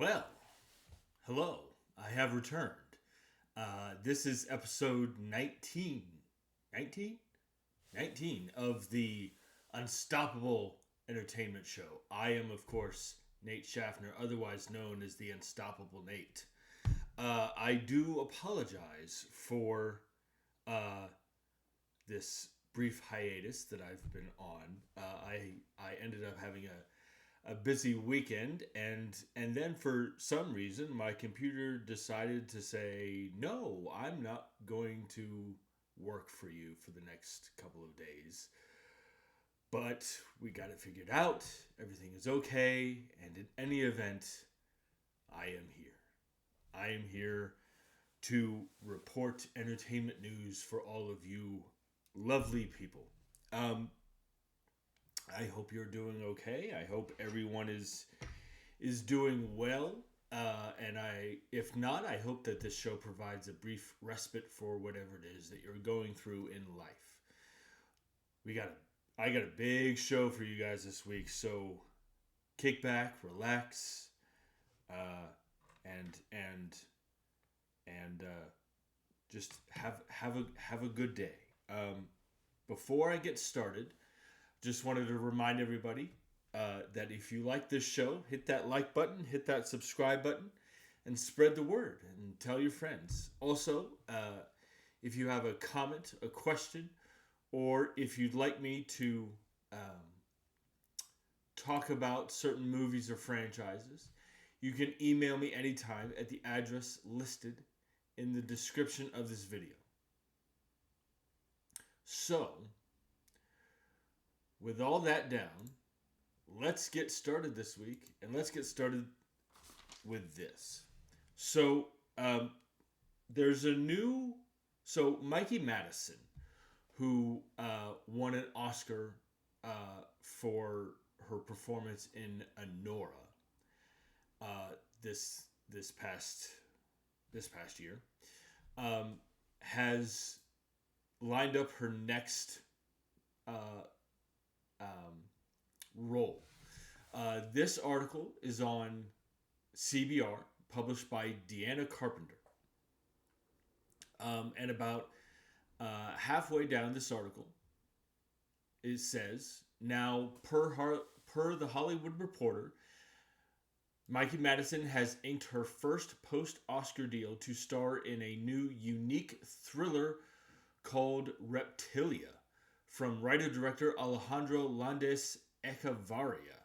Well, hello. I have returned. This is episode 19. 19? 19 of the Unstoppable Entertainment Show. I am, of course, Nate Schaffner, otherwise known as the Unstoppable Nate. I do apologize for uh, this brief hiatus that I've been on. I ended up having a busy weekend, and then for some reason my computer decided to say, no, I'm not going to work for you for the next couple of days. But we got it figured out. Everything is okay, and in any event, I am here. I am here to report entertainment news for all of you lovely people. um, I hope you're doing okay. I hope everyone is doing well. And if not, I hope that this show provides a brief respite for whatever it is that you're going through in life. I got a big show for you guys this week, so kick back, relax, and just have a good day. Before I get started, just wanted to remind everybody that if you like this show, hit that like button, hit that subscribe button, and spread the word and tell your friends. Also, if you have a comment, a question, or if you'd like me to talk about certain movies or franchises, you can email me anytime at the address listed in the description of this video. So, with all that down, let's get started this week, and let's get started with this. So, there's a new. So, Mikey Madison, who won an Oscar for her performance in Anora this past year, has lined up her next role. This article is on CBR, published by Deanna Carpenter. And about halfway down this article, it says, now, per the Hollywood Reporter, Mikey Madison has inked her first post-Oscar deal to star in a new, unique thriller called Reptilia, from writer-director Alejandro Landes Echevarria.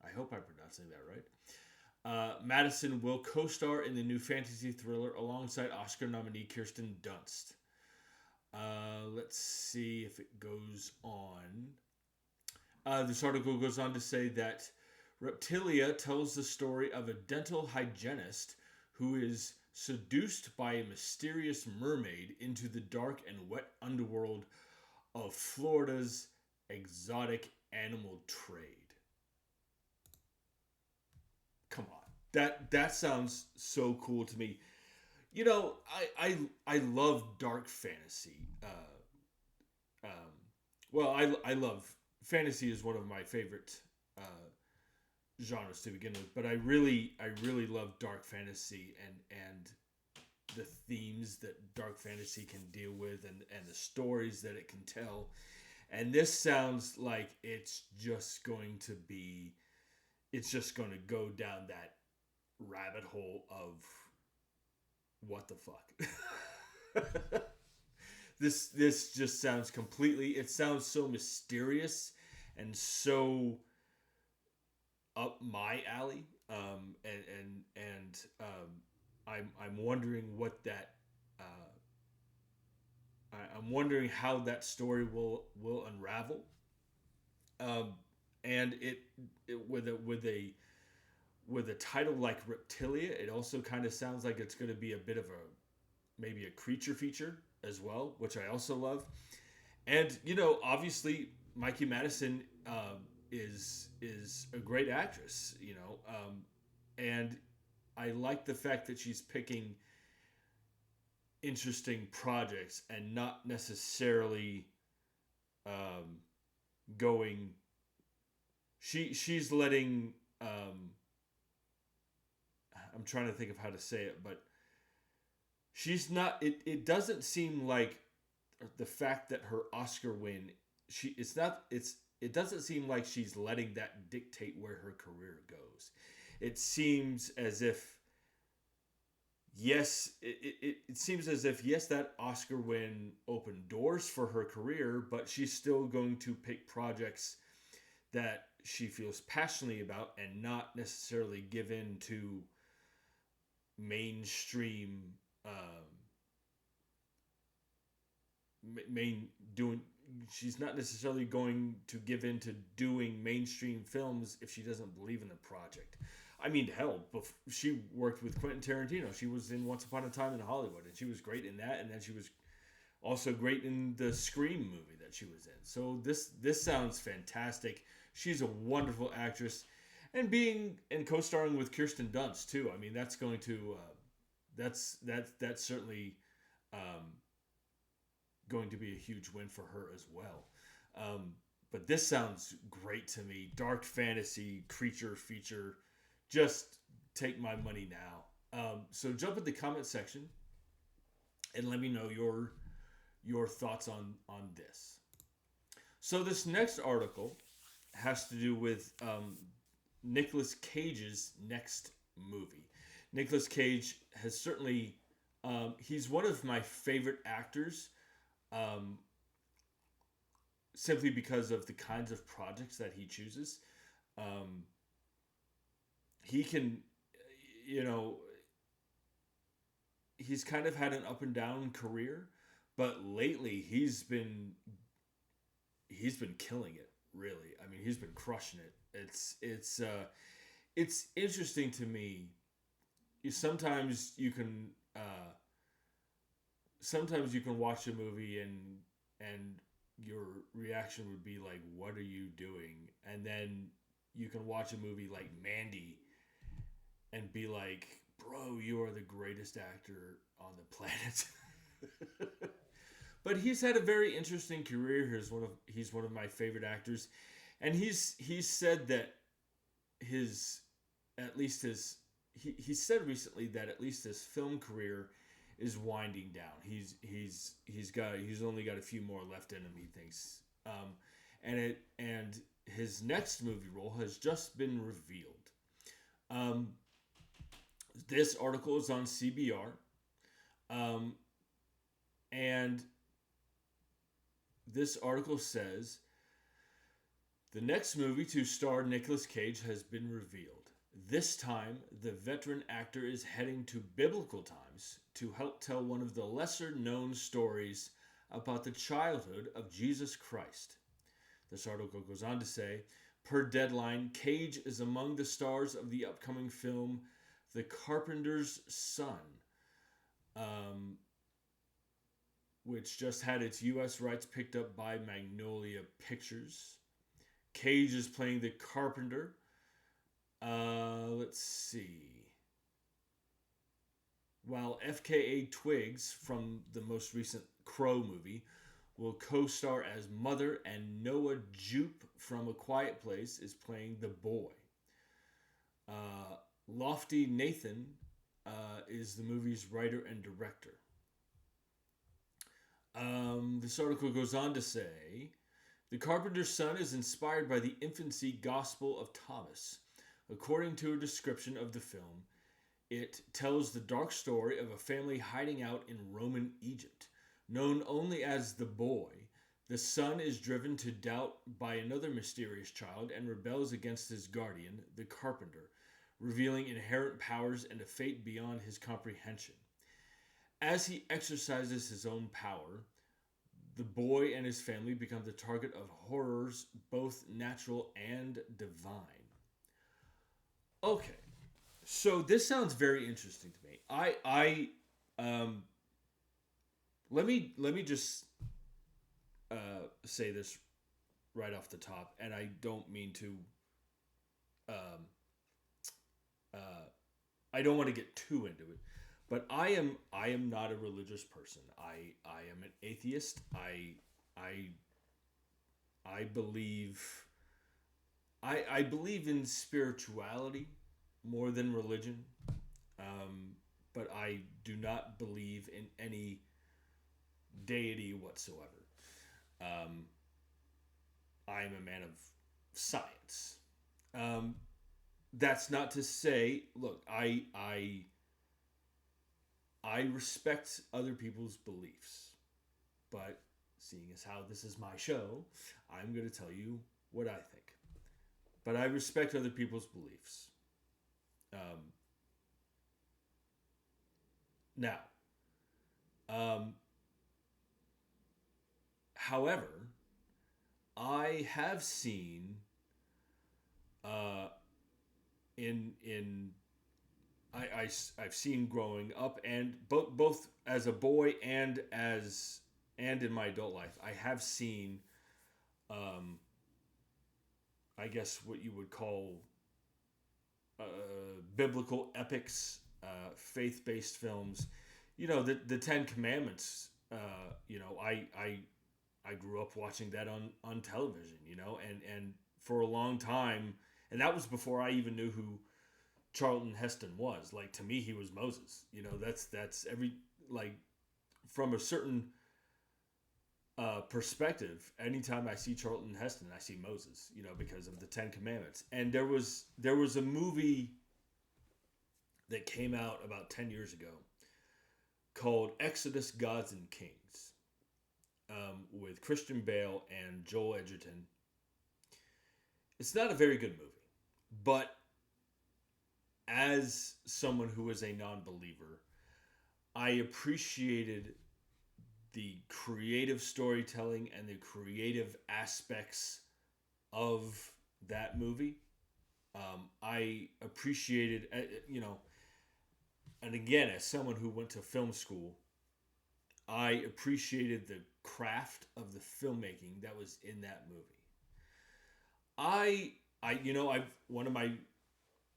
I hope I'm pronouncing that right. Madison will co-star in the new fantasy thriller alongside Oscar nominee Kirsten Dunst. Let's see if it goes on. This article goes on to say that Reptilia tells the story of a dental hygienist who is seduced by a mysterious mermaid into the dark and wet underworld of Florida's exotic animal trade. Come on. That sounds so cool to me. You know, I love dark fantasy. I love fantasy is one of my favorite genres to begin with, but I really love dark fantasy and the themes that dark fantasy can deal with and the stories that it can tell. And this sounds like it's just going to go down that rabbit hole of what the fuck. This just sounds it sounds so mysterious and so up my alley. I'm wondering what that I'm wondering how that story will unravel. And it with a title like Reptilia, it also kind of sounds like it's going to be a bit of maybe a creature feature as well, which I also love. And obviously, Mikey Madison is a great actress, and I like the fact that she's picking interesting projects and not necessarily going. She's letting I'm trying to think of how to say it, but she's not. It doesn't seem like the fact that her Oscar win. It's not. It doesn't seem like she's letting that dictate where her career goes. It seems as if yes, it seems as if yes, that Oscar win opened doors for her career, but she's still going to pick projects that she feels passionately about and not necessarily give in to mainstream main doing. She's not necessarily going to give in to doing mainstream films if she doesn't believe in the project. I mean, hell, she worked with Quentin Tarantino. She was in Once Upon a Time in Hollywood, and she was great in that. And then she was also great in the Scream movie that she was in. So this sounds fantastic. She's a wonderful actress, and co-starring with Kirsten Dunst too. I mean, that's going to that's certainly going to be a huge win for her as well. But this sounds great to me. Dark fantasy creature feature. Just take my money now. So jump in the comment section and let me know your thoughts on this. So this next article has to do with Nicolas Cage's next movie. Nicolas Cage has certainly he's one of my favorite actors. Simply because of the kinds of projects that he chooses. He can, he's kind of had an up and down career, but lately he's been killing it, really. I mean, he's been crushing it. It's interesting to me. Sometimes you can watch a movie and your reaction would be like, what are you doing? And then you can watch a movie like Mandy and be like, bro, you are the greatest actor on the planet. But he's had a very interesting career. He's one of my favorite actors. And he's said that he said recently that at least his film career is winding down. He's only got a few more left in him, he thinks. And his next movie role has just been revealed. This article is on CBR. And this article says the next movie to star Nicolas Cage has been revealed. This time, the veteran actor is heading to biblical times to help tell one of the lesser-known stories about the childhood of Jesus Christ. This article goes on to say, per Deadline, Cage is among the stars of the upcoming film The Carpenters Son, which just had its U.S. rights picked up by Magnolia Pictures. Cage is playing the carpenter. Let's see. While FKA Twigs from the most recent Crow movie will co-star as Mother, and Noah Jupe from A Quiet Place is playing the boy. Lofty Nathan is the movie's writer and director. This article goes on to say, The Carpenter's Son is inspired by the infancy Gospel of Thomas. According to a description of the film, it tells the dark story of a family hiding out in Roman Egypt. Known only as the boy, the son is driven to doubt by another mysterious child and rebels against his guardian, the carpenter, revealing inherent powers and a fate beyond his comprehension. As he exercises his own power, the boy and his family become the target of horrors, both natural and divine. Okay, so this sounds very interesting to me. Let me just say this right off the top, and I don't mean to. I don't want to get too into it, but I am not a religious person. I am an atheist. I believe. I believe in spirituality more than religion. but I do not believe in any deity whatsoever. Um, I am a man of science. Um, that's not to say, look, I respect other people's beliefs, but seeing as how this is my show, I'm going to tell you what I think. But I respect other people's beliefs. Um, Now, um, however, I have seen uh, in I've seen growing up, and both as a boy and in my adult life, I have seen um, I guess what you would call uh, biblical epics, faith based films. You know, the Ten Commandments. I grew up watching that on television. You know, and for a long time, and that was before I even knew who Charlton Heston was. Like, to me, he was Moses. You know, that's every, like, from a certain perspective. Anytime I see Charlton Heston, I see Moses. You know, because of the Ten Commandments. And there was a movie that came out about 10 years ago called Exodus: Gods and Kings, with Christian Bale and Joel Edgerton. It's not a very good movie, but as someone who is a non-believer, I appreciated the creative storytelling and the creative aspects of that movie. I appreciated, and again, as someone who went to film school, I appreciated the craft of the filmmaking that was in that movie. I, I've one of my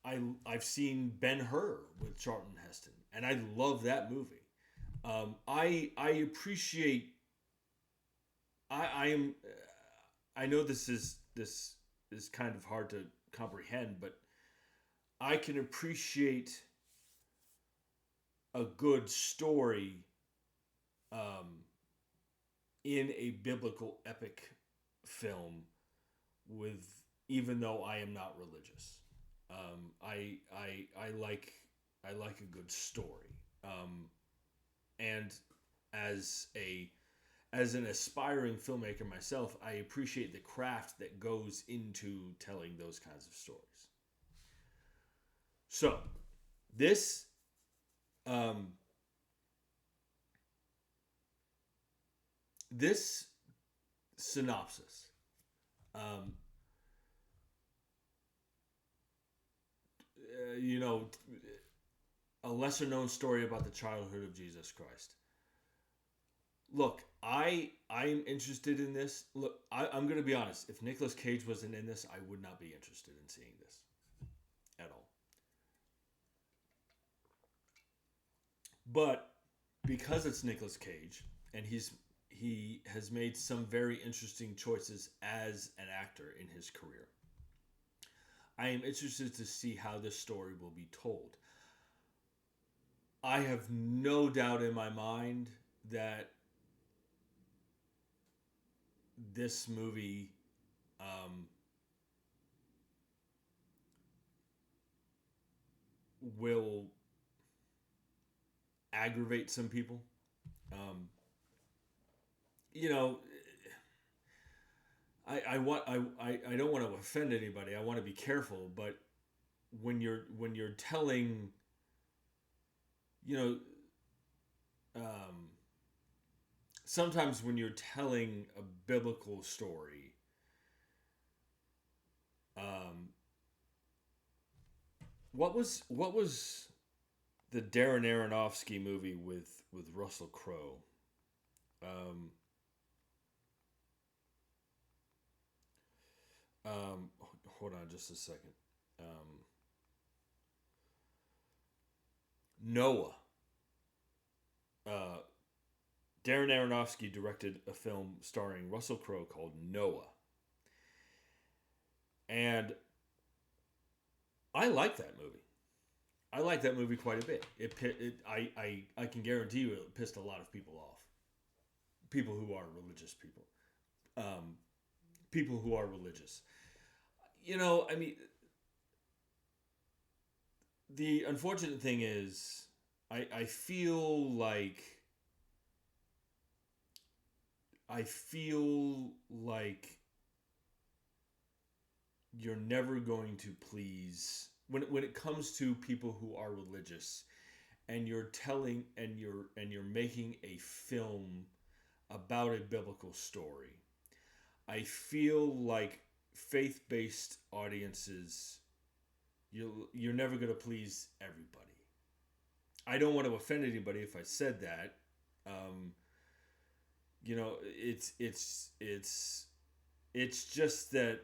I've seen Ben-Hur with Charlton Heston, and I love that movie. I appreciate. I am. I know this is kind of hard to comprehend, but I can appreciate a good story um, in a biblical epic film with, even though I am not religious. I like a good story, and as an aspiring filmmaker myself, I appreciate the craft that goes into telling those kinds of stories. So this um, this synopsis. Um, a lesser known story about the childhood of Jesus Christ. Look, I'm interested in this. Look, I'm going to be honest. If Nicolas Cage wasn't in this, I would not be interested in seeing this at all. But because it's Nicolas Cage, and he has made some very interesting choices as an actor in his career, I am interested to see how this story will be told. I have no doubt in my mind that this movie will aggravate some people. Um, you know, I don't want to offend anybody. I want to be careful, but when you're telling, you know, um, sometimes when you're telling a biblical story, um, what was the Darren Aronofsky movie with Russell Crowe? Um, um, Hold on just a second. Um, Noah. Uh, Darren Aronofsky directed a film starring Russell Crowe called Noah, and I like that movie. I like that movie quite a bit. I can guarantee you it pissed a lot of people off. People who are religious people. Um, People who are religious. I mean, the unfortunate thing is, I feel like I feel like you're never going to please when it comes to people who are religious, and you're making a film about a biblical story. I feel like faith-based audiences, you're never going to please everybody. I don't want to offend anybody if I said that. Um, it's just that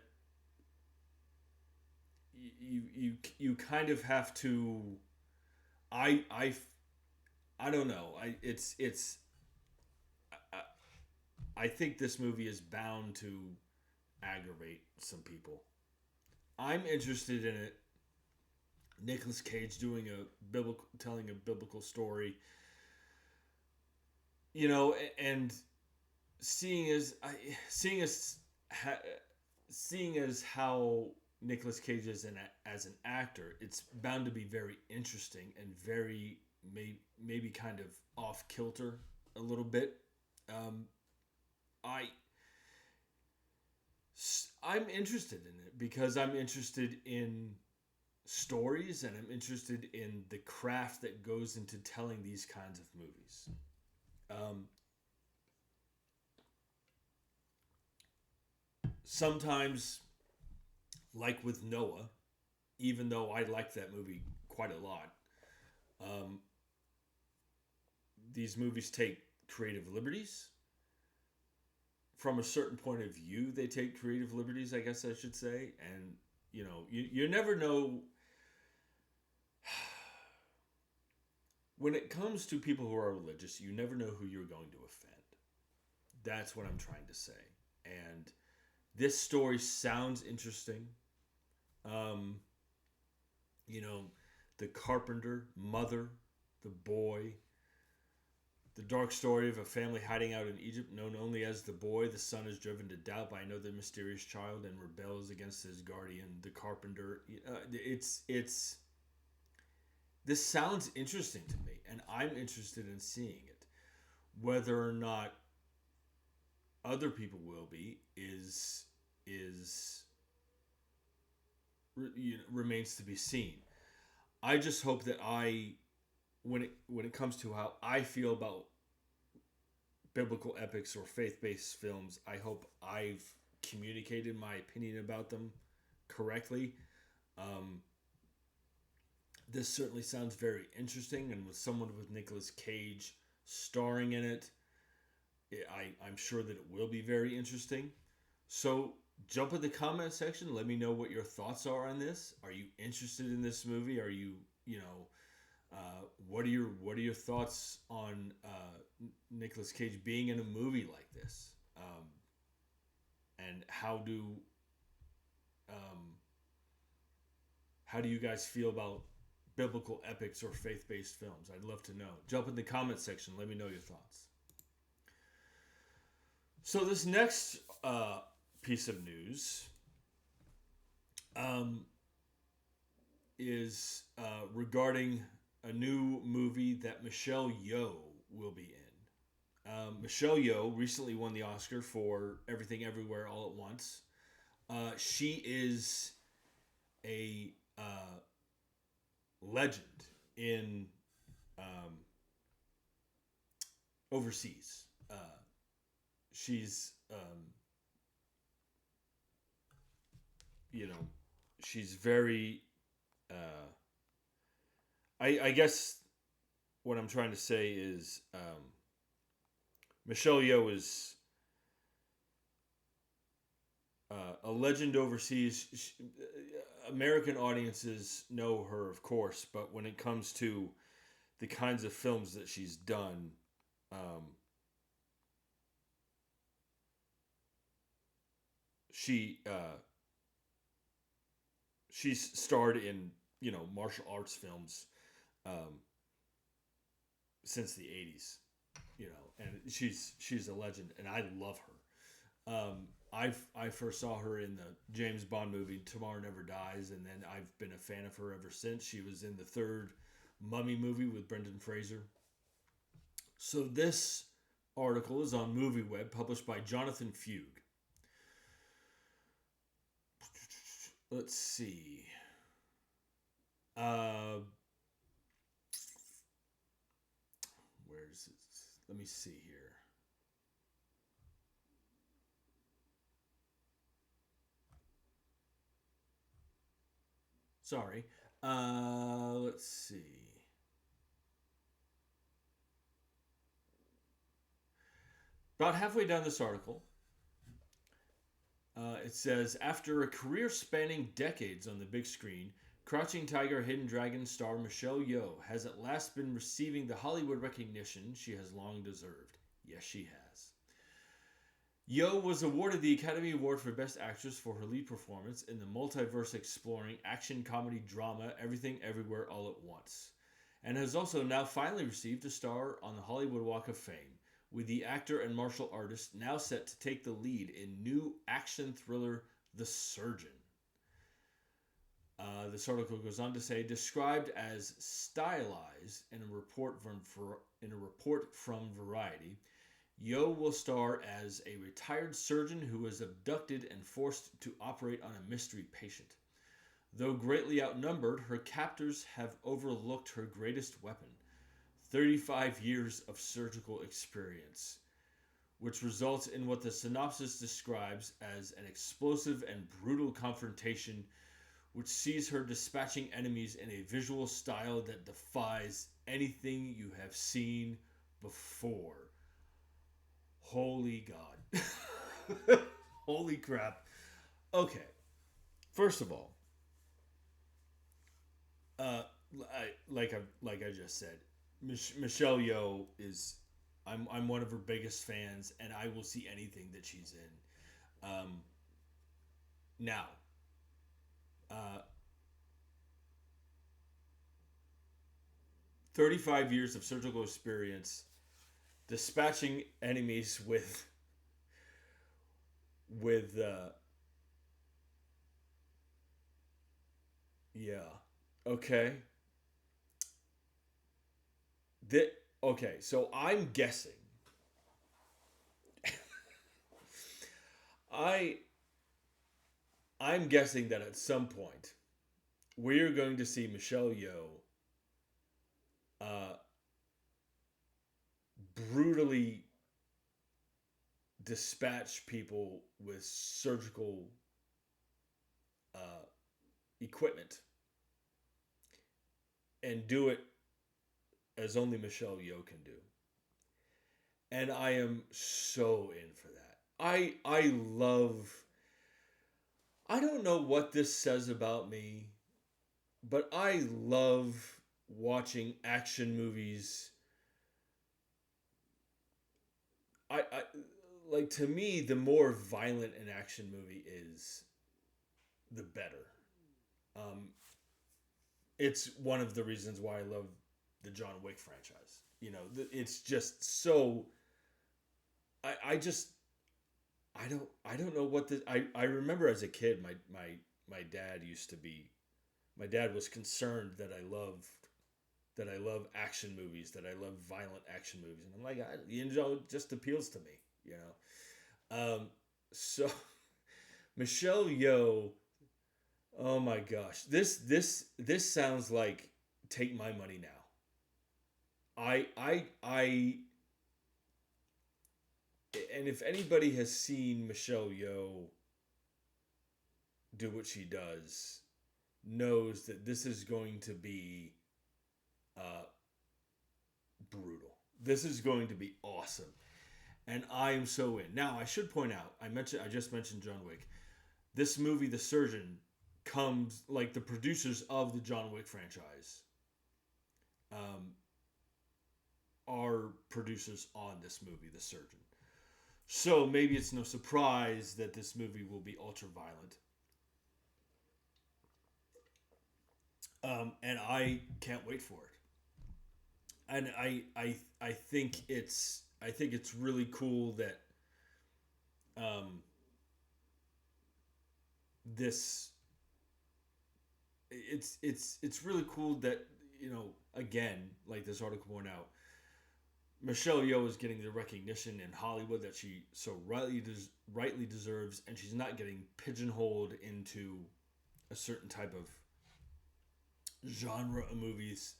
you kind of have to. I I I don't know. I think this movie is bound to aggravate some people. I'm interested in it. Nicolas Cage doing telling a biblical story, and seeing as I seeing as how Nicolas Cage is as an actor, it's bound to be very interesting and very maybe kind of off kilter a little bit. Um, I I'm interested in it because I'm interested in stories and I'm interested in the craft that goes into telling these kinds of movies. Um, Sometimes, like with Noah, even though I like that movie quite a lot, um, these movies take creative liberties. From a certain point of view, they take creative liberties, I guess I should say. And, you never know. When it comes to people who are religious, you never know who you're going to offend. That's what I'm trying to say. And this story sounds interesting. Um, you know, the carpenter, mother, the boy, the dark story of a family hiding out in Egypt, known only as the boy. The son is driven to doubt by another mysterious child and rebels against his guardian, the carpenter. It's this sounds interesting to me, and I'm interested in seeing it. Whether or not other people will be is remains to be seen. I just hope that when it comes to how I feel about biblical epics or faith-based films, I hope I've communicated my opinion about them correctly. Um, this certainly sounds very interesting, and with someone with Nicolas Cage starring in it, I'm sure that it will be very interesting. So jump in the comment section. Let me know what your thoughts are on this. Are you interested in this movie? Are you, what are your thoughts on Nicolas Cage being in a movie like this? And how do you guys feel about biblical epics or faith-based films? I'd love to know. Jump in the comment section. Let me know your thoughts. So this next piece of news is regarding a new movie that Michelle Yeoh will be in. Michelle Yeoh recently won the Oscar for Everything Everywhere All at Once. She is a legend in overseas. She's you know she's very I guess what I'm trying to say is Michelle Yeoh is a legend overseas. American audiences know her, of course, but when it comes to the kinds of films that she's done, she she's starred in martial arts films. um, since the 80s, you know, and she's a legend, and I love her. I first saw her in the James Bond movie Tomorrow Never Dies, and then I've been a fan of her ever since. She was in the third Mummy movie with Brendan Fraser. So this article is on MovieWeb, published by Jonathan Fugue. Let's see. Where's it? Let me see here. Sorry. Let's see. About halfway down this article, it says, after a career spanning decades on the big screen, Crouching Tiger, Hidden Dragon star Michelle Yeoh has at last been receiving the Hollywood recognition she has long deserved. Yes, she has. Yeoh was awarded the Academy Award for Best Actress for her lead performance in the multiverse-exploring action-comedy drama Everything Everywhere All at Once, and has also now finally received a star on the Hollywood Walk of Fame, with the actor and martial artist now set to take the lead in new action thriller The Surgeon. This article goes on to say, described as stylized in a report from Variety, Yeoh will star as a retired surgeon who is abducted and forced to operate on a mystery patient. Though greatly outnumbered, her captors have overlooked her greatest weapon, 35 years of surgical experience, which results in what the synopsis describes as an explosive and brutal confrontation which sees her dispatching enemies in a visual style that defies anything you have seen before. Holy God. Holy crap. Okay. First of all, like I just said, Michelle Yeoh is, I'm one of her biggest fans, and I will see anything that she's in. Now, 35 years of surgical experience, dispatching enemies with yeah, okay. Okay, so I'm guessing. I I'm guessing that at some point we're going to see Michelle Yeoh uh, brutally dispatch people with surgical uh, equipment and do it as only Michelle Yeoh can do. And I am so in for that. I love. I don't know what this says about me, but I love watching action movies. I like, to me, the more violent an action movie is, the better. Um, it's one of the reasons why I love the John Wick franchise. You know, it's just so. I just I don't know what this. I remember as a kid, my dad used to be. My dad was concerned that I love action movies, that I love violent action movies, and I'm like, it just appeals to me, you know. So Michelle Yeoh, oh my gosh, this sounds like take my money now. I and if anybody has seen Michelle Yeoh do what she does, knows that this is going to be uh, brutal. This is going to be awesome, and I am so in. Now, I should point out, I just mentioned John Wick. This movie, The Surgeon, comes, like, the producers of the John Wick franchise are producers on this movie, The Surgeon. So maybe it's no surprise that this movie will be ultra violent. And I can't wait for it. and I think it's really cool that um, this it's really cool that again, like this article pointed out, Michelle Yeoh is getting the recognition in Hollywood that she so rightly deserves, and she's not getting pigeonholed into a certain type of genre of movies.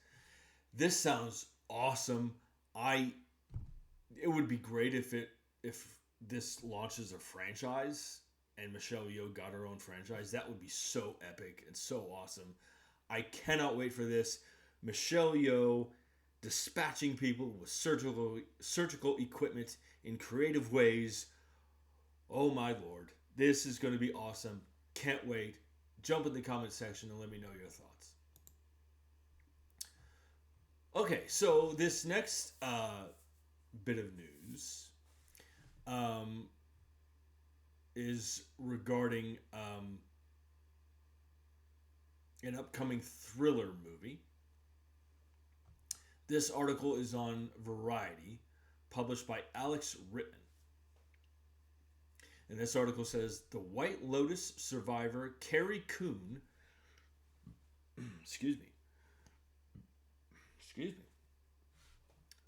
This sounds awesome. I It would be great if this launches a franchise and Michelle Yeoh got her own franchise. That would be so epic and so awesome. I cannot wait for this. Michelle Yeoh dispatching people with surgical equipment in creative ways. Oh my lord. This is going to be awesome. Can't wait. Jump in the comment section and let me know your thoughts. Okay, so this next bit of news um, is regarding an upcoming thriller movie. This article is on Variety, published by Alex Rittman. And this article says the White Lotus survivor Carrie Coon, excuse me,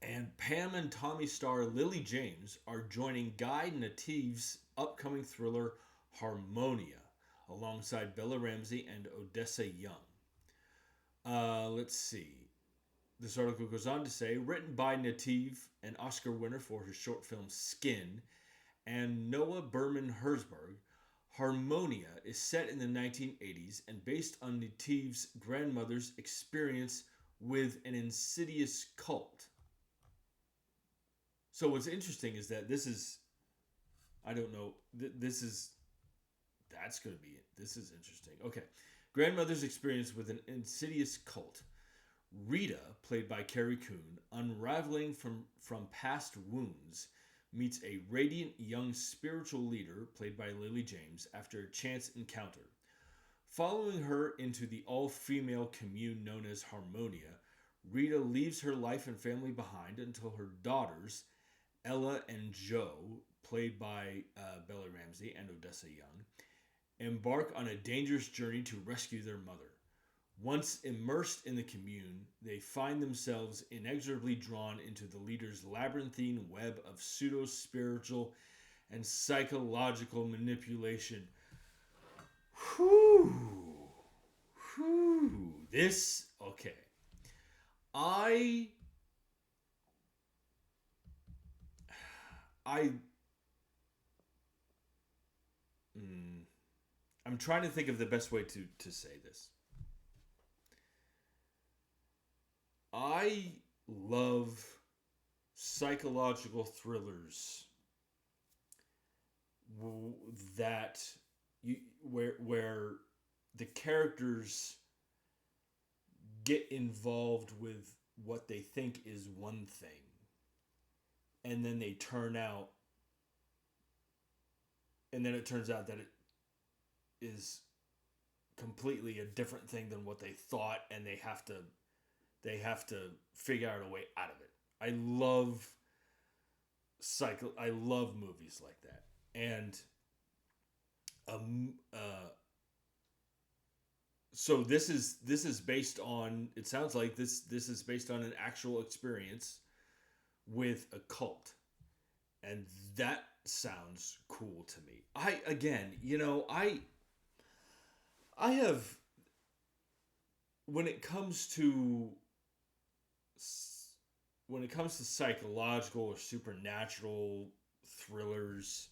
and Pam and Tommy star Lily James are joining Guy Native's upcoming thriller Harmonia, alongside Bella Ramsey and Odessa Young. Let's see. This article goes on to say, written by Native, an Oscar winner for his short film Skin, and Noah Berman Herzberg, Harmonia is set in the 1980s and based on Native's grandmother's experience with an insidious cult. So what's interesting is that this is, I don't know, this is interesting. Okay. Grandmother's experience with an insidious cult. Rita, played by Carrie Coon, unraveling from past wounds, meets a radiant young spiritual leader, played by Lily James, after a chance encounter. Following her into the all-female commune known as Harmonia, Rita leaves her life and family behind until her daughters, Ella and Joe, played by Bella Ramsey and Odessa Young, embark on a dangerous journey to rescue their mother. Once immersed in the commune, they find themselves inexorably drawn into the leader's labyrinthine web of pseudo-spiritual and psychological manipulation. Whew. This, okay. I'm trying to think of the best way to say this. I love psychological thrillers that where the characters get involved with what they think is one thing, and then they turn out, and then it turns out that it is completely a different thing than what they thought, and they have to figure out a way out of it. I love movies like that. And so this is based on, it sounds like this is based on an actual experience with a cult. And that sounds cool to me. I have, when it comes to psychological or supernatural thrillers,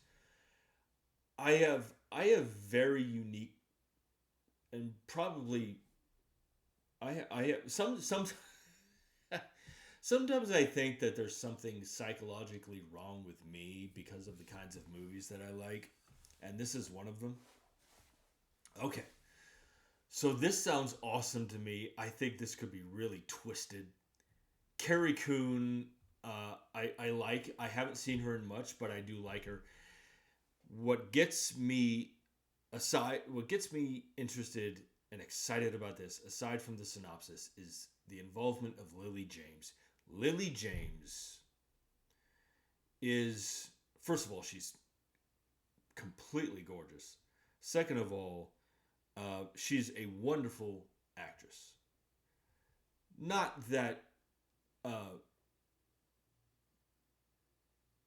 I have very unique, and probably I have some sometimes I think that there's something psychologically wrong with me because of the kinds of movies that I like, and this is one of them. Okay. So this sounds awesome to me. I think this could be really twisted. Carrie Coon, I like. I haven't seen her in much, but I do like her. What gets me interested and excited about this, aside from the synopsis, is the involvement of Lily James. Lily James is, first of all, she's completely gorgeous. Second of all, she's a wonderful actress. Not that, uh,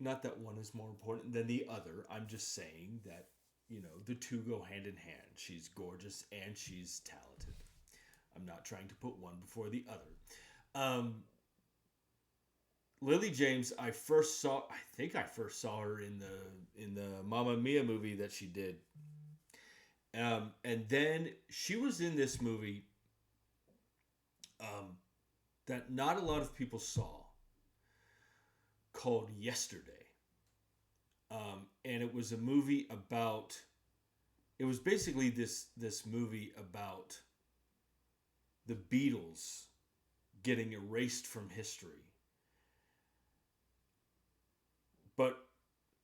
not that one is more important than the other. I'm just saying that the two go hand in hand. She's gorgeous and she's talented. I'm not trying to put one before the other. Lily James, I think I first saw her in the Mamma Mia movie that she did. And then she was in this movie um, that not a lot of people saw, called Yesterday. And it was a movie about. It was basically this movie about the Beatles getting erased from history, but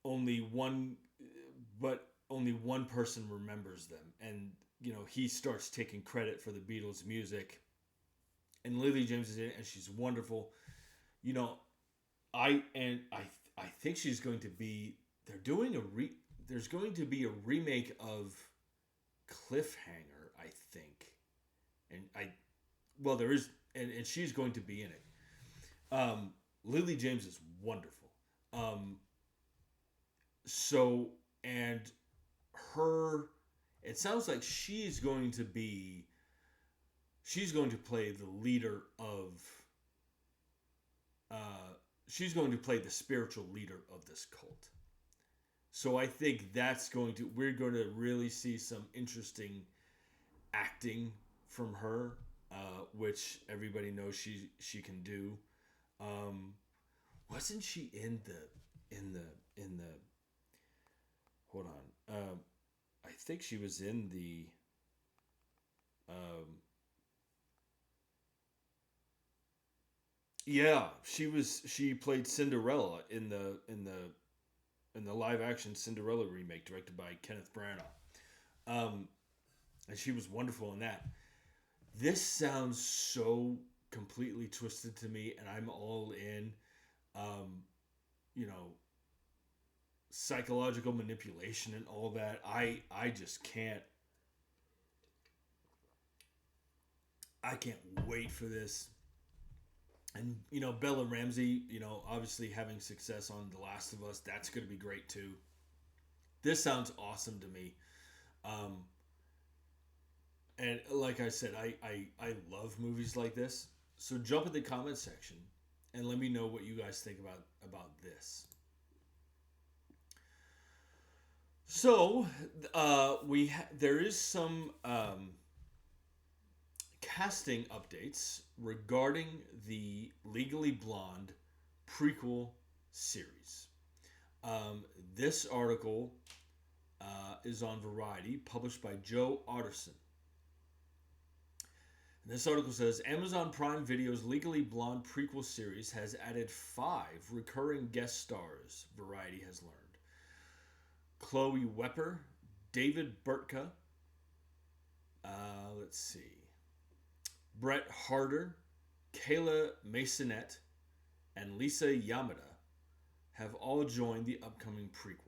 only one, only one person remembers them, and he starts taking credit for the Beatles' music, and Lily James is in it, and she's wonderful. You know, I think she's going to be. They're doing There's going to be a remake of Cliffhanger, I think, and there is, and she's going to be in it. Lily James is wonderful. So and her, it sounds like she's going to play the leader of. She's going to play the spiritual leader of this cult. So I think we're going to really see some interesting acting from her, which everybody knows she can do. Wasn't she in the hold on. I think she was in the yeah, she played Cinderella in the live action Cinderella remake directed by Kenneth Branagh. And she was wonderful in that. This sounds so completely twisted to me, and I'm all in. You know, psychological manipulation and all that. I just can't. I can't wait for this. And Bella Ramsey, obviously having success on The Last of Us, that's going to be great too. This sounds awesome to me. And like I said, I love movies like this. So jump in the comment section and let me know what you guys think about this. So there is some casting updates regarding the Legally Blonde prequel series. This article is on Variety, published by Joe Otterson. And this article says, Amazon Prime Video's Legally Blonde prequel series has added 5 recurring guest stars, Variety has learned. Chloe Wepper, David Burtka, let's see, Brett Harder, Kayla Masonette, and Lisa Yamada have all joined the upcoming prequel.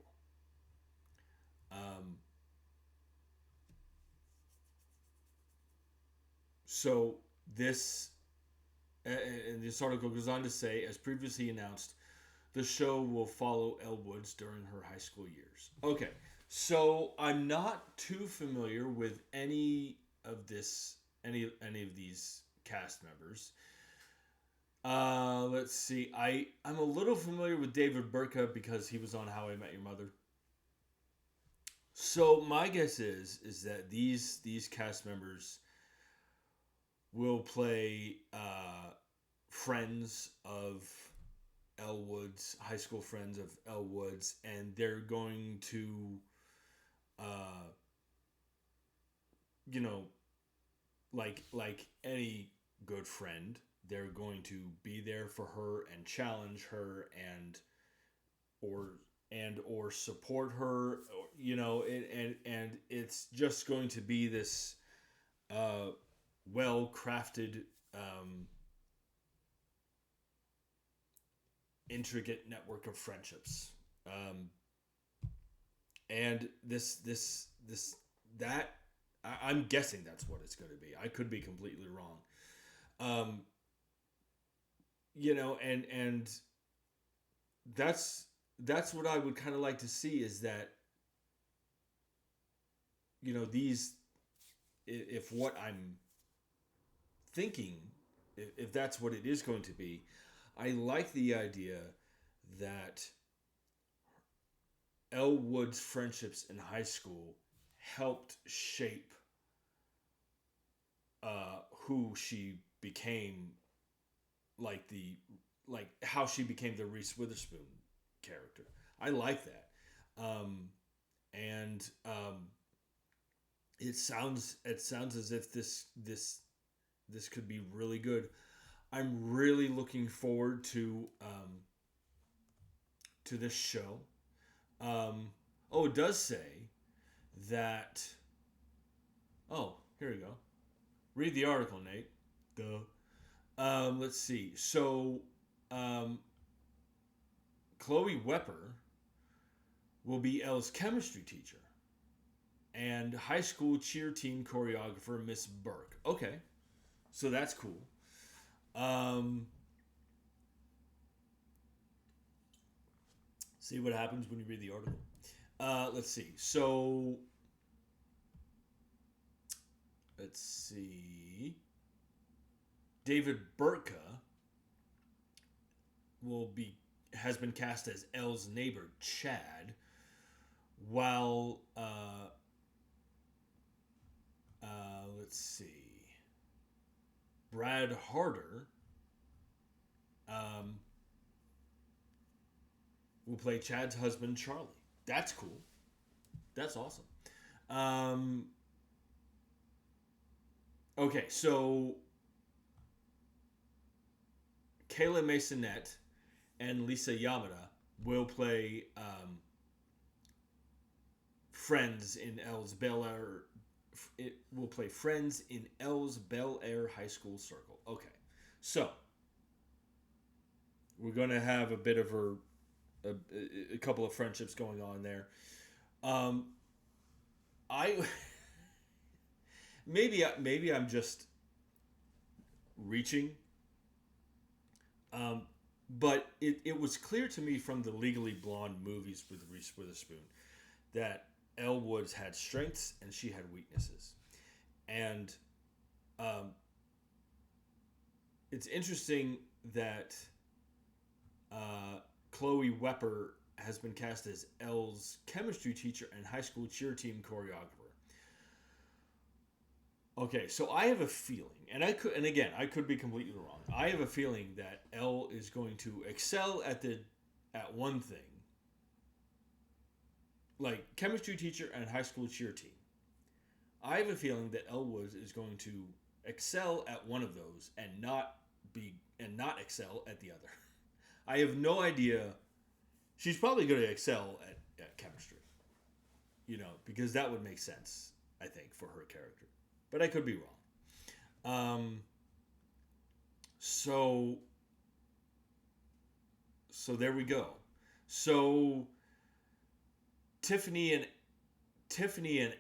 So this, and this article goes on to say, as previously announced, the show will follow Elle Woods during her high school years. Okay, so I'm not too familiar with any of these cast members. Let's see. I'm a little familiar with David Burtka because he was on How I Met Your Mother. So my guess is that these cast members will play friends of Elle Woods, high school friends of Elle Woods, and they're going to, like any good friend, they're going to be there for her and challenge her or support her, and it's just going to be this well crafted intricate network of friendships. And that I'm guessing that's what it's going to be. I could be completely wrong. And that's what I would kind of like to see, is that these, if what I'm thinking, if that's what it is going to be, I like the idea that Elle Wood's friendships in high school helped shape who she became, like how she became the Reese Witherspoon character. I like that. And it sounds as if this could be really good. I'm really looking forward to this show. It does say that. Oh, here we go. Read the article, Nate. Duh. Let's see. So, Chloe Wepper will be Elle's chemistry teacher, and high school cheer team choreographer Miss Burke. Okay, so that's cool. See what happens when you read the article. Let's see. So, let's see. David Burtka has been cast as Elle's neighbor Chad, while let's see, Brad Harder will play Chad's husband Charlie. That's cool. That's awesome. Okay, so Kayla Masonette and Lisa Yamada will play friends in Elle's Bel Air. It will play friends in Elle's Bel Air high school circle. Okay, so we're gonna have a bit of a couple of friendships going on there. I maybe I'm just reaching. But it was clear to me from the Legally Blonde movies with Reese Witherspoon that Elle Woods had strengths and she had weaknesses. And it's interesting that Chloe Wepper has been cast as Elle's chemistry teacher and high school cheer team choreographer. Okay, so I have a feeling, and I could be completely wrong. I have a feeling that Elle is going to excel at one thing, like chemistry teacher and high school cheer team. I have a feeling that Elle Woods is going to excel at one of those and not excel at the other. I have no idea. She's probably going to excel at chemistry, because that would make sense, I think, for her character. But I could be wrong. So there we go. So Tiffany and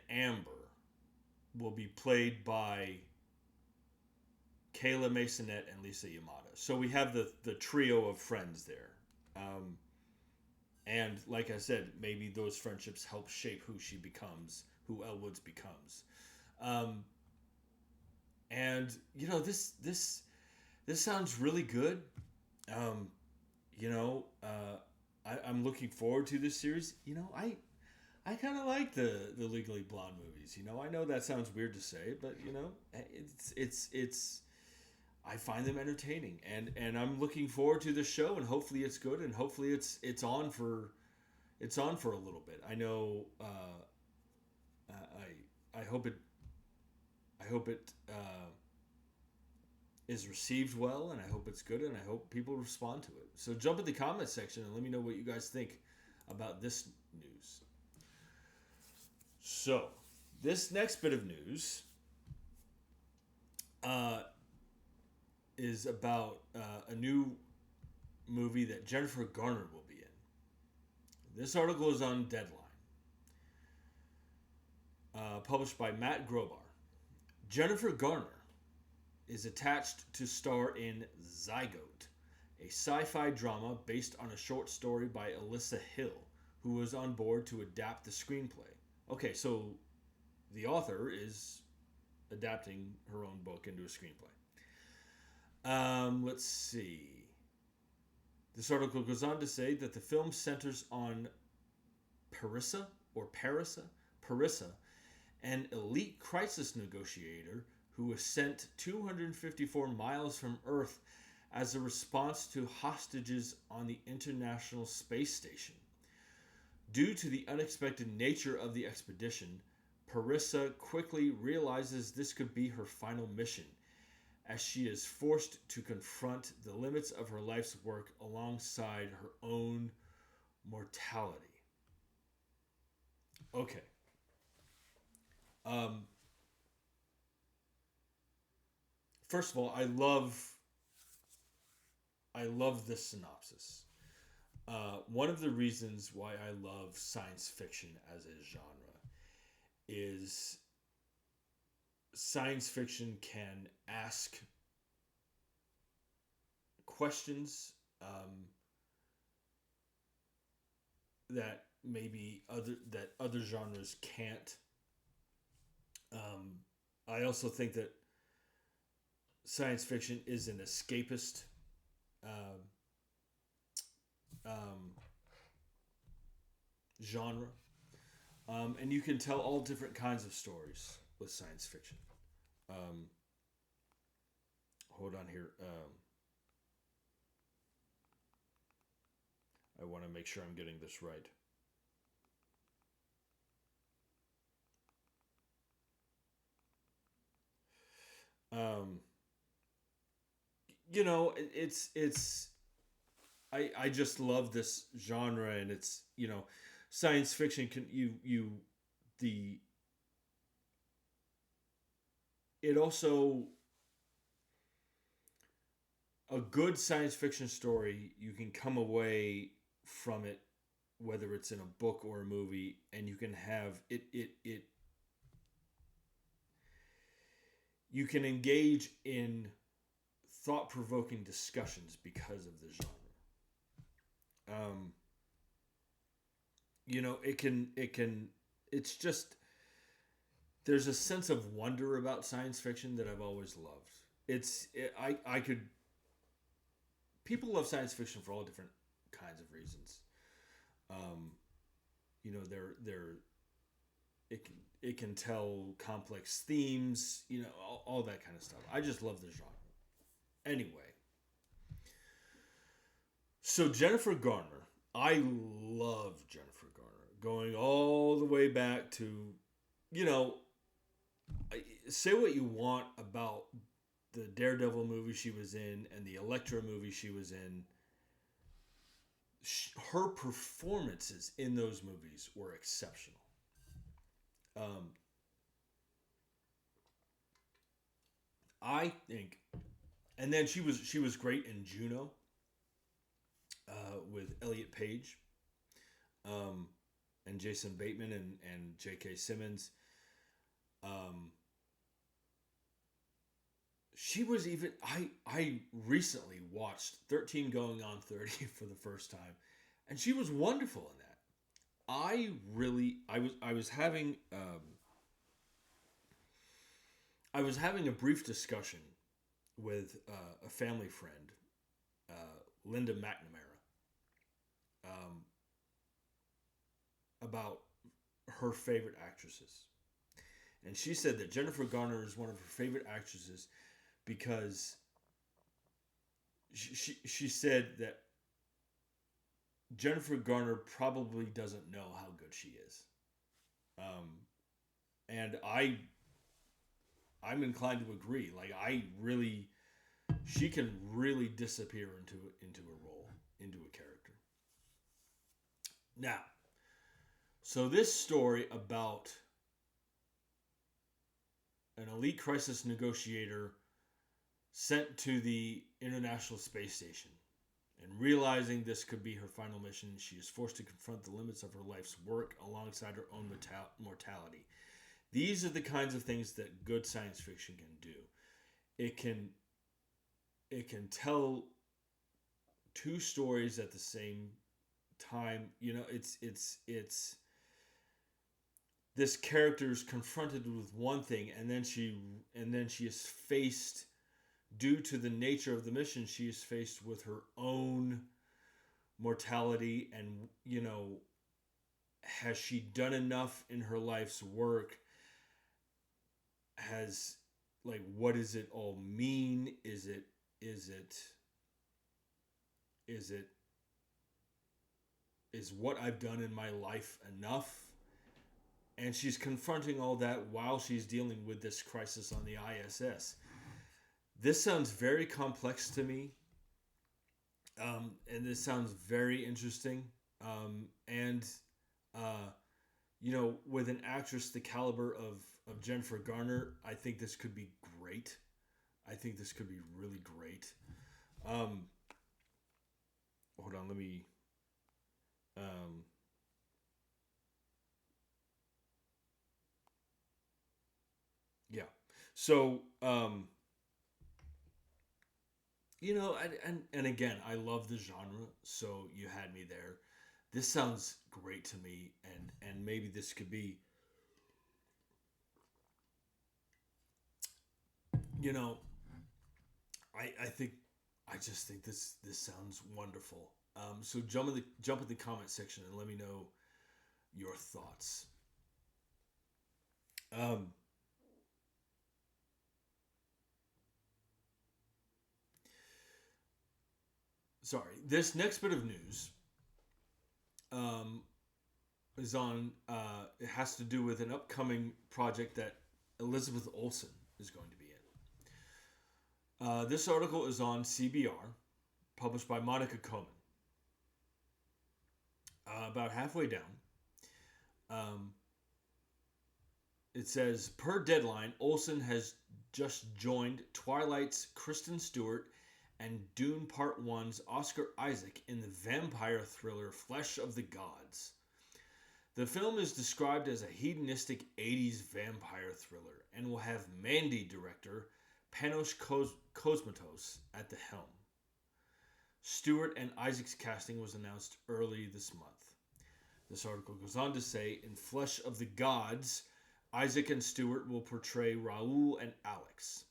Amber will be played by Kayla Masonette and Lisa Yamada. So we have the trio of friends there. And like I said, maybe those friendships help shape who she becomes, who Elle Woods becomes. And this sounds really good. I'm looking forward to this series. I kind of like the Legally Blonde movies. I know that sounds weird to say, but it's I find them entertaining, and I'm looking forward to the show, and hopefully it's good, and hopefully it's on for a little bit. I know. I hope it is received well, and I hope it's good, and I hope people respond to it. So jump in the comments section and let me know what you guys think about this news. So this next bit of news is about a new movie that Jennifer Garner will be in. This article is on Deadline, published by Matt Grobar. Jennifer Garner is attached to star in Zygote, a sci-fi drama based on a short story by Alyssa Hill, who was on board to adapt the screenplay. Okay, so the author is adapting her own book into a screenplay. Let's see. This article goes on to say that the film centers on Parissa, an elite crisis negotiator who was sent 254 miles from Earth as a response to hostages on the International Space Station. Due to the unexpected nature of the expedition, Parissa quickly realizes this could be her final mission, as she is forced to confront the limits of her life's work alongside her own mortality. Okay. First of all, I love this synopsis. One of the reasons why I love science fiction as a genre is science fiction can ask questions that maybe other genres can't. I also think that science fiction is an escapist genre, and you can tell all different kinds of stories with science fiction. Hold on here. I want to make sure I'm getting this right. It's I just love this genre, and it's, science fiction can it also, a good science fiction story, you can come away from it, whether it's in a book or a movie, and you can have it you can engage in thought-provoking discussions because of the genre. It's just, there's a sense of wonder about science fiction that I've always loved. People love science fiction for all different kinds of reasons. It can tell complex themes, all that kind of stuff. I just love the genre. Anyway, so Jennifer Garner, I love Jennifer Garner, going all the way back to, say what you want about the Daredevil movie she was in and the Elektra movie she was in. Her performances in those movies were exceptional. I think, and then she was great in Juno, with Elliot Page, and Jason Bateman and J.K. Simmons. She was even, I recently watched 13 Going on 30 for the first time, and she was wonderful in that. I was having a brief discussion with a family friend, Linda McNamara, about her favorite actresses. And she said that Jennifer Garner is one of her favorite actresses because she said that Jennifer Garner probably doesn't know how good she is. And I'm inclined to agree. Like, she can really disappear into a role, into a character. Now, so this story about an elite crisis negotiator sent to the International Space Station And realizing this could be her final mission, she is forced to confront the limits of her life's work alongside her own mortality. These are the kinds of things that good science fiction can do. It can tell two stories at the same time. You know, it's this character is confronted with one thing, and then she is faced, due to the nature of the mission, she is faced with her own mortality. And, you know, has she done enough in her life's work? Has, like, what does it all mean? Is what I've done in my life enough? And she's confronting all that while she's dealing with this crisis on the ISS. This sounds very complex to me. And this sounds very interesting. You know, with an actress the caliber of Jennifer Garner, I think this could be great. I think this could be really great. Hold on, let me... yeah. So, you know, and again, I love the genre, so you had me there. This sounds great to me, and maybe this could be, you know, I just think this sounds wonderful. So jump in the comment section and let me know your thoughts. Sorry, this next bit of news is on. It has to do with an upcoming project that Elizabeth Olsen is going to be in. This article is on CBR, published by Monica Coleman. About halfway down, it says, per Deadline, Olsen has just joined Twilight's Kristen Stewart and Dune Part 1's Oscar Isaac in the vampire thriller Flesh of the Gods. The film is described as a hedonistic 80s vampire thriller and will have Mandy director Panos Cosmatos at the helm. Stewart and Isaac's casting was announced early this month. This article goes on to say, in Flesh of the Gods, Isaac and Stewart will portray Raoul and Alex.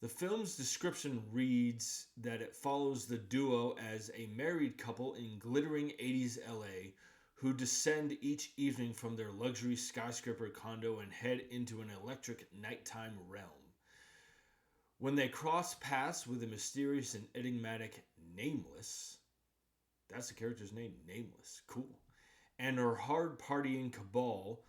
The film's description reads that it follows the duo as a married couple in glittering 80s LA who descend each evening from their luxury skyscraper condo and head into an electric nighttime realm. When they cross paths with a mysterious and enigmatic Nameless, that's the character's name, Nameless, cool, and her hard-partying cabal,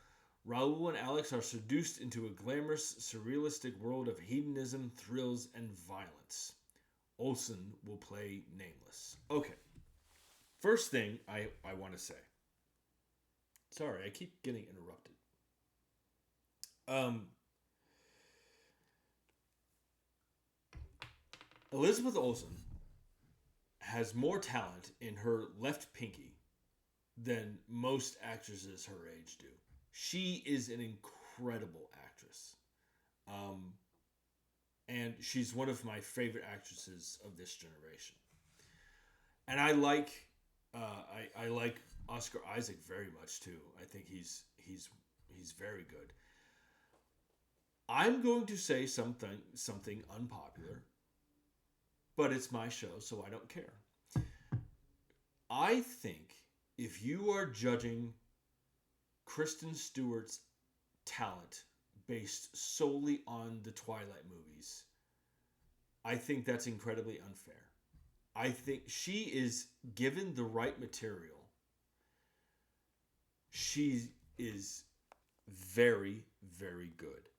Raoul and Alex are seduced into a glamorous, surrealistic world of hedonism, thrills, and violence. Olsen will play Nameless. Okay. First thing I want to say. Sorry, I keep getting interrupted. Elizabeth Olsen has more talent in her left pinky than most actresses her age do. She is an incredible actress. And she's one of my favorite actresses of this generation. And I like Oscar Isaac very much too. I think he's very good. I'm going to say something unpopular, but it's my show, so I don't care. I think if you are judging Kristen Stewart's talent based solely on the Twilight movies, I think that's incredibly unfair. I think she is given the right material. She is very, very good.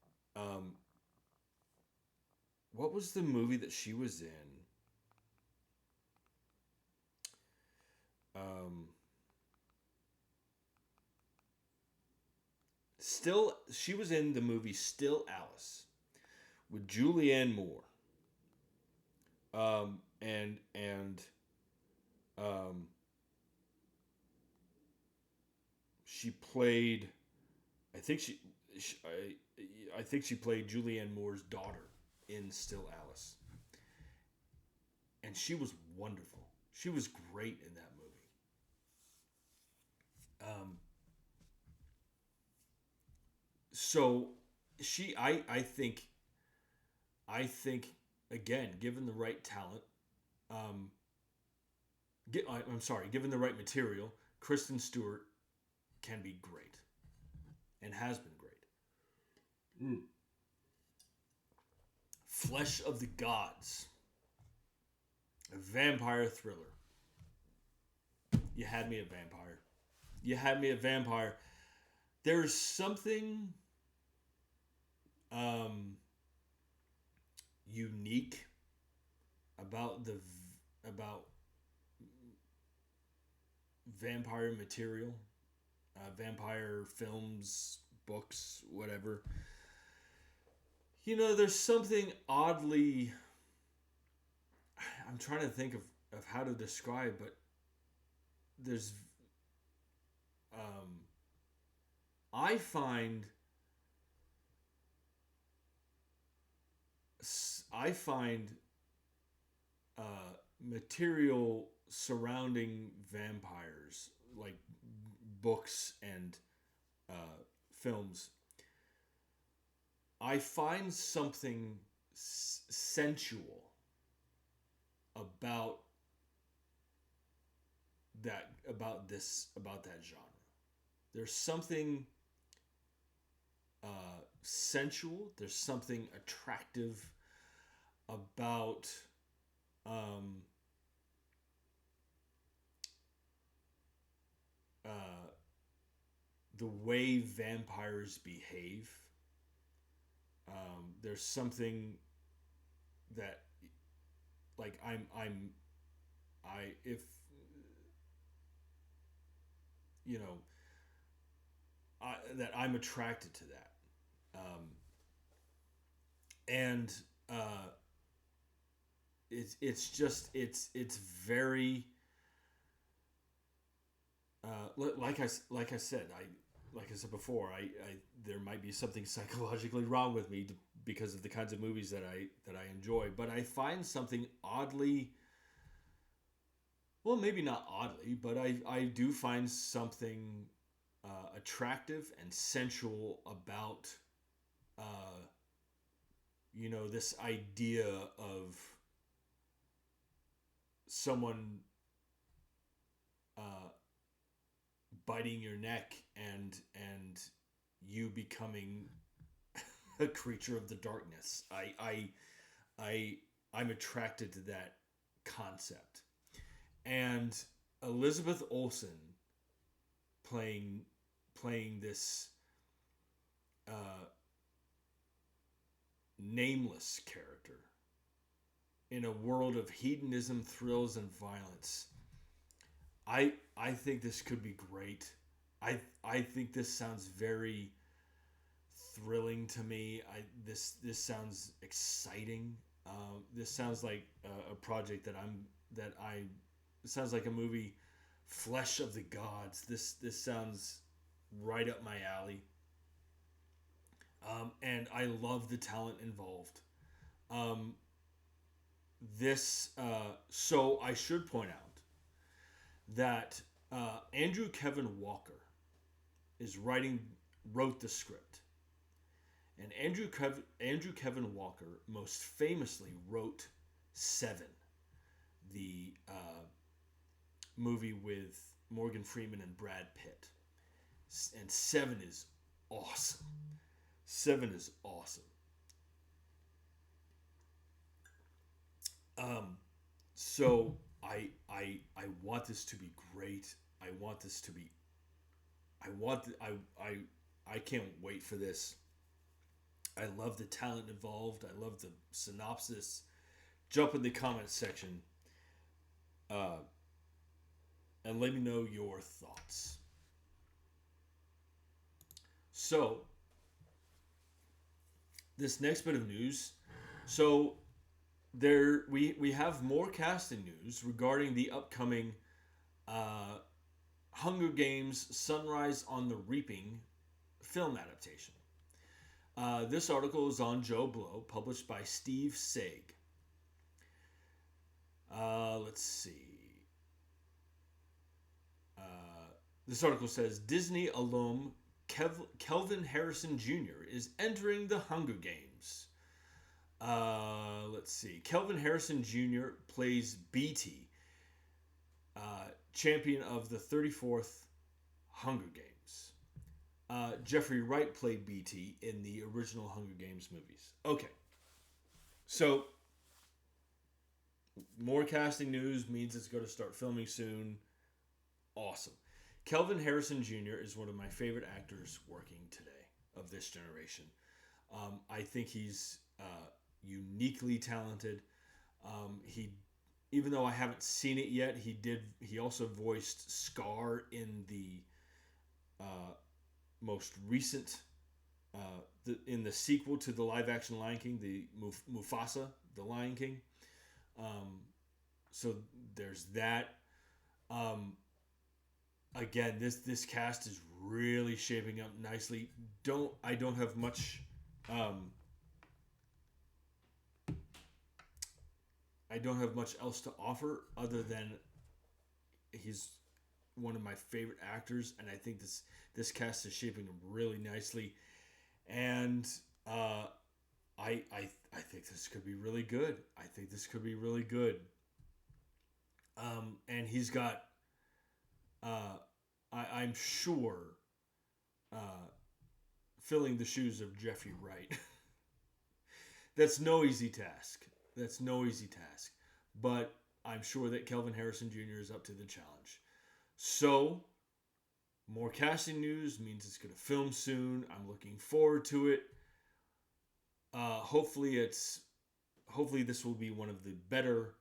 What was the movie that she was in? She was in the movie Still Alice with Julianne Moore. And played. I think I think she played Julianne Moore's daughter in Still Alice, and she was wonderful. She was great in that movie. So I think again, given the right talent, um, I'm sorry, given the right material, Kristen Stewart can be great and has been great. Mm. Flesh of the Gods, a vampire thriller. You had me at vampire. You had me at vampire. There's something um, unique about vampire material, vampire films, books, whatever. You know, there's something oddly. I'm trying to think of how to describe, but there's. Um, I find. I find uh, material surrounding vampires, like books and films, I find something sensual about that genre. There's something sensual. There's something attractive about um, uh, the way vampires behave. There's something that, like, if you know, that I'm attracted to that, and it's just it's very like I said before, I there might be something psychologically wrong with me because of the kinds of movies that I enjoy, but I find something oddly, well, maybe not oddly, but I do find something attractive and sensual about this idea of someone biting your neck and you becoming a creature of the darkness. I'm attracted to that concept. And Elizabeth Olsen playing this nameless character in a world of hedonism, thrills, and violence. I think this could be great. I think this sounds very thrilling to me. This sounds exciting. This sounds like a project it sounds like a movie, Flesh of the Gods. This sounds right up my alley. And I love the talent involved. Um, so I should point out that Andrew Kevin Walker wrote the script, and Andrew Kevin Walker most famously wrote Seven, the movie with Morgan Freeman and Brad Pitt, and Seven is awesome. Seven is awesome. So I want this to be great. I want this to be. I can't wait for this. I love the talent involved. I love the synopsis. Jump in the comments section, and let me know your thoughts. So, this next bit of news. So, we have more casting news regarding the upcoming Hunger Games: Sunrise on the Reaping film adaptation. This article is on Joe Blow, published by Steve Saig. Let's see. This article says Disney alum Kelvin Harrison Jr. is entering the Hunger Games. Let's see. Kelvin Harrison Jr. plays Beetee, champion of the 34th Hunger Games. Jeffrey Wright played Beetee in the original Hunger Games movies. Okay. So, more casting news means it's going to start filming soon. Awesome. Kelvin Harrison Jr. is one of my favorite actors working today of this generation. I think he's uniquely talented. Even though I haven't seen it yet, he also voiced Scar in the most recent in the sequel to the live action Lion King, the Mufasa, the Lion King. So there's that. Again, this cast is really shaping up nicely. I don't have much. I don't have much else to offer other than he's one of my favorite actors, and I think this cast is shaping up really nicely. And I think this could be really good. And he's got. I'm sure filling the shoes of Jeffrey Wright. That's no easy task. But I'm sure that Kelvin Harrison Jr. is up to the challenge. So, more casting news means it's going to film soon. I'm looking forward to it. Hopefully this will be one of the better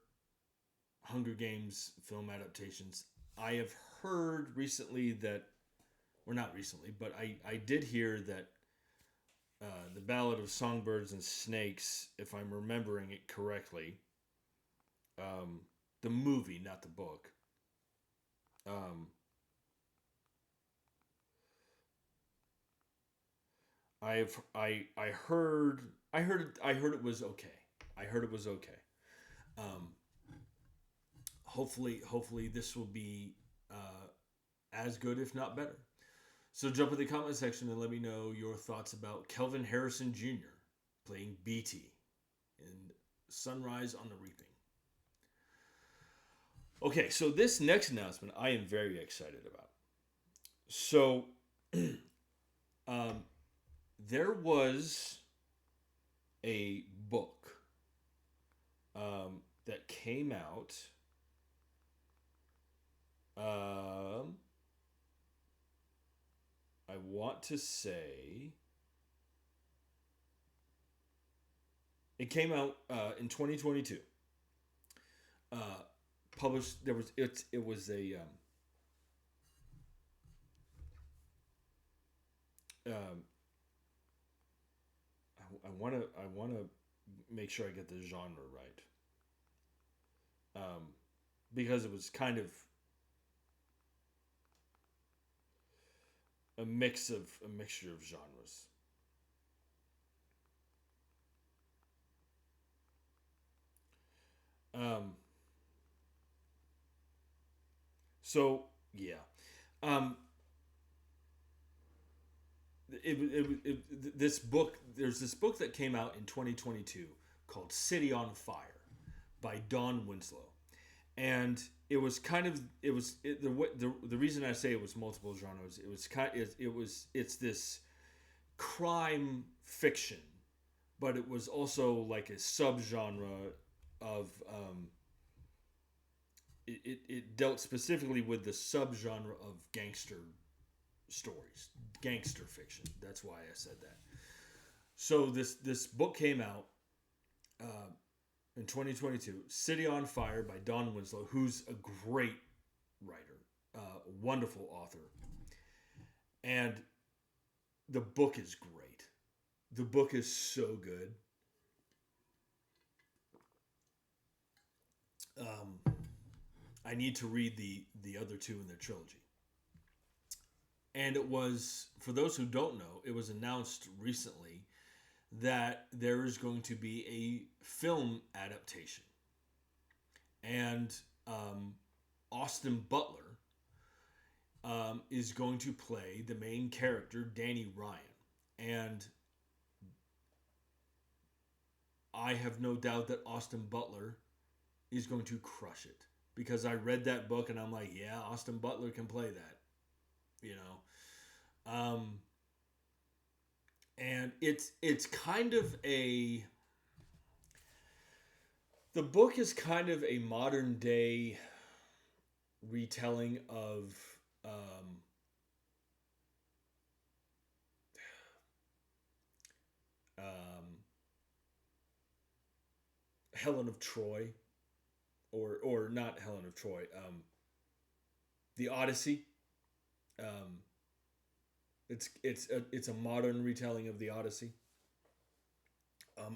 Hunger Games film adaptations. I have heard recently that, or not recently, but I did hear that the Ballad of Songbirds and Snakes, if I'm remembering it correctly, the movie, not the book, I heard it was okay. Hopefully this will be as good, if not better. So jump in the comment section and let me know your thoughts about Kelvin Harrison Jr. playing Beetee in Sunrise on the Reaping. Okay, so this next announcement I am very excited about. So, there was a book that came out. I want to say it came out in 2022. Published. It was a I want to make sure I get the genre right. Because it was kind of a mixture of genres. So yeah, this book. There's this book that came out in 2022 called City on Fire by Dawn Winslow, and the reason I say it was multiple genres. It's this crime fiction, but it was also like a subgenre of it dealt specifically with the subgenre of gangster stories, gangster fiction. That's why I said that. So this book came out in 2022, City on Fire by Dawn Winslow, who's a great writer, a wonderful author. And the book is great. The book is so good. I need to read the other two in the trilogy. And it was, for those who don't know, it was announced recently that there is going to be a film adaptation. And Austin Butler is going to play the main character, Danny Ryan. And I have no doubt that Austin Butler is going to crush it. Because I read that book and I'm like, yeah, Austin Butler can play that. You know? And it's kind of a... The book is kind of a modern day retelling of Helen of Troy, or not Helen of Troy, the Odyssey. It's a modern retelling of the Odyssey,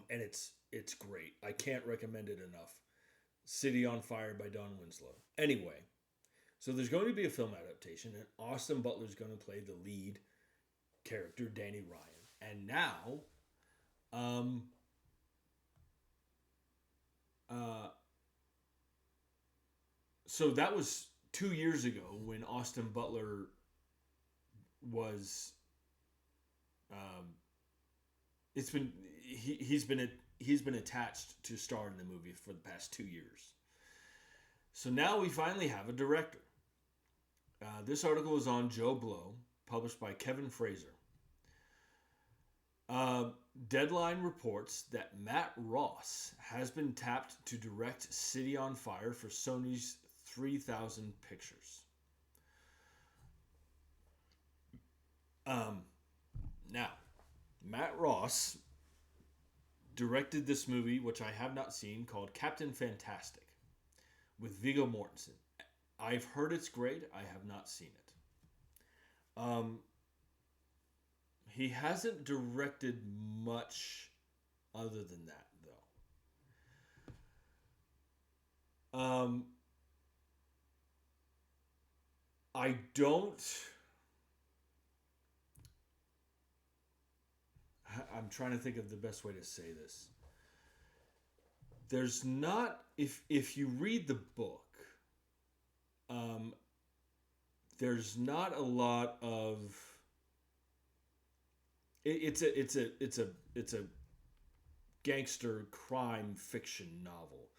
and it's great. I can't recommend it enough. City on Fire by Don Winslow. Anyway, so there's going to be a film adaptation, and Austin Butler's going to play the lead character, Danny Ryan. And now, so that was 2 years ago when Austin Butler was. It's been he's been attached to star in the movie for the past 2 years. So now we finally have a director. This article is on Joe Blow, published by Kevin Fraser. Deadline reports that Matt Ross has been tapped to direct City on Fire for Sony's 3000 Pictures. Now, Matt Ross directed this movie, which I have not seen, called Captain Fantastic, with Viggo Mortensen. I've heard it's great. I have not seen it. He hasn't directed much other than that, though. I don't... I'm trying to think of the best way to say this. There's not... If you read the book, there's not a lot of... It's a gangster crime fiction novel.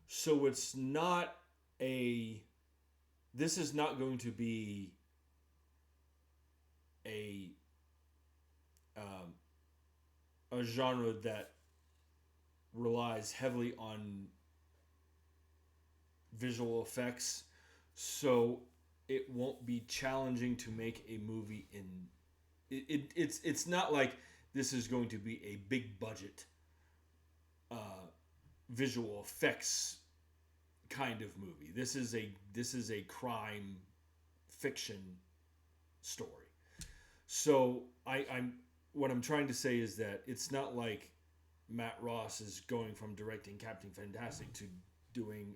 So it's not a... This is not going to be a genre that relies heavily on visual effects, so it won't be challenging to make a movie in... It's not like this is going to be a big budget visual effects kind of movie. This is a crime fiction story. So what I'm trying to say is that it's not like Matt Ross is going from directing Captain Fantastic to doing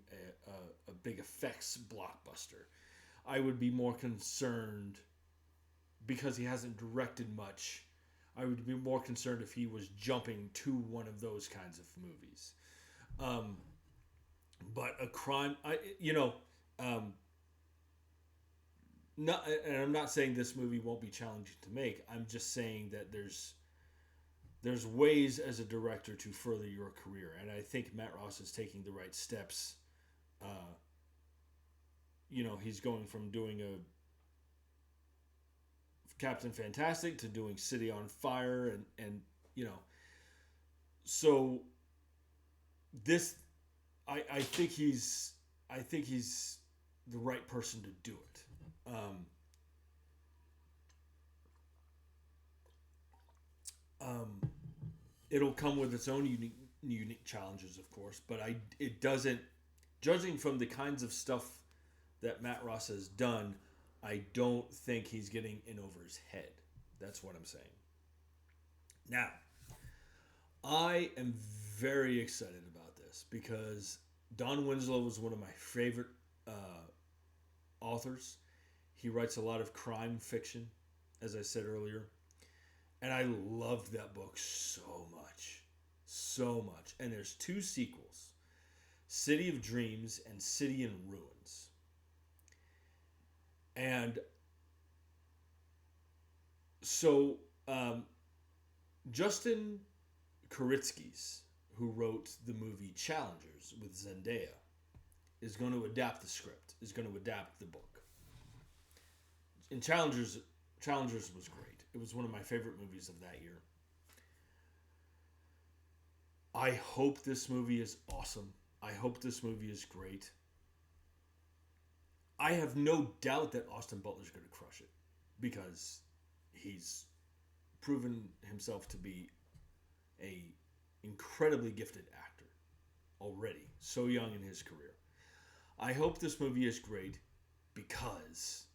a big effects blockbuster. I would be more concerned, because he hasn't directed much, I would be more concerned if he was jumping to one of those kinds of movies. But a crime, not, and I'm not saying this movie won't be challenging to make. I'm just saying that there's ways as a director to further your career, and I think Matt Ross is taking the right steps. He's going from doing a Captain Fantastic to doing City on Fire, and so this, I think he's the right person to do it. It'll come with its own unique challenges, of course, but it doesn't. Judging from the kinds of stuff that Matt Ross has done, I don't think he's getting in over his head. That's what I'm saying. Now, I am very excited about this because Don Winslow was one of my favorite authors. He writes a lot of crime fiction, as I said earlier. And I loved that book so much. So much. And there's 2 sequels, City of Dreams and City in Ruins. And so Justin Kuritzky's, who wrote the movie Challengers with Zendaya, is going to adapt the script, is going to adapt the book. And Challengers was great. It was one of my favorite movies of that year. I hope this movie is awesome. I hope this movie is great. I have no doubt that Austin Butler's going to crush it because he's proven himself to be a incredibly gifted actor already, so young in his career. I hope this movie is great because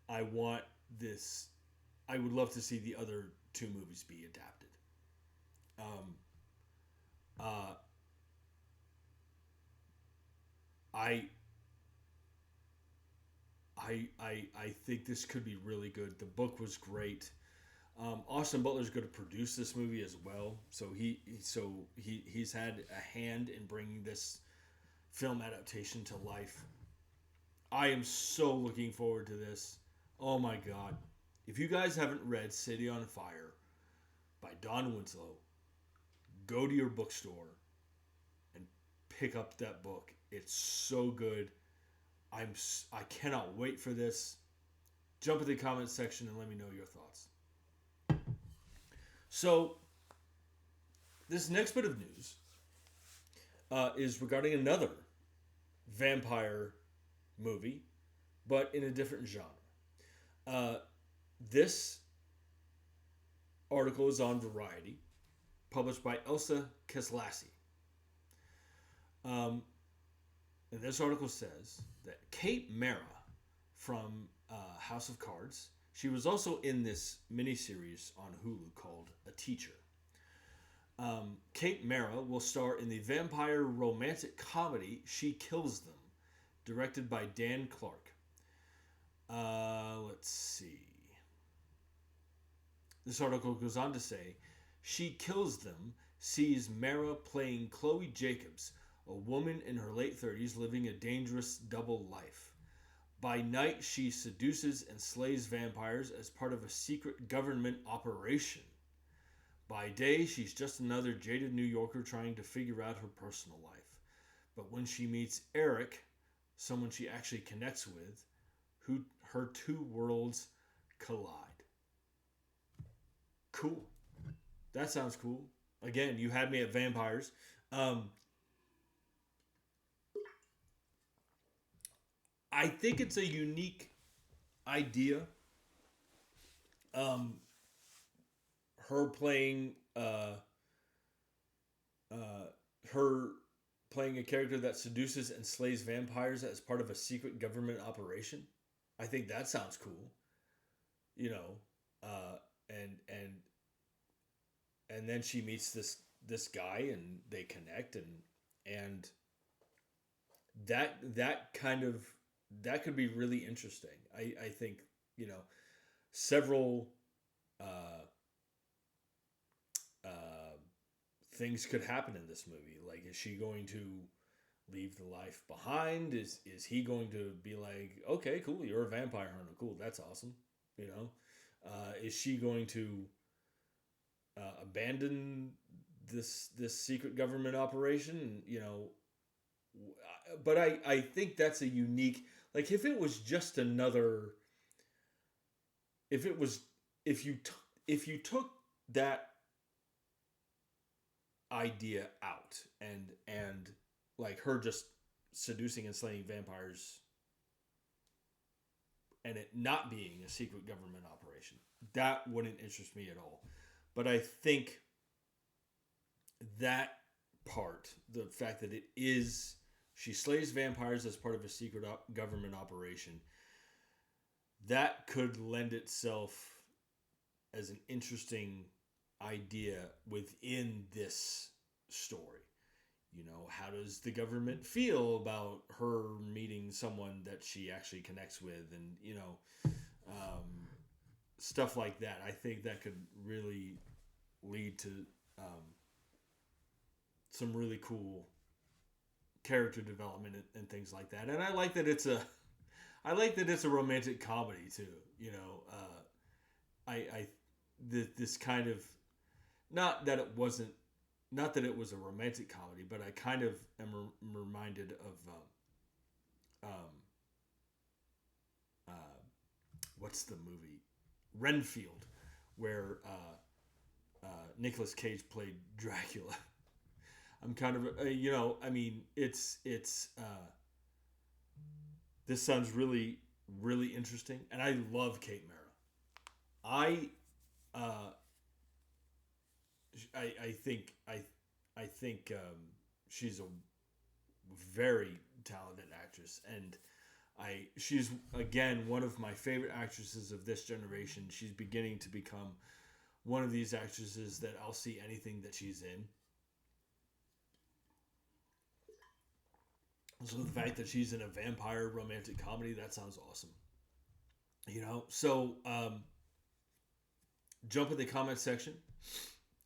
I want this. I would love to see the other 2 movies be adapted. I think this could be really good. The book was great. Austin Butler's going to produce this movie as well, so he's had a hand in bringing this film adaptation to life. I am so looking forward to this. Oh my God. If you guys haven't read City on Fire by Don Winslow, go to your bookstore and pick up that book. It's so good. I cannot wait for this. Jump in the comments section and let me know your thoughts. So, this next bit of news is regarding another vampire movie, but in a different genre. This article is on Variety, published by Elsa Keslasi. And this article says that Kate Mara from House of Cards, she was also in this miniseries on Hulu called A Teacher. Kate Mara will star in the vampire romantic comedy She Kills Them, directed by Dan Clark. Let's see. This article goes on to say, She Kills Them sees Mara playing Chloe Jacobs, a woman in her late 30s living a dangerous double life. By night, she seduces and slays vampires as part of a secret government operation. By day, she's just another jaded New Yorker trying to figure out her personal life. But when she meets Eric, someone she actually connects with, her 2 worlds collide. Cool. That sounds cool. Again, you had me at vampires. I think it's a unique idea. Her playing a character that seduces and slays vampires as part of a secret government operation. I think that sounds cool. You know, and then she meets this guy and they connect and that could be really interesting. I think, you know, several things could happen in this movie. Like, is she going to leave the life behind? Is he going to be like, okay, cool, you're a vampire hunter, cool, that's awesome, you know? Is she going to abandon this secret government operation? You know, but I think that's a unique. Like, if it was just another, if you took that idea out and like her just seducing and slaying vampires and it not being a secret government operation, that wouldn't interest me at all. But I think that part, the fact that she slays vampires as part of a secret government operation, that could lend itself as an interesting idea within this story. how does the government feel about her meeting someone that she actually connects with, and stuff like that. I think that could really lead to some really cool character development and things like that. And I like that it's a romantic comedy too. This kind of, not that it was a romantic comedy, but I kind of am reminded of what's the movie, Renfield, where Nicolas Cage played Dracula. I'm kind of this sounds really, really interesting, and I love Kate Mara. I think she's a very talented actress, and she's again one of my favorite actresses of this generation. She's beginning to become one of these actresses that I'll see anything that she's in. So the fact that she's in a vampire romantic comedy, that sounds awesome. So jump in the comment section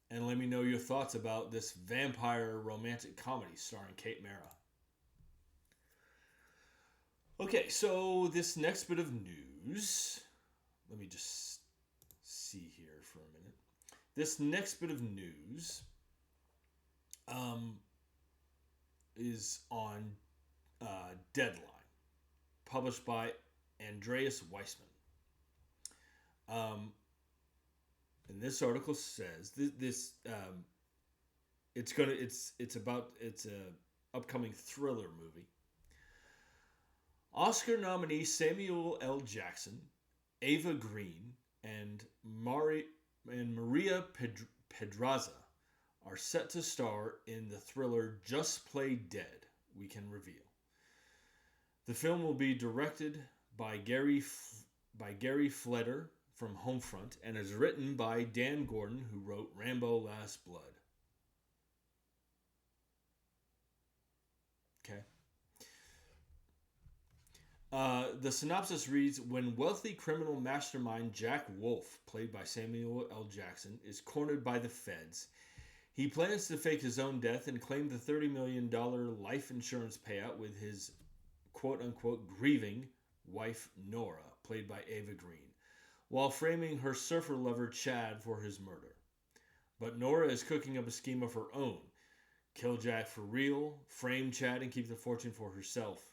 and let me know your thoughts about this vampire romantic comedy starring Kate Mara. Okay, so this next bit of news, let me just see here for a minute. This next bit of news is on Deadline, published by Andreas Weissman. And this article says it's a upcoming thriller movie. Oscar nominee Samuel L. Jackson, Ava Green, and Maria Pedraza are set to star in the thriller Just Play Dead, we can reveal. The film will be directed by Gary Fleder from Homefront and is written by Dan Gordon, who wrote Rambo: Last Blood. Okay. The synopsis reads, when wealthy criminal mastermind Jack Wolf, played by Samuel L. Jackson, is cornered by the feds, he plans to fake his own death and claim the $30 million life insurance payout with his quote-unquote grieving wife Nora, played by Ava Green, while framing her surfer lover Chad for his murder. But Nora is cooking up a scheme of her own. Kill Jack for real, frame Chad, and keep the fortune for herself.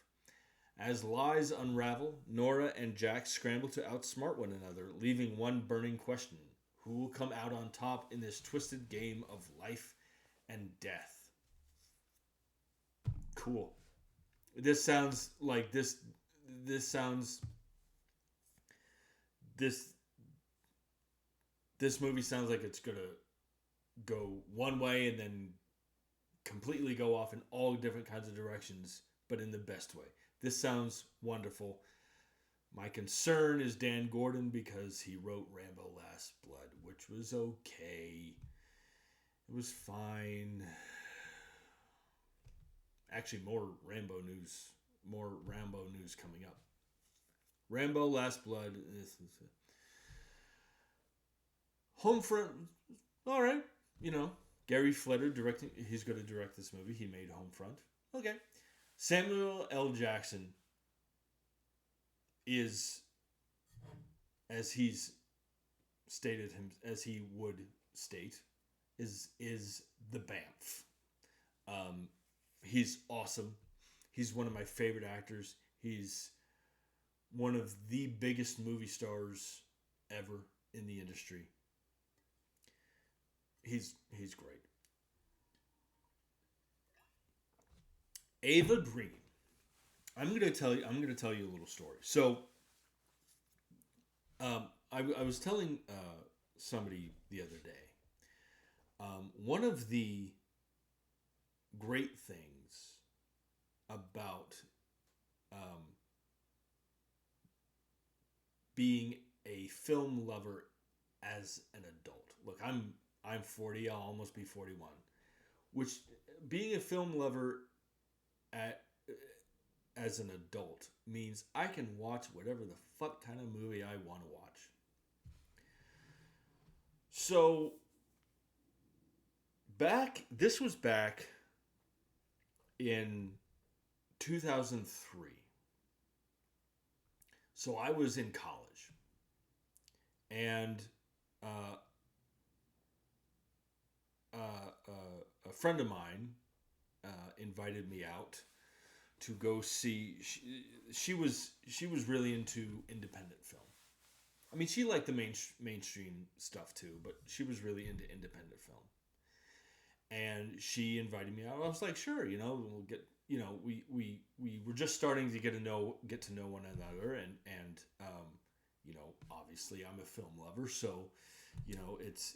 As lies unravel, Nora and Jack scramble to outsmart one another, leaving one burning question. Who will come out on top in this twisted game of life and death? Cool. This sounds like this movie sounds like it's gonna go one way and then completely go off in all different kinds of directions, but in the best way. This sounds wonderful. My concern is Dan Gordon because he wrote Rambo: Last Blood, which was okay. It was fine. Actually, more Rambo news coming up. Rambo: Last Blood. Homefront, all right. Gary Fleder directing. He's going to direct this movie. He made Homefront. Okay. Samuel L. Jackson is, as he's stated him, as he would state, is the Bamf. He's awesome. He's one of my favorite actors. He's one of the biggest movie stars ever in the industry. He's great. Ava Green. I'm gonna tell you a little story. So, I was telling somebody the other day. One of the great things about being a film lover as an adult. Look, I'm 40. I'll almost be 41. which being a film lover at as an adult means I can watch whatever the fuck kind of movie I want to watch. So this was back in 2003. So I was in college, and uh, a friend of mine invited me out to go see. She was really into independent film. I mean, she liked the mainstream stuff too, but she was really into independent film. And she invited me out. I was like, sure, we'll get, we were just starting to get to know one another, and obviously I'm a film lover, so it's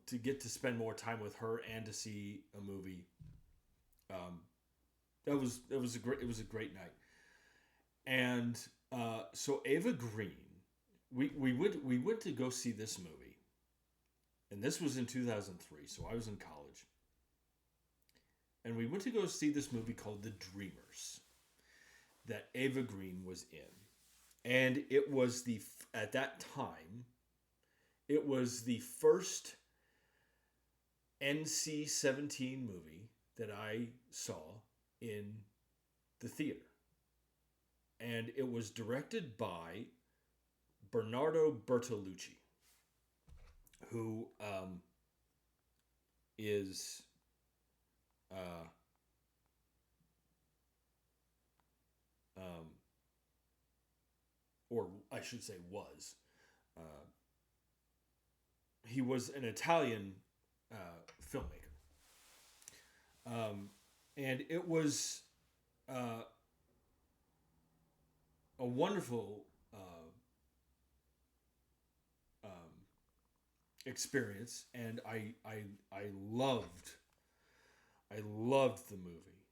to get to spend more time with her and to see a movie. It was a great night. And so Ava Green, we went to go see this movie, and this was in 2003. So I was in college, and we went to go see this movie called The Dreamers, that Ava Green was in, and it was at that time, it was the first NC-17 movie that I saw in the theater. And it was directed by Bernardo Bertolucci, who is or I should say was, he was an Italian filmmaker, and it was a wonderful experience, and I loved the movie.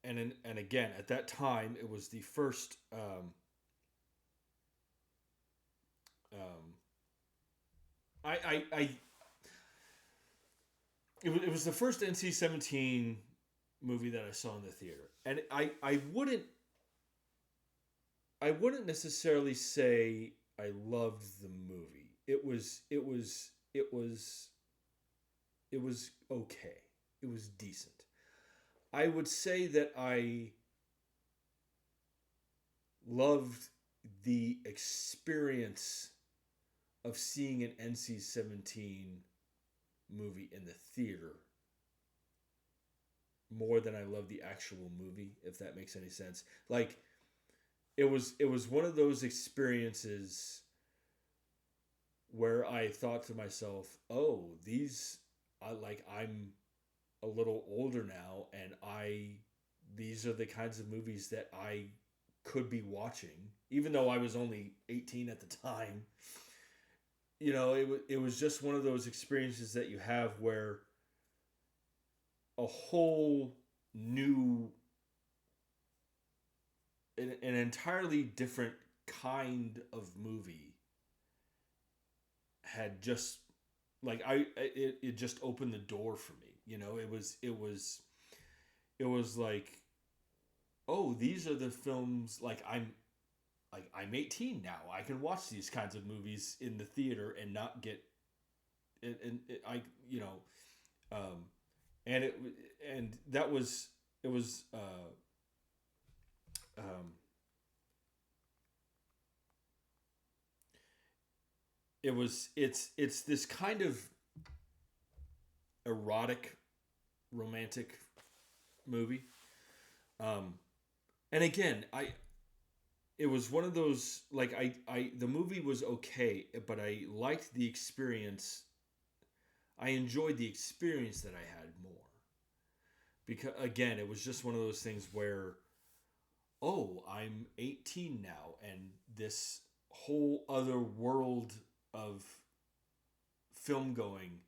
And again, at that time, it was the first it was the first NC-17 movie that I saw in the theater, and I wouldn't necessarily say I loved the movie. It was okay. It was decent. I would say that I loved the experience of seeing an NC-17 movie in the theater more than I love the actual movie, if that makes any sense. Like, it was one of those experiences where I thought to myself, oh, I'm a little older now, and these are the kinds of movies that I could be watching, even though I was only 18 at the time. It was just one of those experiences that you have where a whole new, an entirely different kind of movie had just, like, it just opened the door for me. It was like, oh, these are the films, I'm 18 now. I can watch these kinds of movies in the theater and not get, and that was, it was, it's this kind of erotic, romantic movie. And again, it was one of those, like, the movie was okay, but I liked the experience. I enjoyed the experience that I had more. Because, again, it was just one of those things where, oh, I'm 18 now, and this whole other world of film going,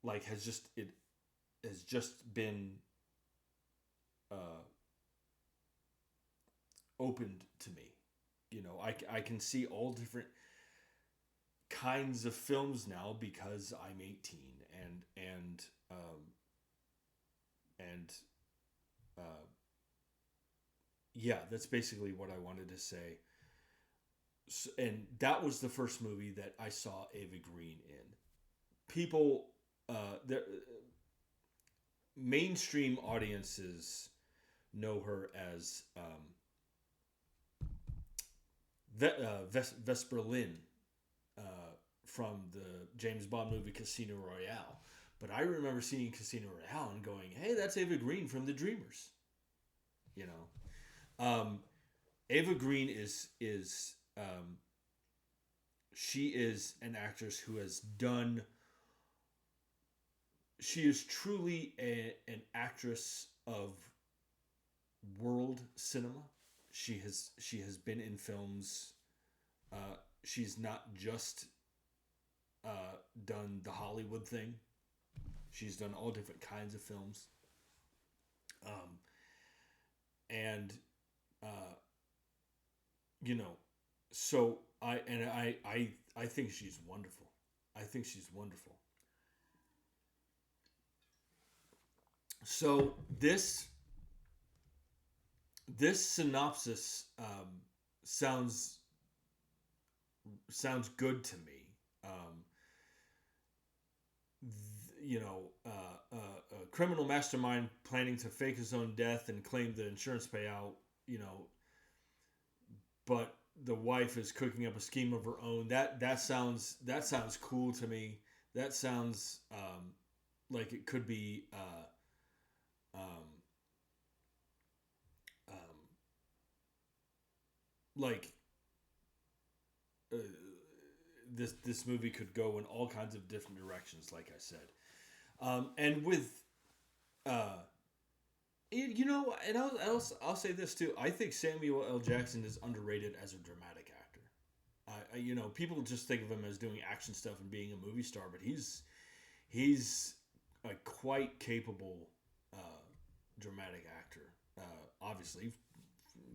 like, has just been opened to me. I can see all different kinds of films now because I'm 18 and yeah, that's basically what I wanted to say. And that was the first movie that I saw Ava Green in. People, mainstream audiences know her as Vesper Lynn from the James Bond movie Casino Royale. But I remember seeing Casino Royale and going, "Hey, that's Ava Green from The Dreamers." You know, Ava Green is she is an actress who has done. She is truly an actress of world cinema. She has been in films. She's not just done the Hollywood thing. She's done all different kinds of films. And you know, so I think she's wonderful. I think she's wonderful. So this synopsis sounds good to me. A criminal mastermind planning to fake his own death and claim the insurance payout. But the wife is cooking up a scheme of her own. That sounds cool to me. That sounds like it could be. Like this movie could go in all kinds of different directions, like I said, and with and I'll say this too. I think Samuel L. Jackson is underrated as a dramatic actor. People just think of him as doing action stuff and being a movie star, but he's a quite capable dramatic actor. Obviously,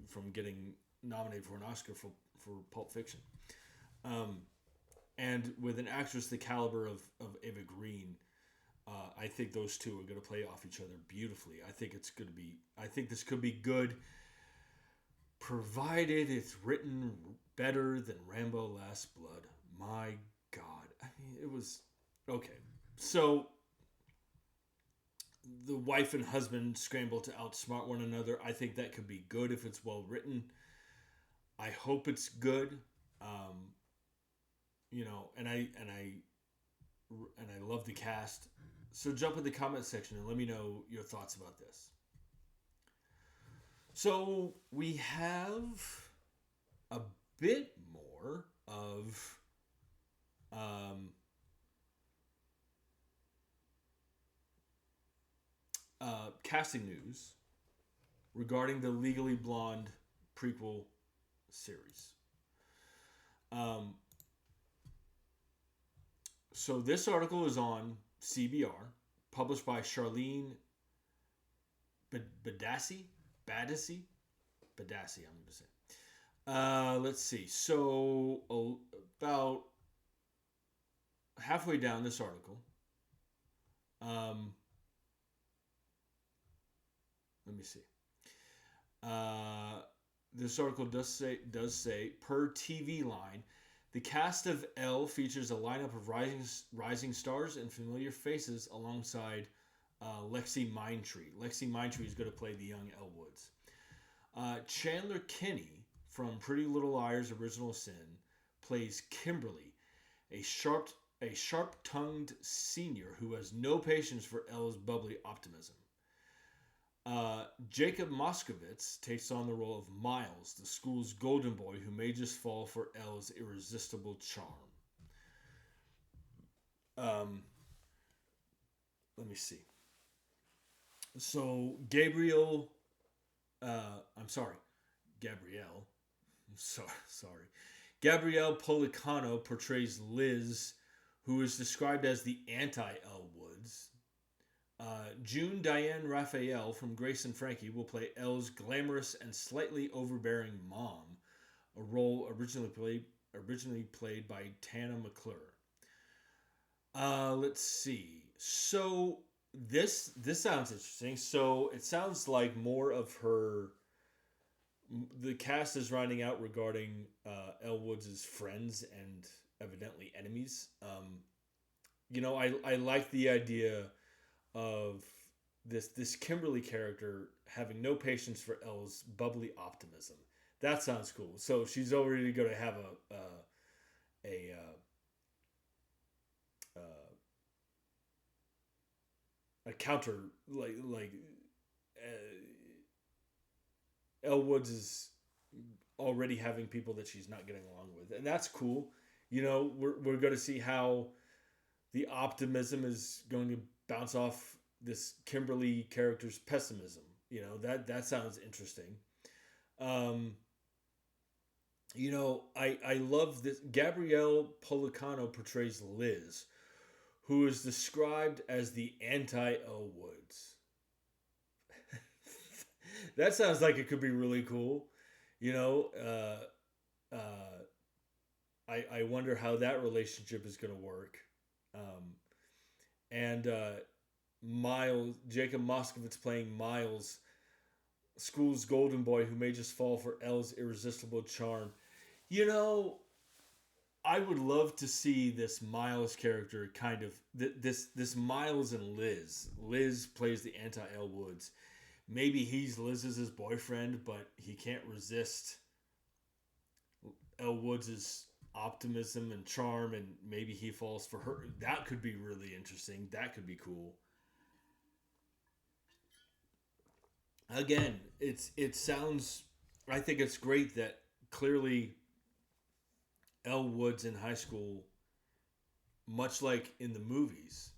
from getting nominated for an Oscar for Pulp Fiction. And with an actress the caliber of Ava Green, I think those two are going to play off each other beautifully. I think this could be good, provided it's written better than Rambo: Last Blood. My God, I mean, it was okay. So the wife and husband scramble to outsmart one another. I think that could be good if it's well written. I hope it's good. And I love the cast. So jump in the comment section and let me know your thoughts about this. So we have a bit more of casting news regarding the Legally Blonde prequel series. So this article is on CBR, published by Charlene Badassi, I'm going to say. Let's see. So about halfway down this article, let me see. This article does say per TV Line, the cast of Elle features a lineup of rising stars and familiar faces alongside Lexi Mindtree. Lexi Mindtree is going to play the young Elle Woods. Chandler Kinney from Pretty Little Liars Original Sin plays Kimberly, a sharp-tongued senior who has no patience for Elle's bubbly optimism. Jacob Moskowitz takes on the role of Miles, the school's golden boy who may just fall for Elle's irresistible charm. Let me see. So Gabrielle. Gabrielle Policano portrays Liz, who is described as the anti-Elle Woods. June Diane Raphael from Grace and Frankie will play Elle's glamorous and slightly overbearing mom, a role originally originally played by Tana McClure. Let's see. So this sounds interesting. So it sounds like more of her. The cast is rounding out regarding Elle Woods' friends and evidently enemies. I like the idea of this Kimberly character having no patience for Elle's bubbly optimism. That sounds cool. So she's already going to have a a counter like Elle Woods is already having people that she's not getting along with, and that's cool. We're going to see how the optimism is going to bounce off this Kimberly character's pessimism. That sounds interesting. Um, I love this. Gabrielle Policano portrays Liz, who is described as the anti-Elle Woods. That sounds like it could be really cool. You know, I wonder how that relationship is going to work. And Miles, Jacob Moskowitz playing Miles, school's golden boy who may just fall for Elle's irresistible charm. I would love to see this Miles character kind of this Miles and Liz. Liz plays the anti-Elle Woods. Maybe he's Liz's boyfriend, but he can't resist Elle Woods' optimism and charm, and maybe he falls for her. That could be really interesting. That could be cool. Again, it sounds. I think it's great that clearly Elle Woods in high school, much like in the movies,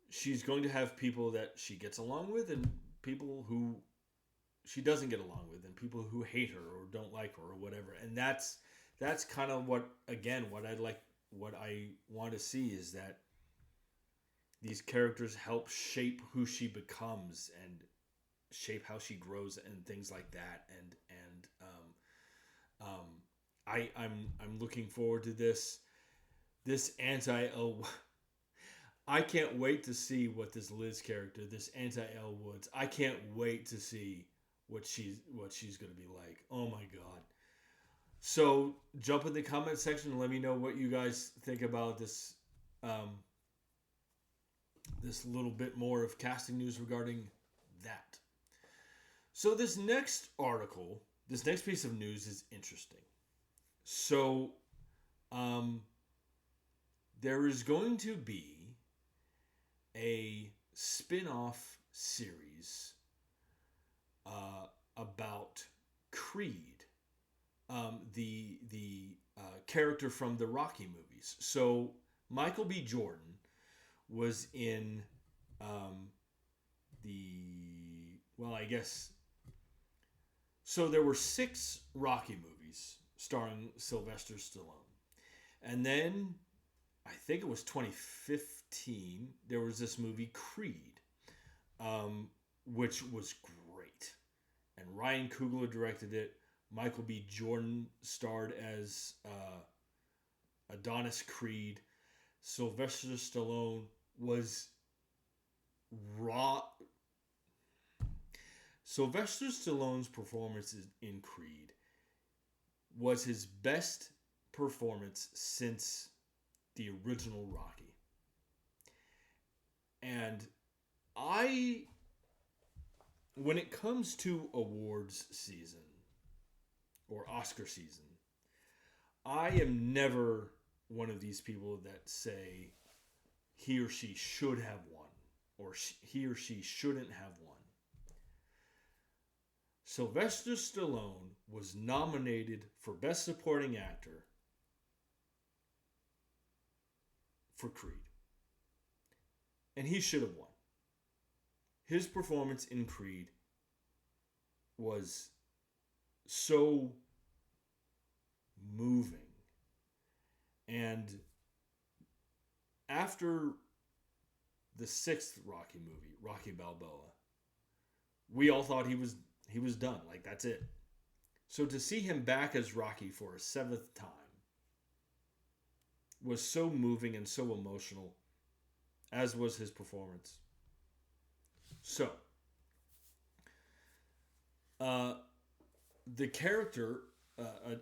she's going to have people that she gets along with and people who she doesn't get along with and people who hate her or don't like her or whatever. And that's kind of what I want to see is that these characters help shape who she becomes and shape how she grows and things like that. I'm looking forward to this anti-Elle. I can't wait to see what this Liz character, this anti-Elle Woods. I can't wait to see what she's going to be like. Oh my god! So jump in the comment section and let me know what you guys think about this. This little bit more of casting news regarding that. So this next piece of news is interesting. So, there is going to be a spin-off series about Creed, the character from the Rocky movies. So Michael B. Jordan was in I guess. So there were 6 Rocky movies starring Sylvester Stallone. And then, I think it was 2015, there was this movie Creed, which was great. And Ryan Coogler directed it. Michael B. Jordan starred as Adonis Creed. Sylvester Stallone was raw. Sylvester Stallone's performance in Creed was his best performance since the original Rocky. And when it comes to awards season or Oscar season, I am never one of these people that say he or she should have won or he or she shouldn't have won. Sylvester Stallone was nominated for Best Supporting Actor for Creed. And he should have won. His performance in Creed was so moving. And after the 6th Rocky movie, Rocky Balboa, we all thought he was done. Like, that's it. So to see him back as Rocky for a 7th time was so moving and so emotional, as was his performance. So, uh, the character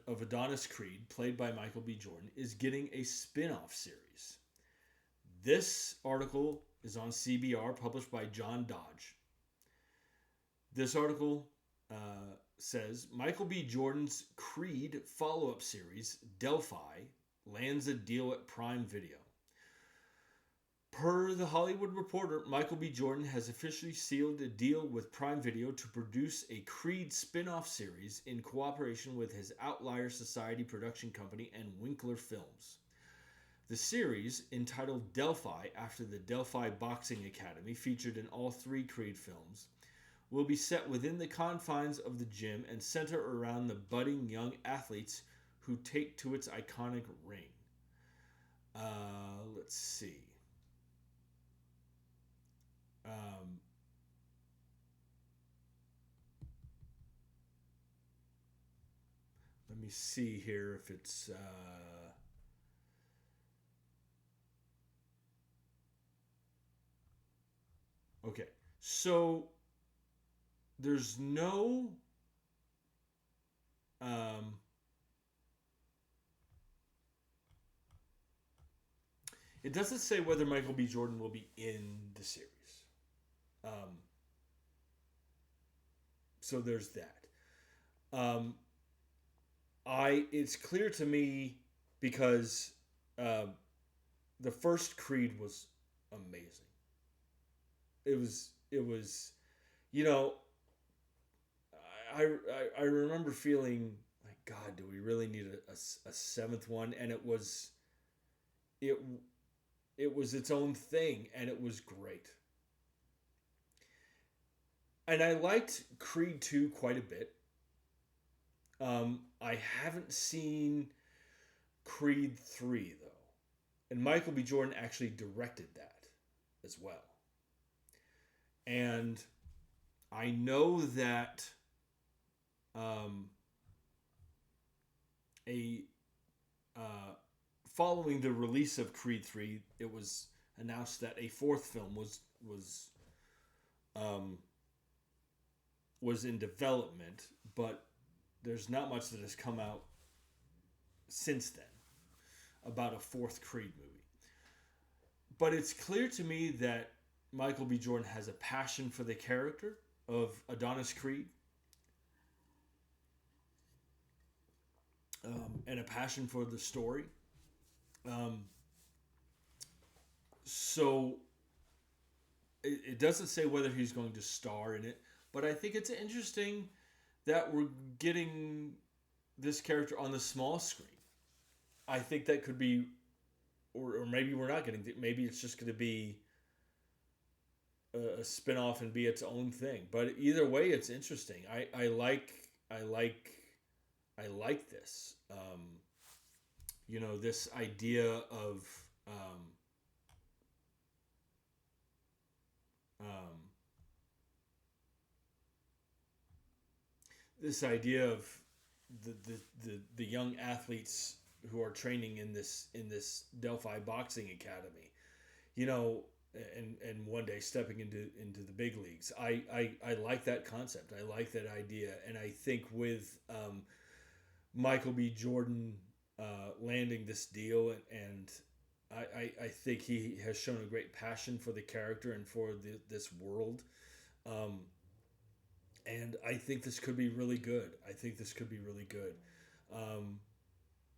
of Adonis Creed, played by Michael B. Jordan, is getting a spin off series. This article is on CBR, published by John Dodge. This article says Michael B. Jordan's Creed follow up series, Delphi, lands a deal at Prime Video. Per The Hollywood Reporter, Michael B. Jordan has officially sealed a deal with Prime Video to produce a Creed spin-off series in cooperation with his Outlier Society production company and Winkler Films. The series, entitled Delphi after the Delphi Boxing Academy featured in all 3 Creed films, will be set within the confines of the gym and center around the budding young athletes who take to its iconic ring. Let's see. Let me see here if it's... Okay, so there's no... it doesn't say whether Michael B. Jordan will be in the series. So there's that. It's clear to me because the first Creed was amazing. It was, you know, I remember feeling like, God, do we really need a 7th one? And it was its own thing, and it was great. And I liked Creed 2 quite a bit. I haven't seen Creed 3, though. And Michael B. Jordan actually directed that as well. And I know that following the release of Creed 3, it was announced that a 4th film was in development, but there's not much that has come out since then about a 4th Creed movie. But it's clear to me that Michael B. Jordan has a passion for the character of Adonis Creed, and a passion for the story. So it doesn't say whether he's going to star in it, but I think it's interesting that we're getting this character on the small screen. I think that could be, or maybe we're not getting, maybe it's just going to be a spin-off and be its own thing. But either way, it's interesting. I like this. This idea of the young athletes who are training in this Delphi Boxing Academy, and one day stepping into the big leagues. I like that concept. I like that idea, and I think with Michael B. Jordan landing this deal, and I think he has shown a great passion for the character and for this world. And I think this could be really good.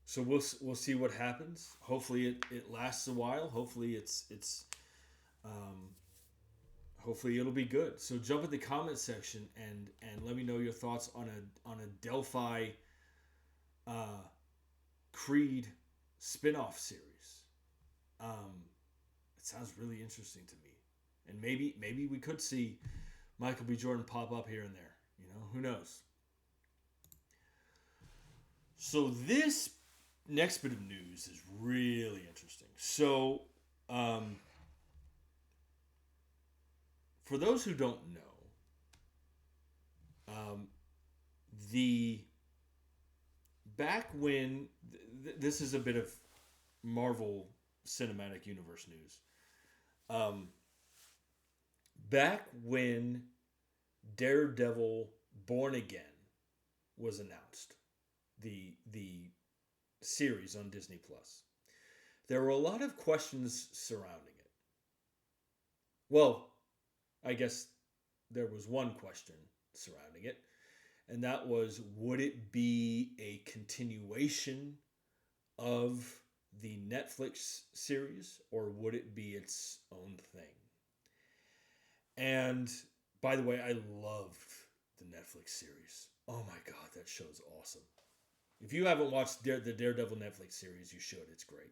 So we'll see what happens. Hopefully it lasts a while. Hopefully hopefully it'll be good. So jump in the comment section and let me know your thoughts on a Delphi Creed spin-off series. It sounds really interesting to me. And maybe we could see Michael B. Jordan pop up here and there. Who knows? So this next bit of news is really interesting. So, for those who don't know, back when this is a bit of Marvel Cinematic Universe news. Um, Back when Daredevil Born Again was announced, the series on Disney Plus, there were a lot of questions surrounding it. Well, I guess there was one question surrounding it, and that was, would it be a continuation of the Netflix series, or would it be its own thing? And by the way, I loved the Netflix series. Oh my god, that show's awesome. If you haven't watched the Daredevil Netflix series, you should. It's great.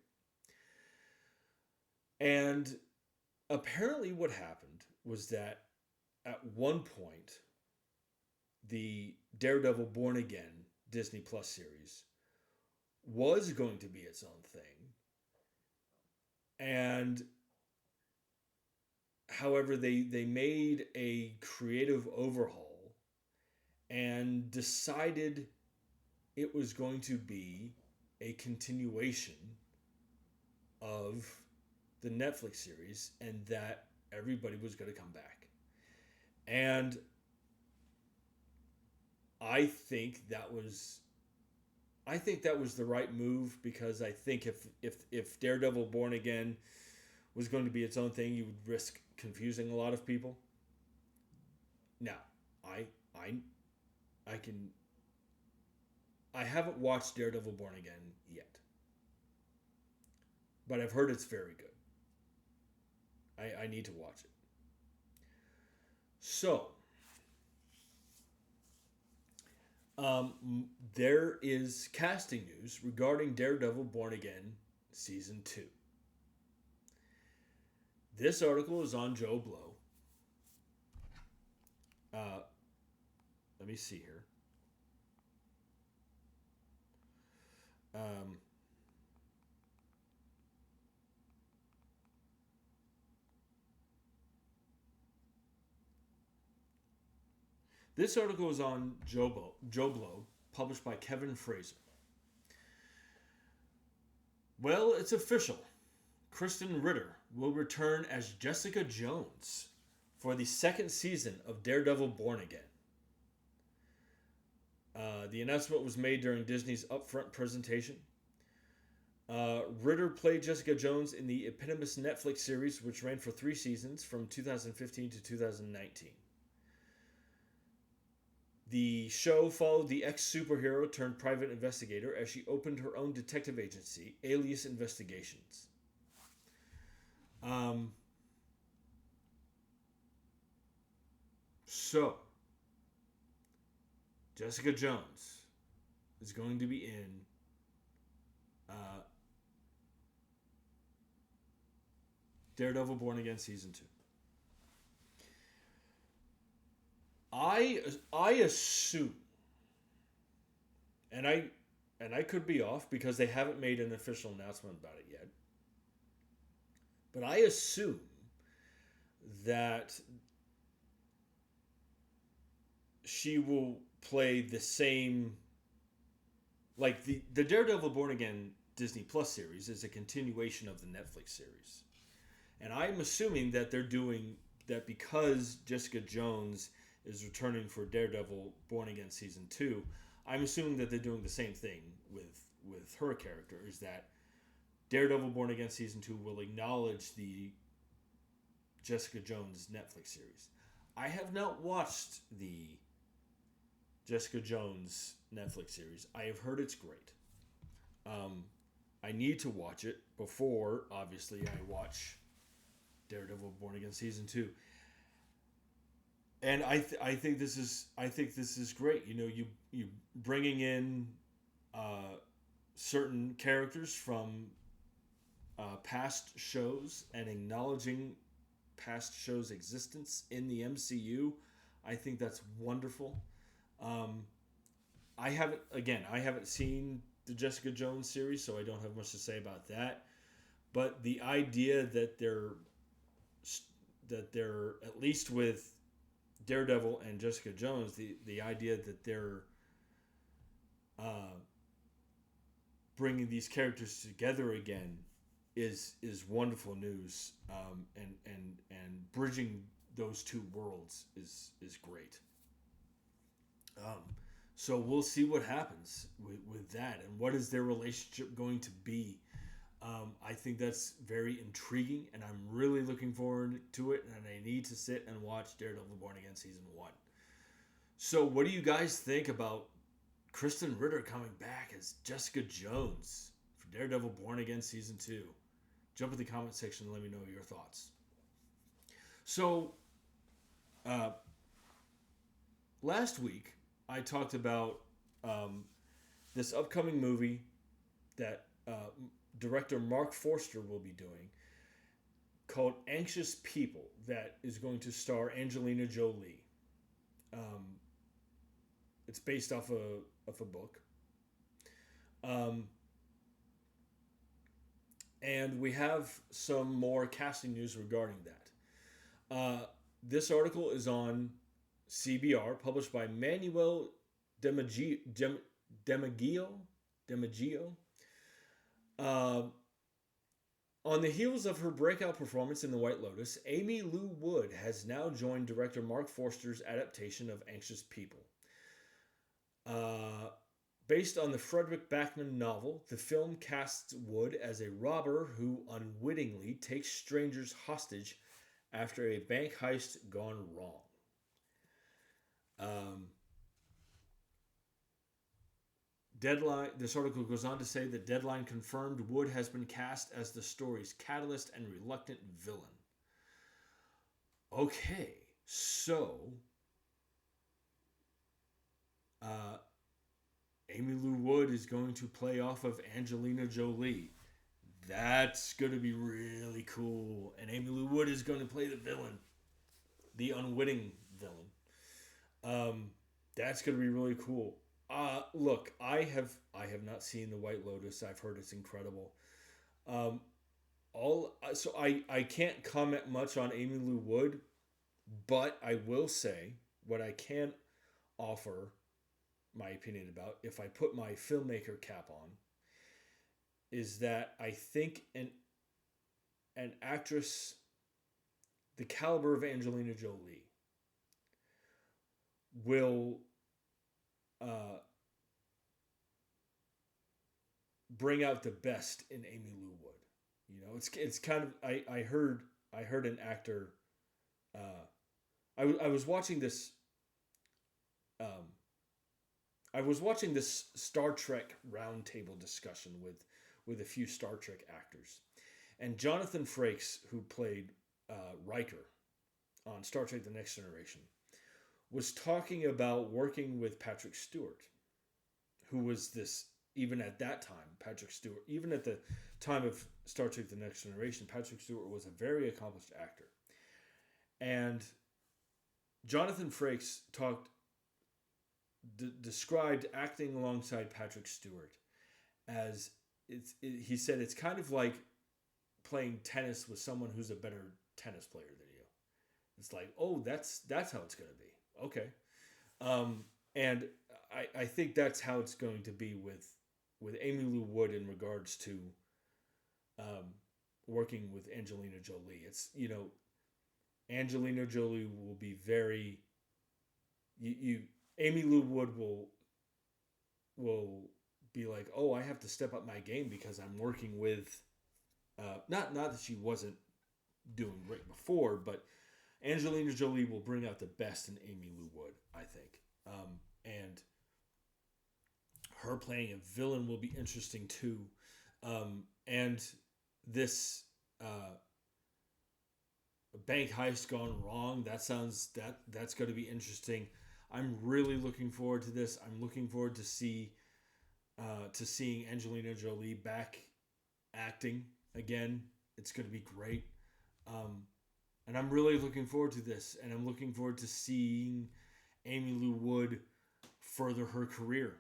And apparently, what happened was that at one point, the Daredevil Born Again Disney Plus series was going to be its own thing. And however, they made a creative overhaul and decided it was going to be a continuation of the Netflix series, and that everybody was going to come back. And I think that was the right move, because I think if Daredevil Born Again was going to be its own thing, you would risk confusing a lot of people. Now, I haven't watched Daredevil Born Again yet, but I've heard it's very good. I need to watch it. So, there is casting news regarding Daredevil Born Again Season 2. This article is on Joe Blow. Let me see here. This article is on Joe Blow, published by Kevin Fraser. Well, it's official. Kristen Ritter will return as Jessica Jones for the second season of Daredevil Born Again. The announcement was made during Disney's upfront presentation. Ritter played Jessica Jones in the eponymous Netflix series, which ran for 3 seasons from 2015 to 2019. The show followed the ex-superhero turned private investigator as she opened her own detective agency, Alias Investigations. So, Jessica Jones is going to be in Daredevil Born Again Season 2. I assume, and I could be off because they haven't made an official announcement about it yet, but I assume that she will play the same, like the Daredevil Born Again Disney Plus series is a continuation of the Netflix series. And I'm assuming that they're doing that because Jessica Jones is returning for Daredevil Born Again Season 2. I'm assuming that they're doing the same thing with her character, is that Daredevil Born Again Season 2 will acknowledge the Jessica Jones Netflix series. I have not watched the Jessica Jones Netflix series. I have heard it's great. I need to watch it before, obviously, I watch Daredevil Born Again Season 2. And I think this is great. You know, you bringing in certain characters from past shows and acknowledging past shows' existence in the MCU. I think that's wonderful. I haven't seen the Jessica Jones series, so I don't have much to say about that. But the idea that they're at least with Daredevil and Jessica Jones, the idea that they're bringing these characters together again is wonderful news, and bridging those two worlds is great. So we'll see what happens with that, and what is their relationship going to be. I think that's very intriguing, and I'm really looking forward to it, and I need to sit and watch Daredevil Born Again Season 1. So what do you guys think about Kristen Ritter coming back as Jessica Jones for Daredevil Born Again Season 2? Jump in the comment section and let me know your thoughts. So, last week, I talked about this upcoming movie that director Mark Forster will be doing called Anxious People, that is going to star Angelina Jolie. It's based off of a book. And we have some more casting news regarding that. This article is on CBR, published by Manuel Demaggio. On the heels of her breakout performance in The White Lotus, Amy Lou Wood has now joined director Mark Forster's adaptation of Anxious People. Based on the Frederick Backman novel, the film casts Wood as a robber who unwittingly takes strangers hostage after a bank heist gone wrong. Deadline. This article goes on to say that Deadline confirmed Wood has been cast as the story's catalyst and reluctant villain. Okay, so Amy Lou Wood is going to play off of Angelina Jolie. That's going to be really cool. And Amy Lou Wood is going to play the villain, the unwitting villain. That's going to be really cool. Look, I have not seen The White Lotus. I've heard it's incredible. So I can't comment much on Amy Lou Wood, but I will say what I can offer my opinion about, if I put my filmmaker cap on, is that I think an actress the caliber of Angelina Jolie will bring out the best in Amy Lou Wood. You know, it's kind of I heard an actor. I was watching this. I was watching this Star Trek roundtable discussion with a few Star Trek actors, and Jonathan Frakes, who played Riker on Star Trek: The Next Generation, was talking about working with Patrick Stewart, who was this, even at that time, Patrick Stewart, even at the time of Star Trek: The Next Generation, Patrick Stewart was a very accomplished actor. And Jonathan Frakes described acting alongside Patrick Stewart as, he said it's kind of like playing tennis with someone who's a better tennis player than you. It's like, oh, that's how it's going to be. Okay. And I think that's how it's going to be with Amy Lou Wood in regards to working with Angelina Jolie. It's, you know, Angelina Jolie will be very, Amy Lou Wood will be like, oh, I have to step up my game because I'm working with, not that she wasn't doing great before, but Angelina Jolie will bring out the best in Amy Lou Wood, I think. And her playing a villain will be interesting too. And this bank heist gone wrong, that's going to be interesting. I'm really looking forward to this. I'm looking forward to seeing Angelina Jolie back acting again. It's going to be great. And I'm really looking forward to this. And I'm looking forward to seeing Amy Lou Wood further her career,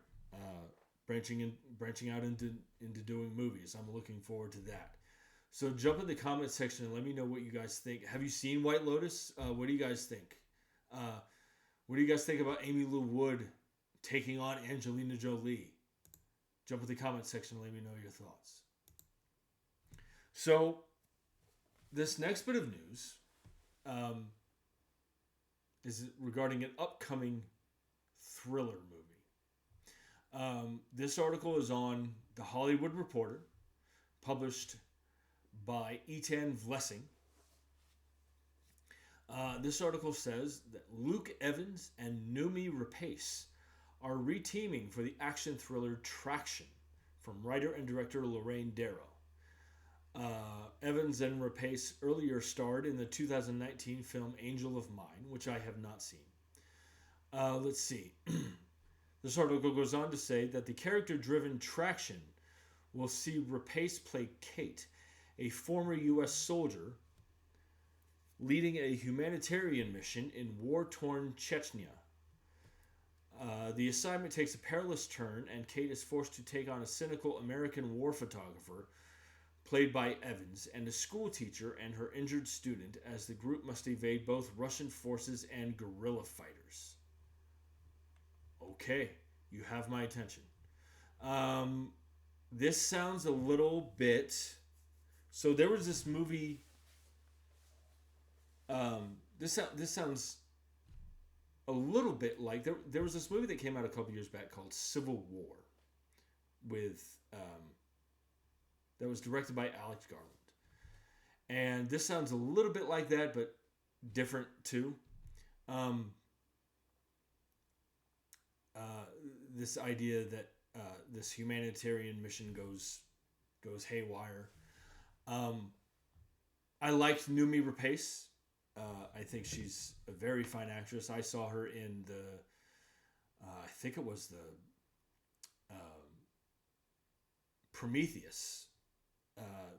branching out into doing movies. I'm looking forward to that. So jump in the comment section and let me know what you guys think. Have you seen White Lotus? What do you guys think? What do you guys think about Amy Lou Wood taking on Angelina Jolie? Jump in the comment section and let me know your thoughts. So, this next bit of news is regarding an upcoming thriller movie. This article is on The Hollywood Reporter, published by Etan Vlessing. This article says that Luke Evans and Noomi Rapace are reteaming for the action thriller Traction from writer and director Lorraine Darrow. Evans and Rapace earlier starred in the 2019 film Angel of Mine, which I have not seen. Let's see. This article goes on to say that the character-driven Traction will see Rapace play Kate, a former U.S. soldier leading a humanitarian mission in war-torn Chechnya. The assignment takes a perilous turn, and Kate is forced to take on a cynical American war photographer, played by Evans, and a school teacher and her injured student, as the group must evade both Russian forces and guerrilla fighters. Okay, you have my attention. This sounds a little bit... So there was this movie... This sounds a little bit like... There was this movie that came out a couple years back called Civil War with... that was directed by Alex Garland. And this sounds a little bit like that, but different too. This idea that this humanitarian mission goes haywire. I liked Noomi Rapace. I think she's a very fine actress. I saw her in the, I think it was the Prometheus,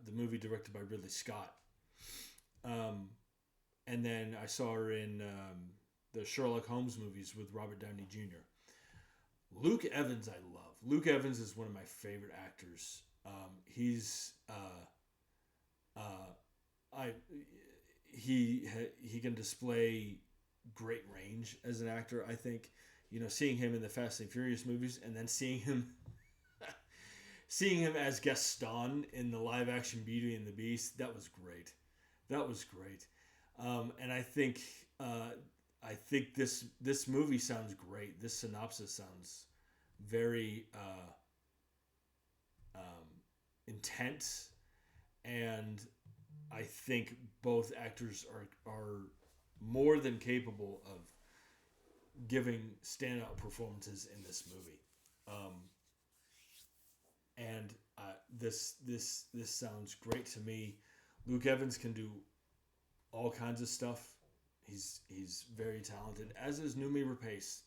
the movie directed by Ridley Scott. And then I saw her in the Sherlock Holmes movies with Robert Downey Jr. Luke Evans I love. Luke Evans is one of my favorite actors. He can display great range as an actor, I think. You know, seeing him in the Fast and Furious movies, and then seeing him as Gaston in the live action Beauty and the Beast, that was great. And I think this movie sounds great. This synopsis sounds very intense, and I think both actors are more than capable of giving standout performances in this movie. And this sounds great to me. Luke Evans can do all kinds of stuff. He's very talented, as is Noomi Rapace.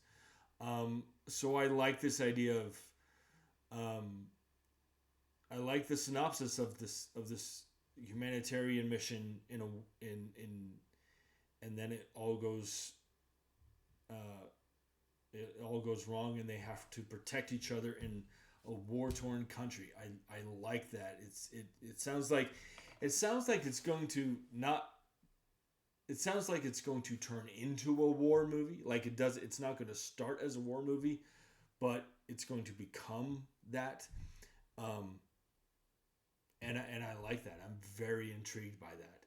So I like this idea of I like the synopsis of this humanitarian mission and then it all goes wrong, and they have to protect each other in a war-torn country. I like that. It sounds like it's going to not. It sounds like it's going to turn into a war movie. Like it does. It's not going to start as a war movie, but it's going to become that. And I like that. I'm very intrigued by that.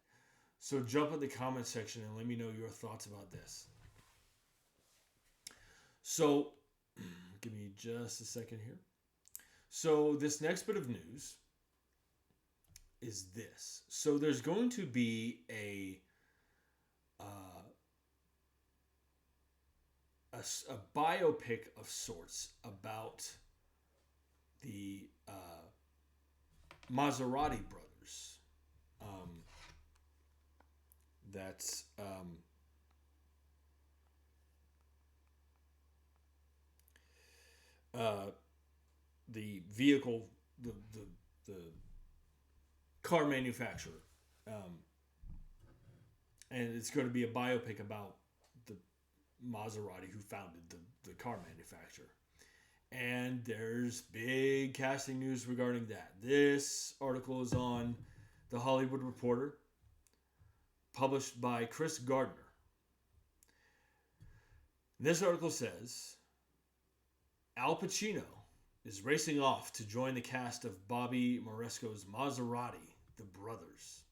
So jump in the comment section and let me know your thoughts about this. So, give me just a second here. So this next bit of news is this. So there's going to be a biopic of sorts about the Maserati brothers. That's the vehicle, the car manufacturer, and it's going to be a biopic about the Maserati who founded the car manufacturer. And there's big casting news regarding that. This article is on The Hollywood Reporter, published by Chris Gardner. This article says Al Pacino is racing off to join the cast of Bobby Moresco's Maserati, The Brothers.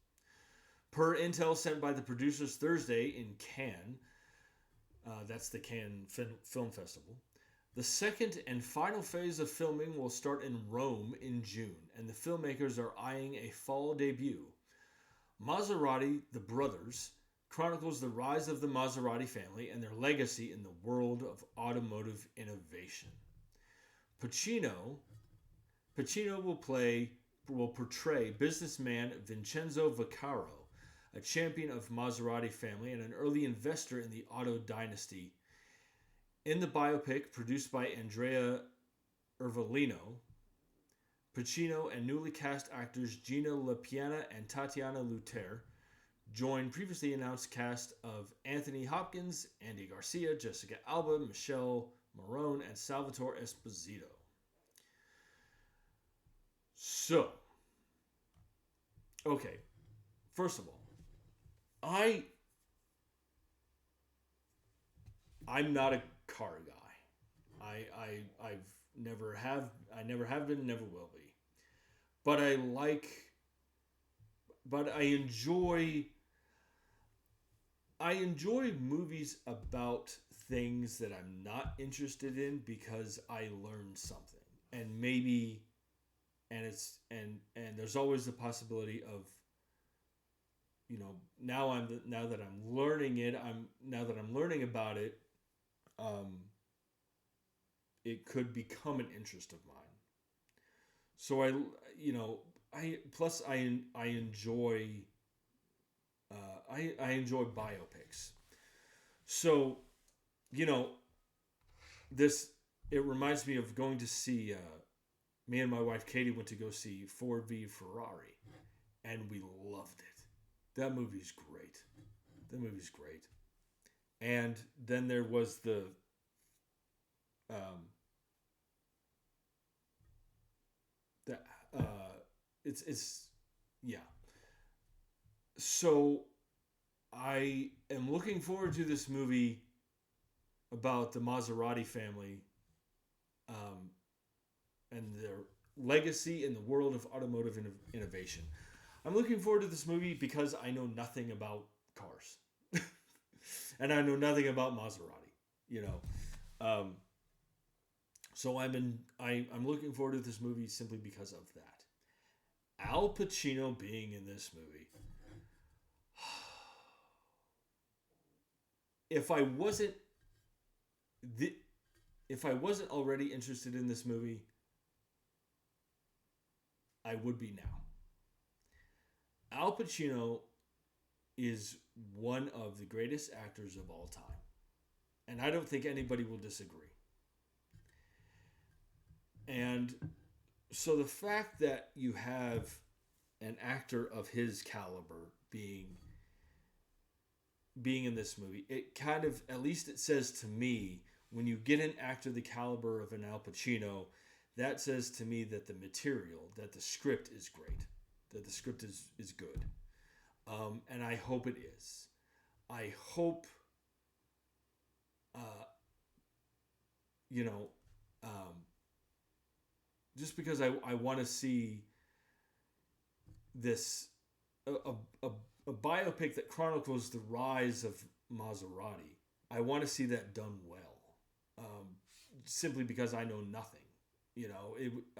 Per intel sent by the producers Thursday in Cannes, that's the Cannes Film Festival, the second and final phase of filming will start in Rome in June, and the filmmakers are eyeing a fall debut. Maserati, The Brothers, chronicles the rise of the Maserati family and their legacy in the world of automotive innovation. Pacino will portray businessman Vincenzo Vaccaro, a champion of Maserati family and an early investor in the auto dynasty. In the biopic produced by Andrea Ervolino, Pacino and newly cast actors Gina LaPiana and Tatiana Luter join previously announced cast of Anthony Hopkins, Andy Garcia, Jessica Alba, Michelle Morone, and Salvatore Esposito. So, okay, first of all, I'm not a car guy. I never have been, never will be. But I enjoy movies about things that I'm not interested in because I learned something. And maybe and there's always the possibility of, you know, now that I'm learning about it, it could become an interest of mine. So I enjoy I enjoy biopics. So, you know, it reminds me of going to see me and my wife Katie went to go see Ford v Ferrari, and we loved it. That movie's great. And then there was yeah. So I am looking forward to this movie about the Maserati family, and their legacy in the world of automotive innovation. I'm looking forward to this movie because I know nothing about cars. And I know nothing about Maserati, you know. So I'm looking forward to this movie simply because of that. Al Pacino being in this movie. If I wasn't already interested in this movie, I would be now. Al Pacino is one of the greatest actors of all time. And I don't think anybody will disagree. And so the fact that you have an actor of his caliber being in this movie, it kind of, at least it says to me, when you get an actor the caliber of an Al Pacino, that says to me that the material, that the script is great, that the script is good. And I hope it is. I hope, just because I want to see this, a biopic that chronicles the rise of Maserati. I want to see that done well, simply because I know nothing.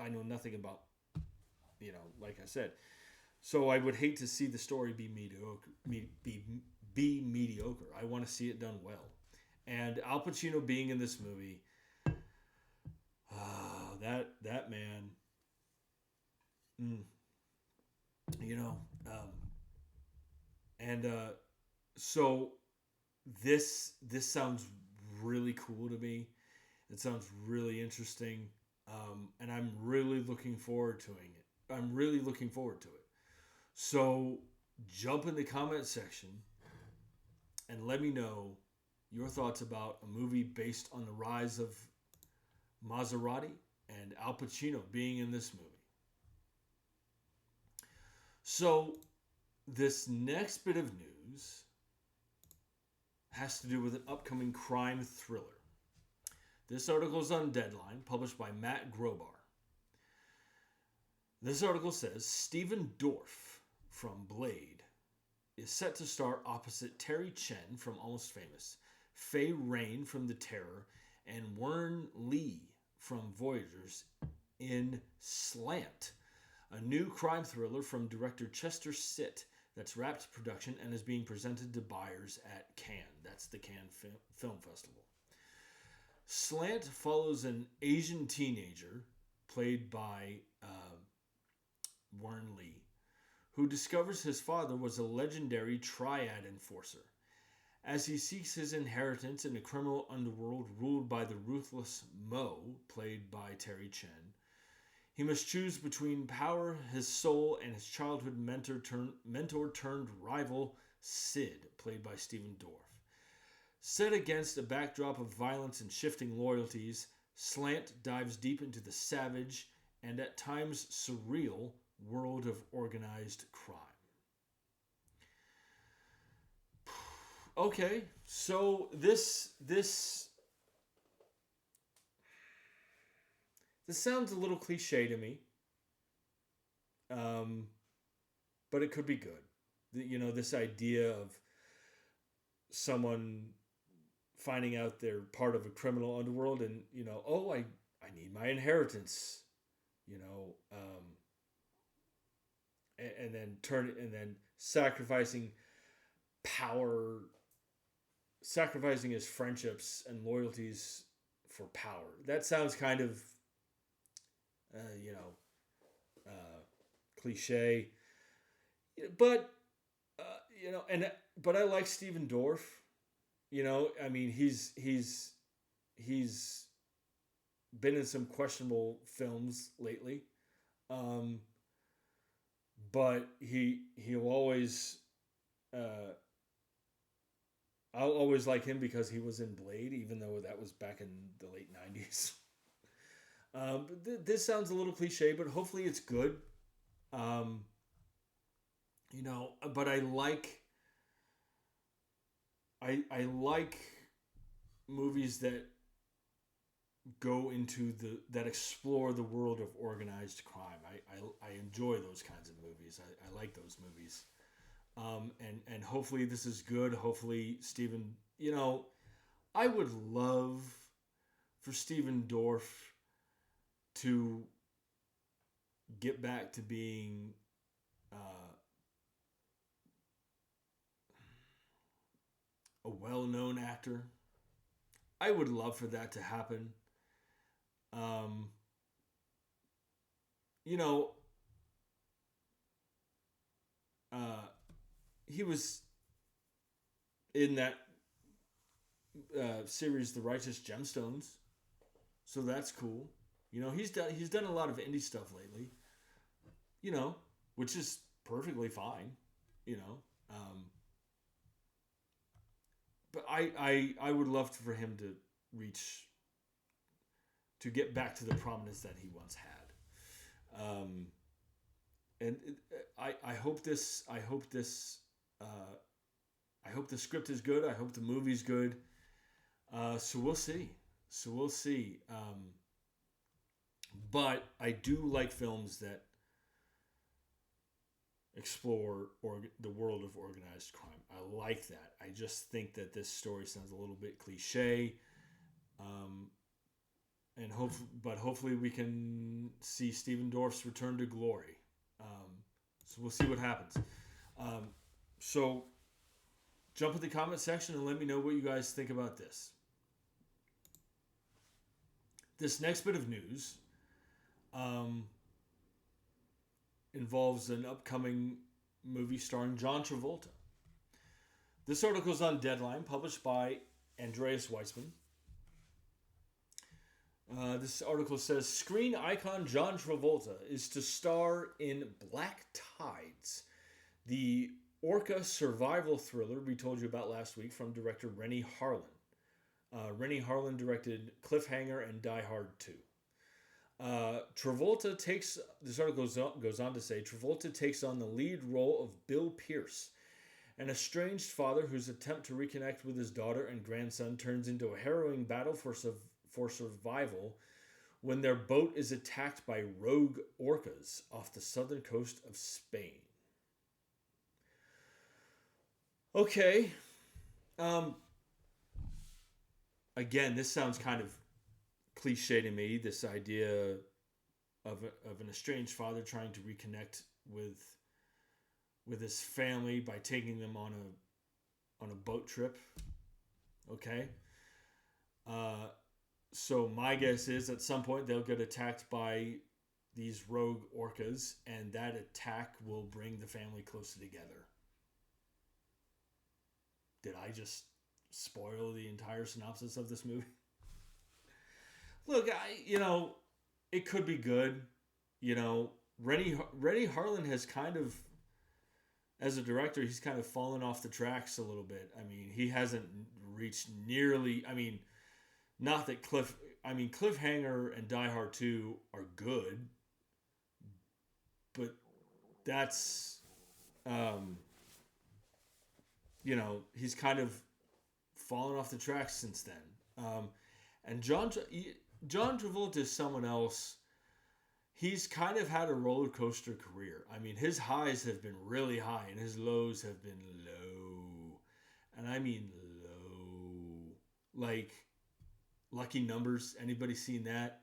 I know nothing about, like I said. So I would hate to see the story be mediocre. I want to see it done well. And Al Pacino being in this movie, that man, so this sounds really cool to me. It sounds really interesting, and I'm really looking forward to it. So jump in the comment section and let me know your thoughts about a movie based on the rise of Maserati and Al Pacino being in this movie. So this next bit of news has to do with an upcoming crime thriller. This article is on Deadline, published by Matt Grobar. This article says Stephen Dorff from Blade is set to star opposite Terry Chen from Almost Famous, Faye Rain from The Terror, and Wern Lee from Voyagers in Slant, a new crime thriller from director Chester Sitt that's wrapped production and is being presented to buyers at Cannes. That's the Cannes Film Festival. Slant follows an Asian teenager, played by Wern Lee, who discovers his father was a legendary triad enforcer. As he seeks his inheritance in a criminal underworld ruled by the ruthless Mo, played by Terry Chen, he must choose between power, his soul, and his childhood mentor turned rival, Sid, played by Stephen Dorff. Set against a backdrop of violence and shifting loyalties, Slant dives deep into the savage and at times surreal world of organized crime. Okay, so this sounds a little cliche to me, but it could be good. This idea of someone finding out they're part of a criminal underworld and, I need my inheritance, and then sacrificing power, sacrificing his friendships and loyalties for power. That sounds kind of, cliche, but but I like Stephen Dorff. He's been in some questionable films lately, but he'll always. I'll always like him because he was in Blade, even though that was back in the late 90s. But this sounds a little cliche, but hopefully it's good. But I like movies that go into that explore the world of organized crime. I enjoy those kinds of movies. I like those movies. And hopefully this is good. Hopefully Stephen, I would love for Stephen Dorff to get back to being a well-known actor. I would love for that to happen. He was in that series, The Righteous Gemstones, so that's cool. He's done a lot of indie stuff lately. Which is perfectly fine. But I would love for him to get back to the prominence that he once had. And I hope the script is good. I hope the movie's good. So we'll see. But I do like films that explore the world of organized crime. I like that. I just think that this story sounds a little bit cliche. But hopefully we can see Stephen Dorff's return to glory. So we'll see what happens. So jump in the comment section and let me know what you guys think about this. This next bit of news involves an upcoming movie starring John Travolta. This article is on Deadline, published by Andreas Weissman. This article says, screen icon John Travolta is to star in Black Tides, the orca survival thriller we told you about last week from director Rennie Harlin. Rennie Harlin directed Cliffhanger and Die Hard 2. This article goes on to say, Travolta takes on the lead role of Bill Pierce, an estranged father whose attempt to reconnect with his daughter and grandson turns into a harrowing battle for survival when their boat is attacked by rogue orcas off the southern coast of Spain. Okay. Again, this sounds kind of cliche to me, this idea of an estranged father trying to reconnect with his family by taking them on a boat trip. Okay. So my guess is at some point they'll get attacked by these rogue orcas, and that attack will bring the family closer together. Did I just spoil the entire synopsis of this movie? Look, it could be good. Rennie Harlin has kind of, as a director, he's kind of fallen off the tracks a little bit. I mean, he hasn't reached nearly. I mean, not that Cliffhanger and Die Hard 2 are good, but that's, he's kind of fallen off the tracks since then. And John Travolta is someone else. He's kind of had a roller coaster career. I mean, his highs have been really high and his lows have been low. And I mean low. Like Lucky Numbers. Anybody seen that?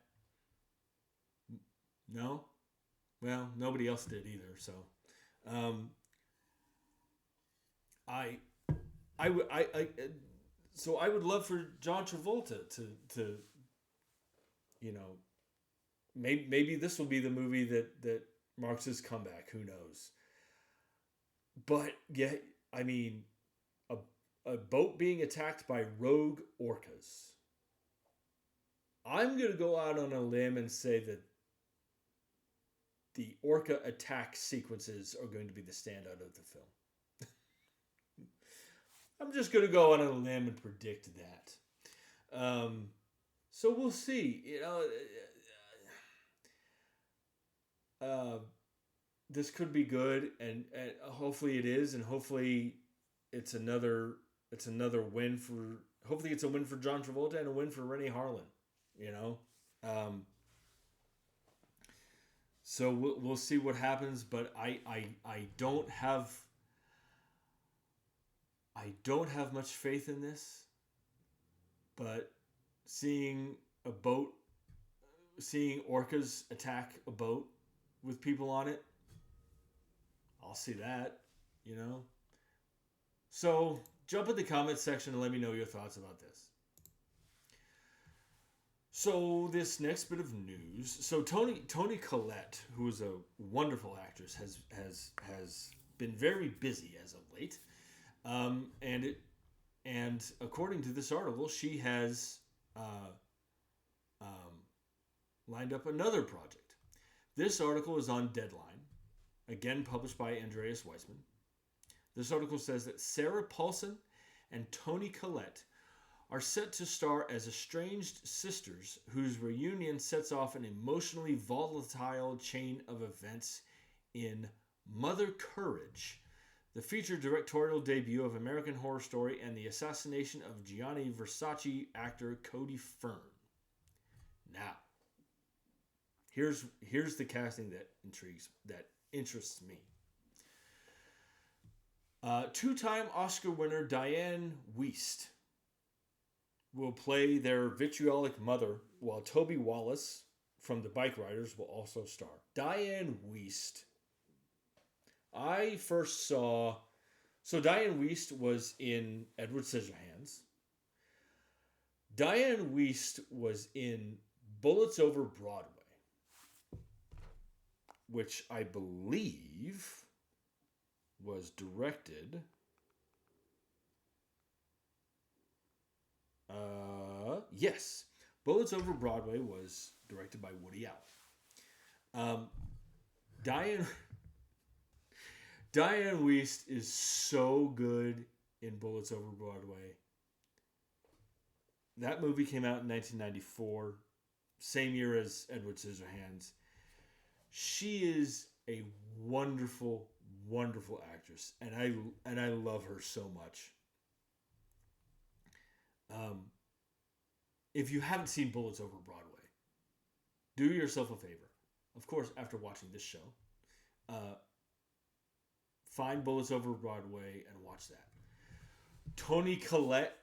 No? Well, nobody else did either. So, so I would love for John Travolta to maybe this will be the movie that marks his comeback. Who knows? But yeah, I mean, a boat being attacked by rogue orcas. I'm going to go out on a limb and say that the orca attack sequences are going to be the standout of the film. I'm just going to go on a limb and predict that. So we'll see. This could be good, and hopefully it is, and hopefully it's another win for. Hopefully it's a win for John Travolta and a win for Rennie Harlin. So we'll see what happens, but I don't have much faith in this. But seeing orcas attack a boat with people on it, I'll see that, So jump in the comments section and let me know your thoughts about this. So this next bit of news. So Toni Collette, who is a wonderful actress, has been very busy as of late, and according to this article, she has lined up another project. This article is on Deadline, again published by Andreas Weissman. This article says that Sarah Paulson and Toni Collette are set to star as estranged sisters whose reunion sets off an emotionally volatile chain of events in Mother Courage, the feature directorial debut of American Horror Story and the assassination of Gianni Versace actor Cody Fern. Now, here's the casting that interests me. Two-time Oscar winner Diane Wiest will play their vitriolic mother, while Toby Wallace from the Bike Riders will also star. Diane Wiest. I first saw... So Diane Wiest was in Edward Scissorhands. Diane Wiest was in Bullets Over Broadway, which I believe was directed... yes. Bullets Over Broadway was directed by Woody Allen. Diane Wiest is so good in Bullets Over Broadway. That movie came out in 1994, same year as Edward Scissorhands. She is a wonderful, wonderful actress, and I love her so much. If you haven't seen Bullets Over Broadway, do yourself a favor. Of course, after watching this show, uh, find Bullets Over Broadway and watch that. Toni Collette,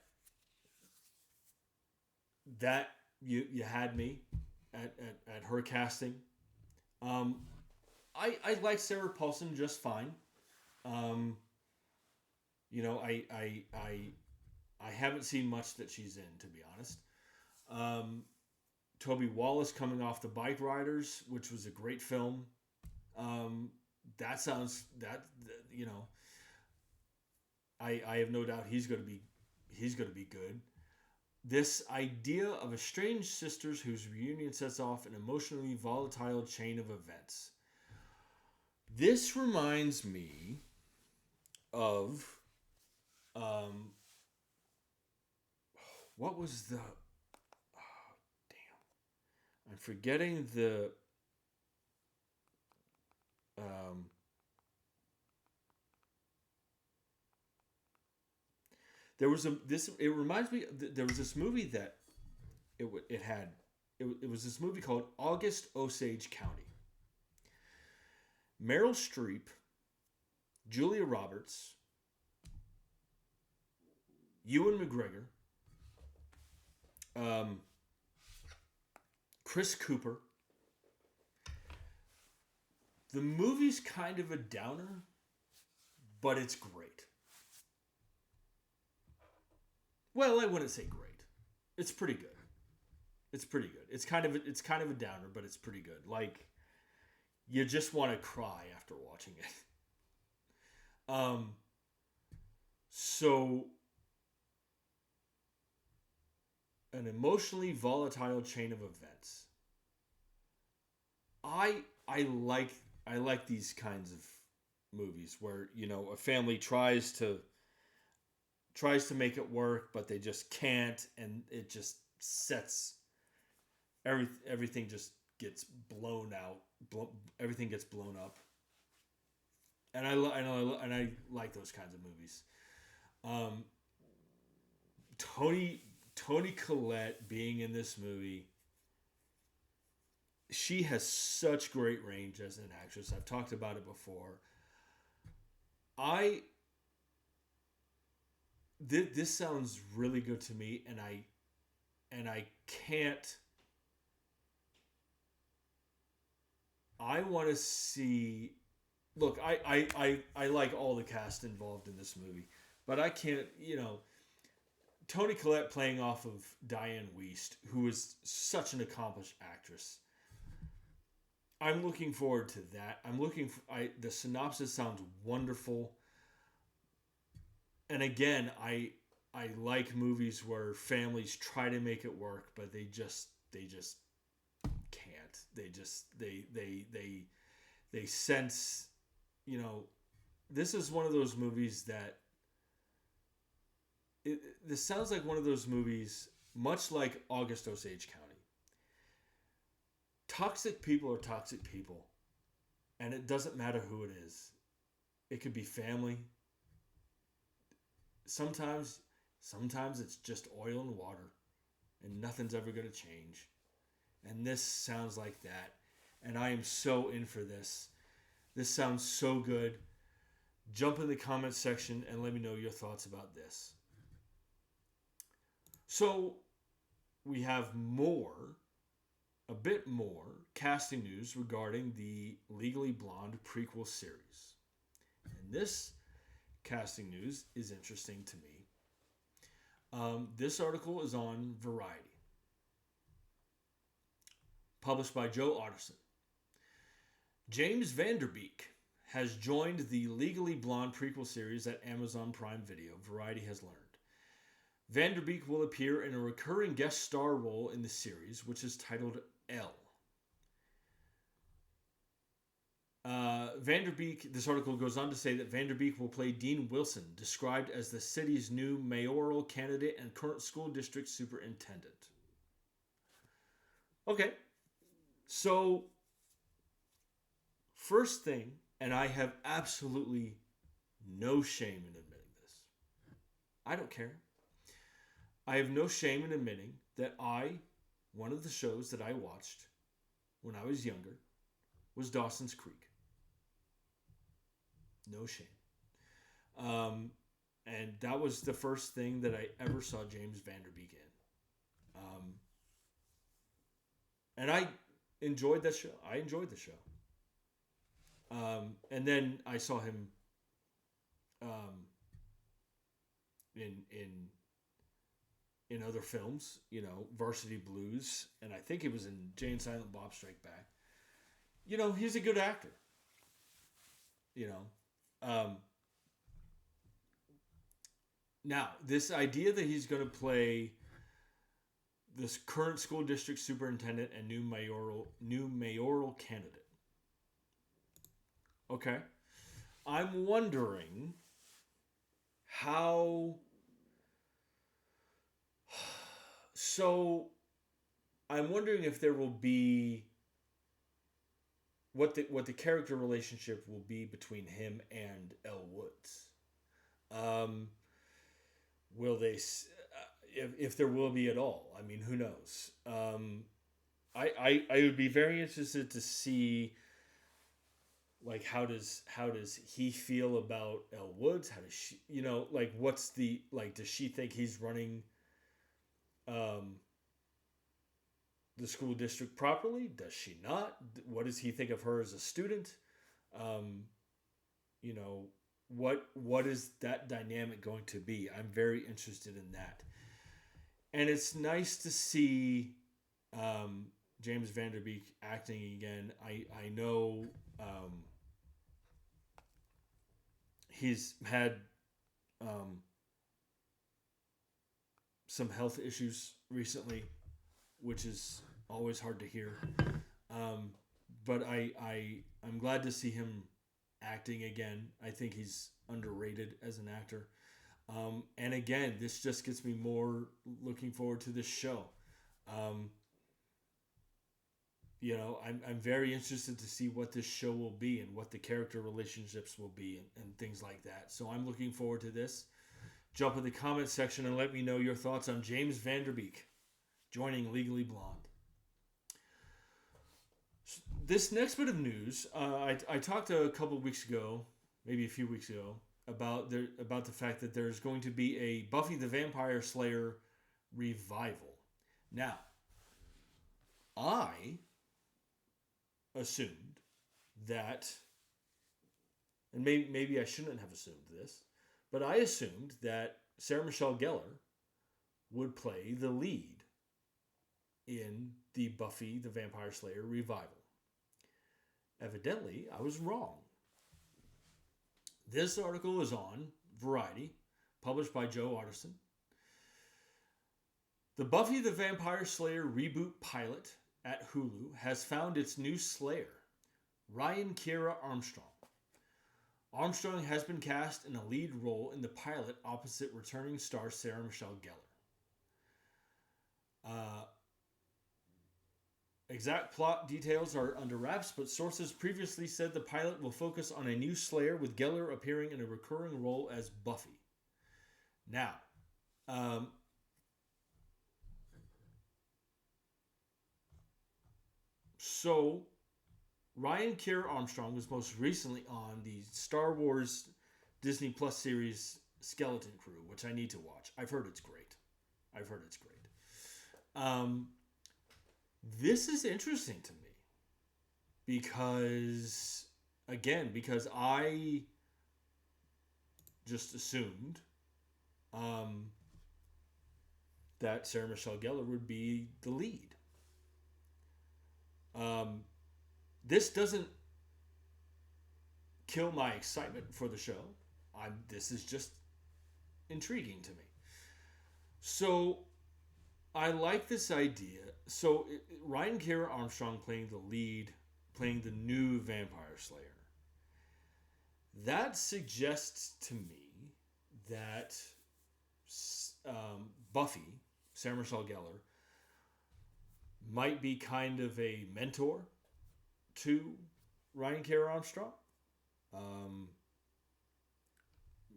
that you had me at her casting. Um, I like Sarah Paulson just fine. Um, you know, I haven't seen much that she's in, to be honest. Um, Toby Wallace coming off The Bike Riders, which was a great film. That sounds that you know. I have no doubt he's going to be good. This idea of estranged sisters whose reunion sets off an emotionally volatile chain of events. This reminds me of what was the I'm forgetting the um, there was a this it reminds me there was this movie that it had it was this movie called August Osage County. Meryl Streep, Julia Roberts, Ewan McGregor, Chris Cooper. The movie's kind of a downer, but it's great. Well, I wouldn't say great. It's pretty good. It's pretty good. It's kind of a downer, but it's pretty good. Like, you just want to cry after watching it. So an emotionally volatile chain of events. I like these kinds of movies where, you know, a family tries to make it work, but they just can't, and it just sets everything just gets blown out. Everything gets blown up, and I like those kinds of movies. Toni Collette being in this movie, she has such great range as an actress. I've talked about it before. This sounds really good to me, and I can't. I want to see. Look, I like all the cast involved in this movie, but I can't. You know, Toni Collette playing off of Diane Wiest, who is such an accomplished actress. I'm looking forward to that. The synopsis sounds wonderful. And again, I like movies where families try to make it work, but they just can't. They sense, you know, this is one of those movies that this sounds like one of those movies, much like August Osage County. Toxic people are toxic people, and it doesn't matter who it is. It could be family. Sometimes it's just oil and water, and nothing's ever going to change. And this sounds like that, and I am so in for this. This sounds so good. Jump in the comments section and let me know your thoughts about this. So, we have a bit more casting news regarding the Legally Blonde prequel series. And this casting news is interesting to me. This article is on Variety, published by Joe Otterson. James Van Der Beek has joined the Legally Blonde prequel series at Amazon Prime Video, Variety has learned. Van Der Beek will appear in a recurring guest star role in the series, which is titled L. Van Der Beek, this article goes on to say that Van Der Beek will play Dean Wilson, described as the city's new mayoral candidate and current school district superintendent. Okay, so first thing, and I have absolutely no shame in admitting this. I don't care. I have no shame in admitting that one of the shows that I watched when I was younger was Dawson's Creek. No shame. And that was the first thing that I ever saw James Van Der Beek in. And I enjoyed that show. I enjoyed the show. And then I saw him in other films, Varsity Blues, and I think it was in Jay and Silent Bob Strike Back. He's a good actor. Now, this idea that he's going to play this current school district superintendent and new mayoral candidate. Okay. I'm wondering how... So, I'm wondering if there will be... What the character relationship will be between him and Elle Woods. Will they... if there will be at all. I mean, who knows? I would be very interested to see... Like, how does he feel about Elle Woods? How does she, what's the, does she think he's running the school district properly? Does she not? What does he think of her as a student? What is that dynamic going to be? I'm very interested in that. And it's nice to see James Van Der Beek acting again. I know he's had some health issues recently, which is always hard to hear. But I'm glad to see him acting again. I think he's underrated as an actor. And again, this just gets me more looking forward to this show. I'm very interested to see what this show will be and what the character relationships will be and things like that. So I'm looking forward to this. Jump in the comment section and let me know your thoughts on James Van Der Beek joining Legally Blonde. This next bit of news, I talked a couple weeks ago, maybe a few weeks ago, about the fact that there's going to be a Buffy the Vampire Slayer revival. Now, I assumed that, and maybe I shouldn't have assumed this, but I assumed that Sarah Michelle Gellar would play the lead in the Buffy the Vampire Slayer revival. Evidently, I was wrong. This article is on Variety, published by Joe Artison. The Buffy the Vampire Slayer reboot pilot at Hulu has found its new Slayer, Ryan Kiera Armstrong. Armstrong has been cast in a lead role in the pilot opposite returning star Sarah Michelle Gellar. Exact plot details are under wraps, but sources previously said the pilot will focus on a new Slayer with Gellar appearing in a recurring role as Buffy. Now, so Ryan Kiera Armstrong was most recently on the Star Wars Disney Plus series Skeleton Crew, which I need to watch. I've heard it's great. This is interesting to me because I just assumed that Sarah Michelle Gellar would be the lead. This doesn't kill my excitement for the show. This is just intriguing to me. So I like this idea. So Ryan Kiera Armstrong playing the lead, playing the new Vampire Slayer. That suggests to me that Buffy, Sarah Michelle Gellar, might be kind of a mentor to Ryan Kiera Armstrong.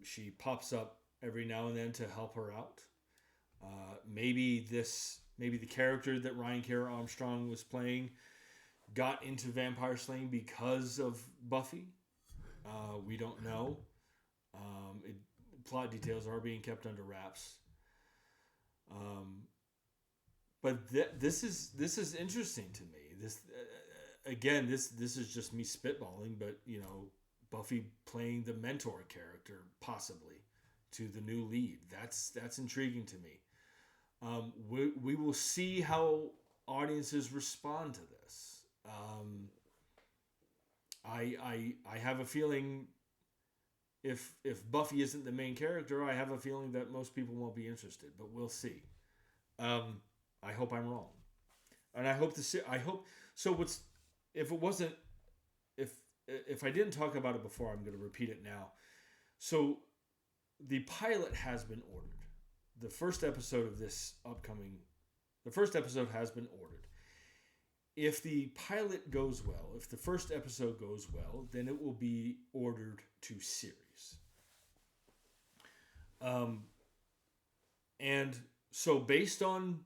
She pops up every now and then to help her out. Maybe the character that Ryan Kiera Armstrong was playing got into vampire slaying because of Buffy. We don't know. Plot details are being kept under wraps. But this is interesting to me. This is just me spitballing, but Buffy playing the mentor character possibly to the new lead. That's intriguing to me. We will see how audiences respond to this. I have a feeling if Buffy isn't the main character, I have a feeling that most people won't be interested. But we'll see. I hope I'm wrong, and I hope so. If I didn't talk about it before, I'm going to repeat it now. So the pilot has been ordered. The first episode has been ordered. If the pilot goes well, if the first episode goes well, then it will be ordered to series. And so based on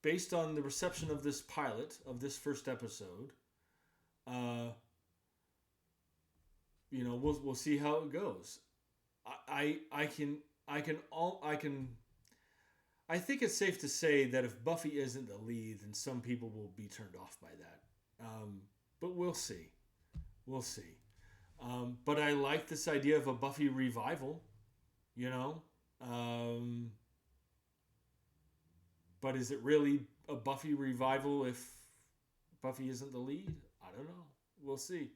the reception of this pilot, of this first episode, we'll see how it goes. I think it's safe to say that if Buffy isn't the lead, then some people will be turned off by that. But we'll see. We'll see. But I like this idea of a Buffy revival, But is it really a Buffy revival if Buffy isn't the lead? I don't know. We'll see.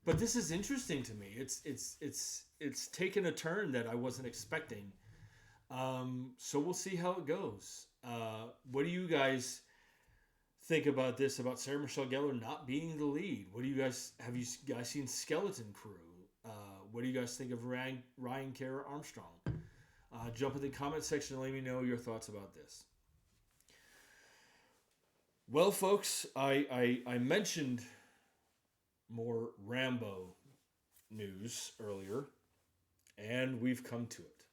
But this is interesting to me. It's taken a turn that I wasn't expecting. So we'll see how it goes. What do you guys think about this? About Sarah Michelle Gellar not being the lead? Have you guys seen Skeleton Crew? What do you guys think of Ryan Kara Armstrong? Jump in the comment section and let me know your thoughts about this. Well, folks, I mentioned more Rambo news earlier, and we've come to it.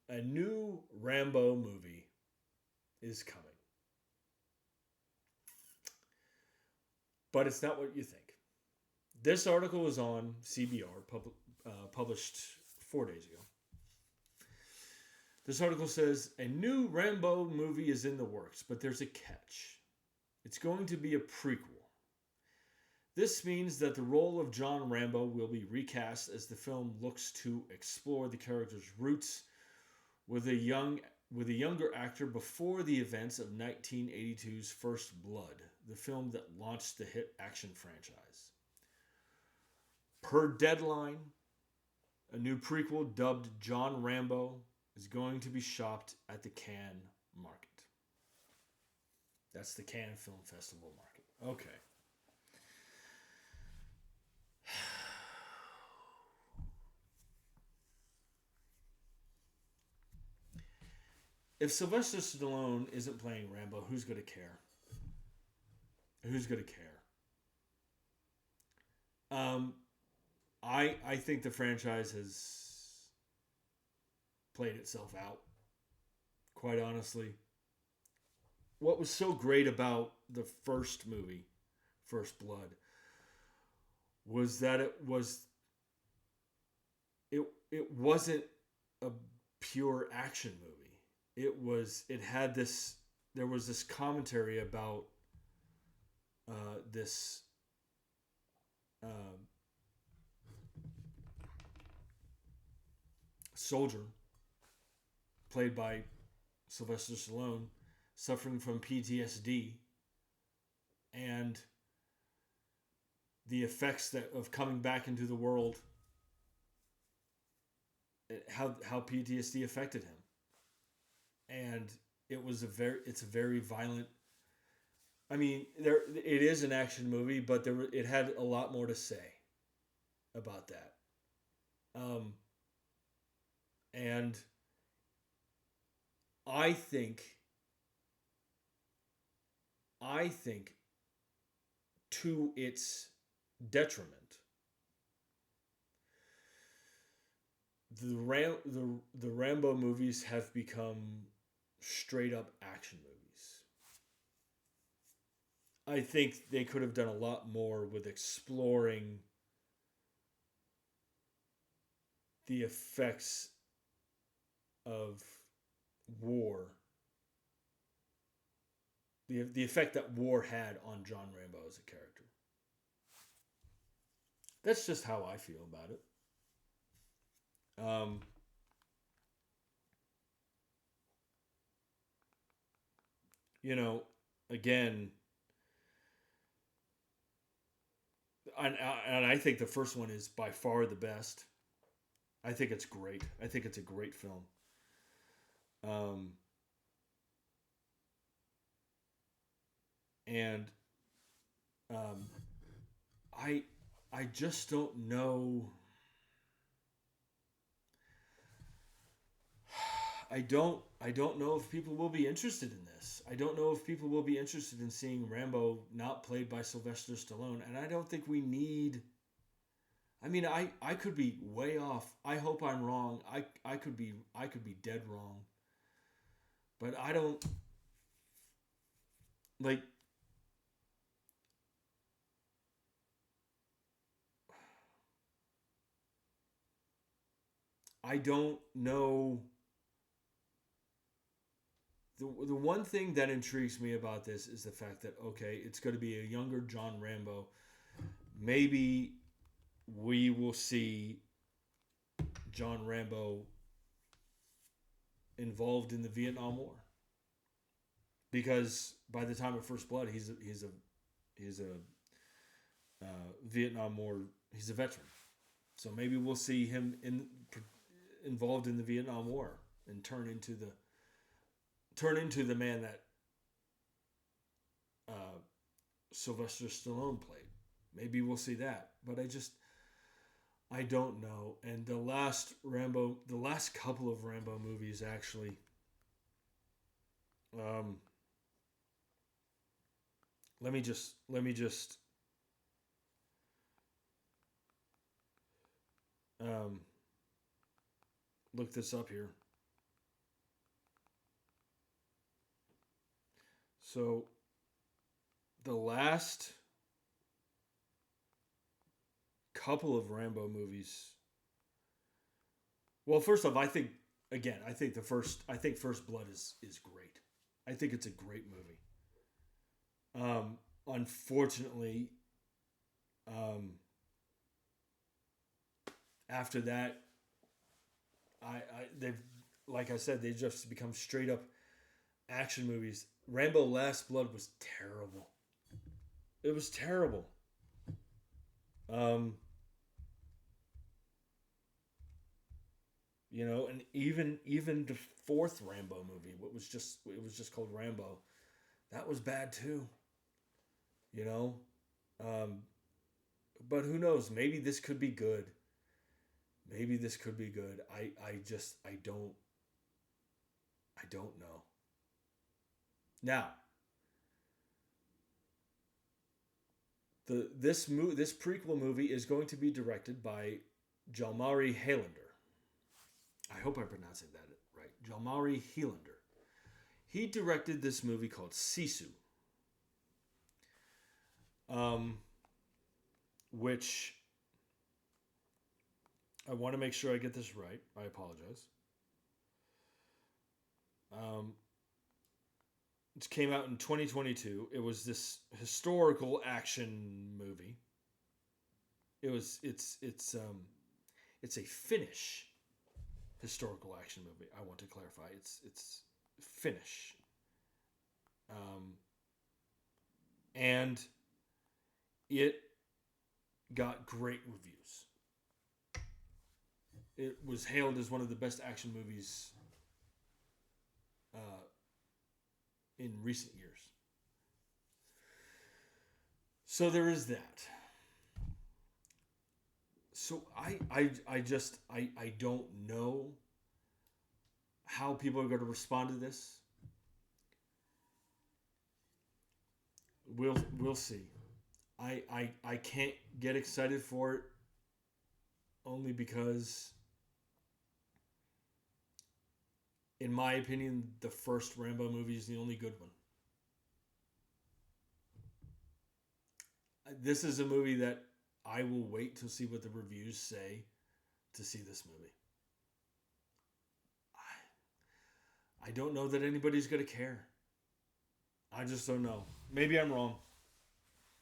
A new Rambo movie is coming. But it's not what you think. This article was on CBR, published 4 days ago. This article says, a new Rambo movie is in the works, but there's a catch. It's going to be a prequel. This means that the role of John Rambo will be recast as the film looks to explore the character's roots with a younger actor before the events of 1982's First Blood, the film that launched the hit action franchise. Per Deadline, a new prequel dubbed John Rambo is going to be shopped at the Cannes market. That's the Cannes Film Festival market. Okay. If Sylvester Stallone isn't playing Rambo, who's going to care? Who's going to care? I think the franchise has played itself out, quite honestly. What was so great about the first movie, First Blood, was that it wasn't a pure action movie. There was this commentary about this soldier played by Sylvester Stallone suffering from PTSD and the effects of coming back into the world, how PTSD affected him. And it's a very violent. I mean, it is an action movie, but it had a lot more to say about that. And I think to its detriment, the Rambo movies have become straight up action movies. I think they could have done a lot more with exploring the effects of war, the effect that war had on John Rambo as a character. That's just how I feel about it. You know, again, and I think the first one is by far the best. I think it's great. I think it's a great film. Um, and um, I I just don't know. I don't know if people will be interested in this. I don't know if people will be interested in seeing Rambo not played by Sylvester Stallone, and I don't think we need. I mean, I could be way off. I hope I'm wrong. I could be dead wrong. But I don't like. I don't know. The one thing that intrigues me about this is the fact that, okay, it's going to be a younger John Rambo. Maybe we will see John Rambo involved in the Vietnam War, because by the time of First Blood, he's a Vietnam War. He's a veteran, so maybe we'll see him involved in the Vietnam War and turn into the man that Sylvester Stallone played. Maybe we'll see that, but I don't know. And the last couple of Rambo movies actually, um, let me just um, look this up here. So the last couple of Rambo movies. Well, first off, I think First Blood is great. I think it's a great movie. Unfortunately, um, after that, they've, like I said, they just become straight up action movies. Rambo Last Blood was terrible. It was terrible. Um, and even the fourth Rambo movie, it was just called Rambo. That was bad too. You know, um, but who knows? Maybe this could be good. Maybe this could be good. I don't know. Now, this prequel movie is going to be directed by Jalmari Helander. I hope I'm pronouncing that right. Jalmari Helander. He directed this movie called Sisu, um, which I want to make sure I get this right. I apologize. Um, it came out in 2022. It was this historical action movie. It's a Finnish historical action movie. I want to clarify. It's Finnish. Um, and it got great reviews. It was hailed as one of the best action movies uh, in recent years. So there is that. So I don't know how people are going to respond to this. We'll see. I can't get excited for it only because in my opinion, the first Rambo movie is the only good one. This is a movie that I will wait to see what the reviews say to see this movie. I don't know that anybody's going to care. I just don't know. Maybe I'm wrong.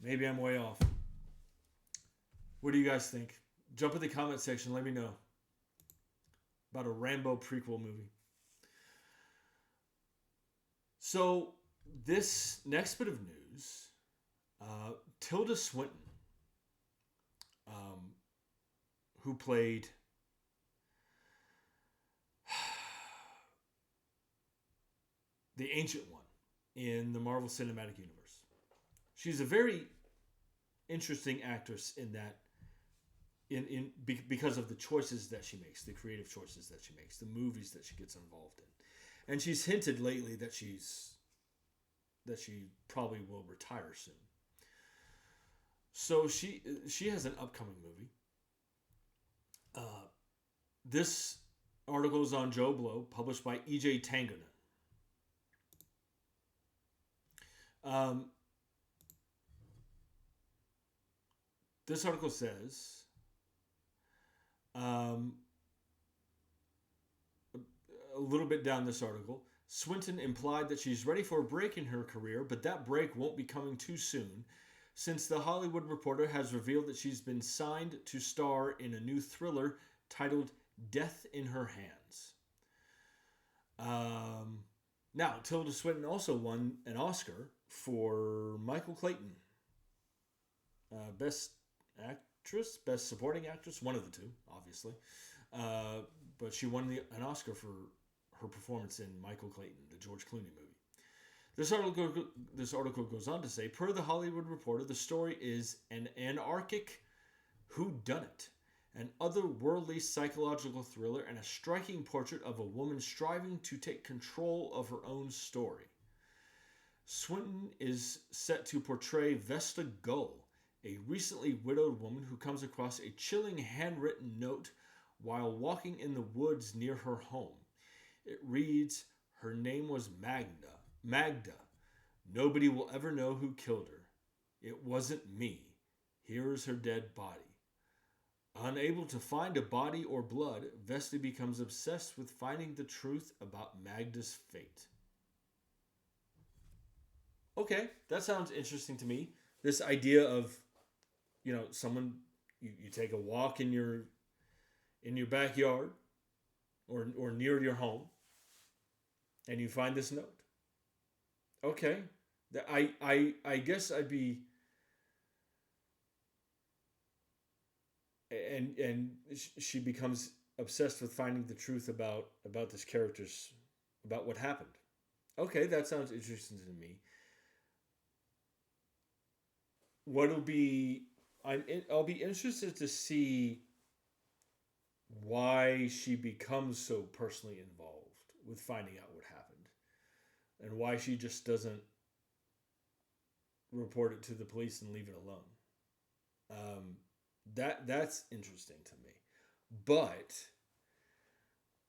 Maybe I'm way off. What do you guys think? Jump in the comment section. Let me know about a Rambo prequel movie. So, this next bit of news, Tilda Swinton, who played the Ancient One in the Marvel Cinematic Universe. She's a very interesting actress in that, because of the choices that she makes, the creative choices that she makes, the movies that she gets involved in, and she's hinted lately that she probably will retire soon. So she has an upcoming movie. This article is on Joe Blow, published by E.J. Tangonen. This article says, a little bit down this article, Swinton implied that she's ready for a break in her career, but that break won't be coming too soon, since The Hollywood Reporter has revealed that she's been signed to star in a new thriller titled Death in Her Hands. Now, Tilda Swinton also won an Oscar for Michael Clayton. Best Actress, Best Supporting Actress, one of the two, obviously. But she won an Oscar for her performance in Michael Clayton, the George Clooney movie. This article goes on to say, per The Hollywood Reporter, the story is an anarchic whodunit, an otherworldly psychological thriller, and a striking portrait of a woman striving to take control of her own story. Swinton is set to portray Vesta Gull, a recently widowed woman who comes across a chilling handwritten note while walking in the woods near her home. It reads, "Her name was Magda. Nobody will ever know who killed her. It wasn't me. Here is her dead body." Unable to find a body or blood, Vesta becomes obsessed with finding the truth about Magda's fate. Okay, that sounds interesting to me. This idea of, someone, you take a walk in your backyard or near your home, and you find this note. Okay, I guess I'd be. And she becomes obsessed with finding the truth about this character's, about what happened. Okay, that sounds interesting to me. I'll be interested to see why she becomes so personally involved with finding out what happened, and why she just doesn't report it to the police and leave it alone. That's interesting to me. But,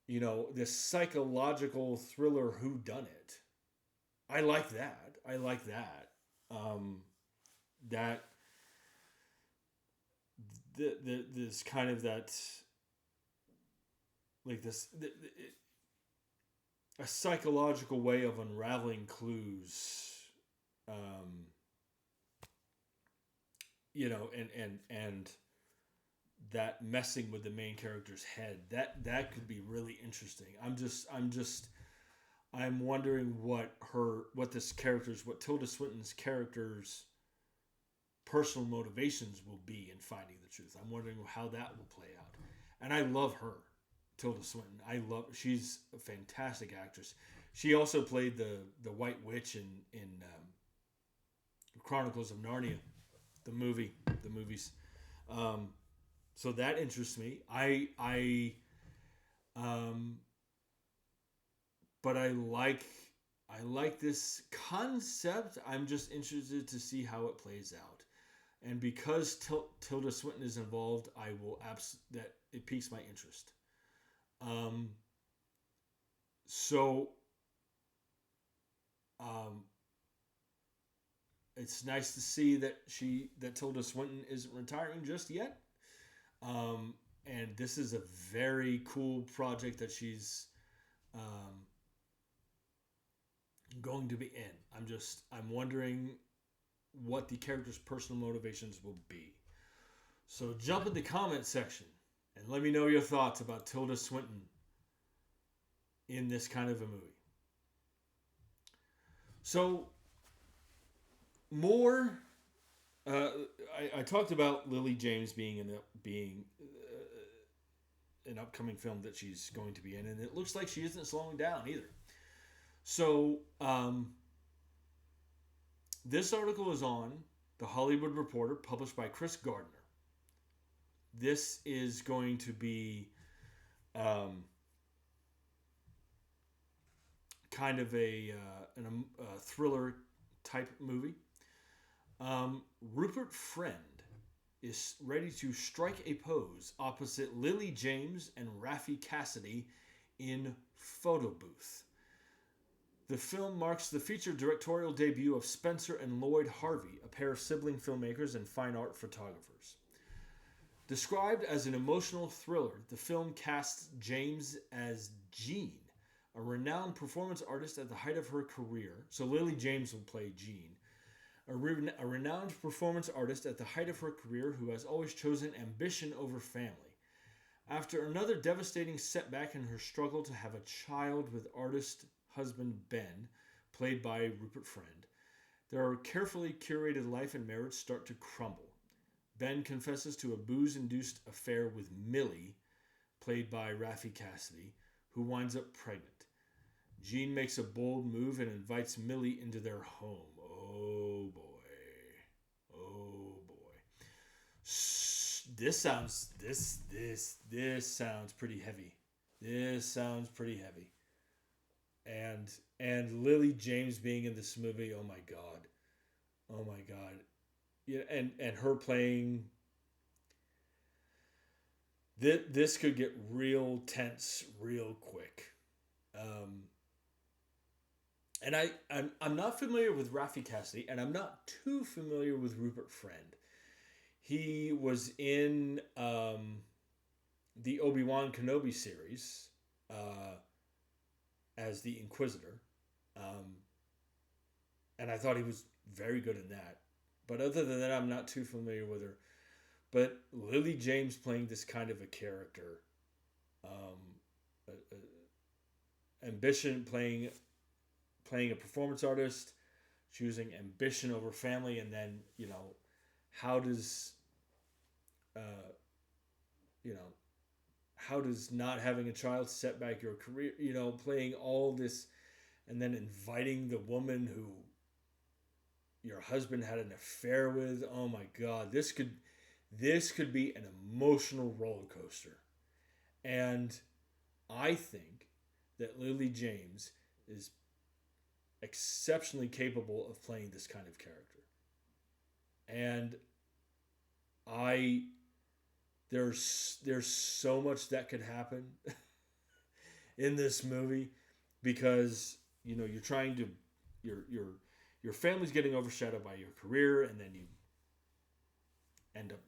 this psychological thriller whodunit, I like that. This kind of that, like this, a psychological way of unraveling clues, and that messing with the main character's head, that could be really interesting. I'm wondering what Tilda Swinton's character's personal motivations will be in finding the truth. I'm wondering how that will play out. And I love her, Tilda Swinton. She's a fantastic actress. She also played the White Witch in Chronicles of Narnia, the movies. So that interests me. But I like this concept. I'm just interested to see how it plays out. And because Tilda Swinton is involved, it piques my interest. So, um, it's nice to see that Tilda Swinton isn't retiring just yet. And this is a very cool project that she's um, going to be in. I'm wondering what the character's personal motivations will be. So jump in the comment section and let me know your thoughts about Tilda Swinton in this kind of a movie. So, more. I talked about Lily James being an upcoming film that she's going to be in, and it looks like she isn't slowing down either. So, this article is on The Hollywood Reporter, published by Chris Gardner. This is going to be kind of a thriller type movie. Rupert Friend is ready to strike a pose opposite Lily James and Raffi Cassidy in Photo Booth. The film marks the feature directorial debut of Spencer and Lloyd Harvey, a pair of sibling filmmakers and fine art photographers. Described as an emotional thriller, the film casts James as Jean, a renowned performance artist at the height of her career. So Lily James will play Jean. A renowned performance artist at the height of her career who has always chosen ambition over family. After another devastating setback in her struggle to have a child with artist husband Ben, played by Rupert Friend, their carefully curated life and marriage start to crumble. Ben confesses to a booze-induced affair with Millie, played by Raffi Cassidy, who winds up pregnant. Jean makes a bold move and invites Millie into their home. Oh boy. Oh boy. This sounds pretty heavy. This sounds pretty heavy. And Lily James being in this movie, oh my god. Oh my god. Yeah, and her playing this could get real tense real quick. And I'm not familiar with Raffi Cassidy, and I'm not too familiar with Rupert Friend. He was in the Obi-Wan Kenobi series as the Inquisitor. And I thought he was very good in that. But other than that, I'm not too familiar with her. But Lily James playing this kind of a character. Ambition, playing a performance artist, choosing ambition over family, and then, how does not having a child set back your career, playing all this, and then inviting the woman who your husband had an affair with. Oh my God, this could be an emotional roller coaster. And I think that Lily James is exceptionally capable of playing this kind of character. And there's so much that could happen in this movie, because you're trying to your family's getting overshadowed by your career, and then you end up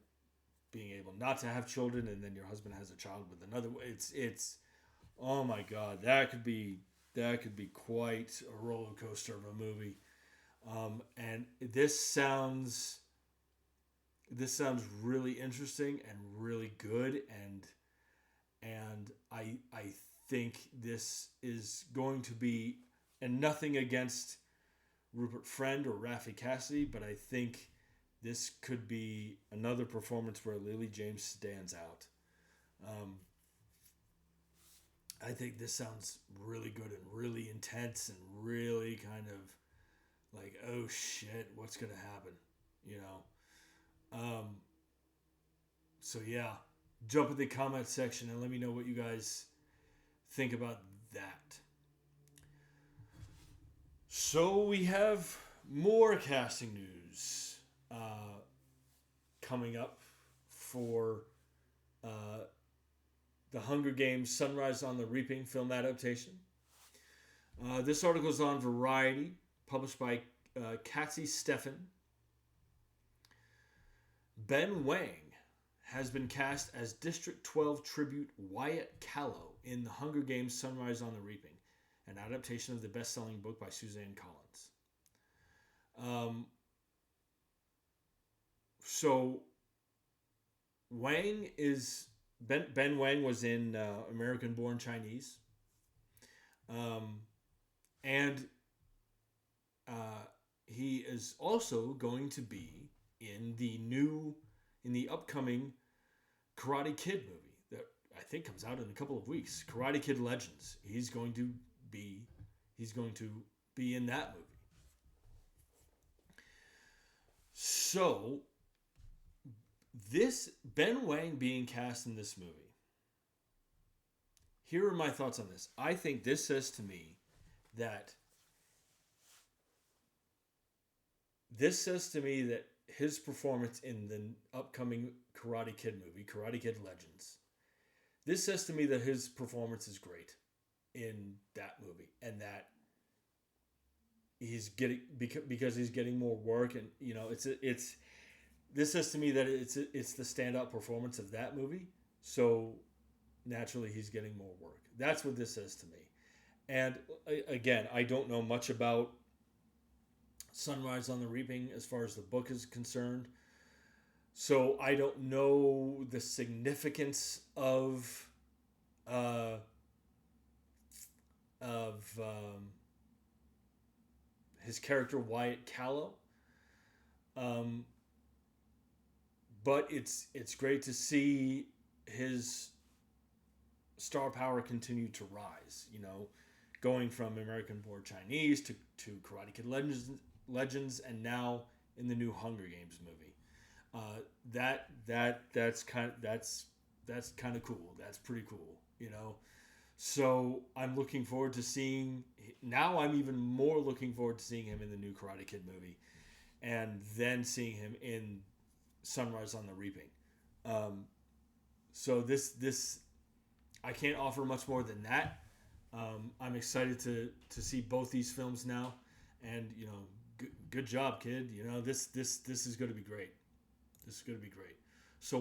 being able not to have children, and then your husband has a child with another. It's oh my God, that could be quite a roller coaster of a movie. And this sounds really interesting and really good, and I think this is going to be, and nothing against Rupert Friend or Raffi Cassidy, but I think this could be another performance where Lily James stands out. I think this sounds really good and really intense and really kind of like, oh shit, what's going to happen? So yeah, jump in the comment section and let me know what you guys think about that. So we have more casting news coming up for the Hunger Games Sunrise on the Reaping film adaptation. This article is on Variety, published by Katzy Steffen. Ben Wang has been cast as District 12 tribute Wyatt Callow in The Hunger Games: Sunrise on the Reaping, an adaptation of the best-selling book by Suzanne Collins. So Wang is Ben Wang was in American Born Chinese, and he is also going to be in the upcoming Karate Kid movie that I think comes out in a couple of weeks. Karate Kid Legends. He's going to be in that movie. So this Ben Wang being cast in this movie. Here are my thoughts on this. I think this says to me that his performance in the upcoming Karate Kid movie, Karate Kid Legends, this says to me that his performance is great in that movie, and that he's getting because he's getting more work, and this says to me that it's the standout performance of that movie, so naturally he's getting more work. That's what this says to me. And again, I don't know much about Sunrise on the Reaping as far as the book is concerned, so I don't know the significance of his character Wyatt Callow, but it's great to see his star power continue to rise. Going from American Born Chinese to Karate Kid Legends, and now in the new Hunger Games movie. That's kind of cool. That's pretty cool. So I'm looking forward to seeing. Now I'm even more looking forward to seeing him in the new Karate Kid movie, and then seeing him in Sunrise on the Reaping. So this I can't offer much more than that. I'm excited to see both these films now, and good job, kid. This is going to be great. This is going to be great. So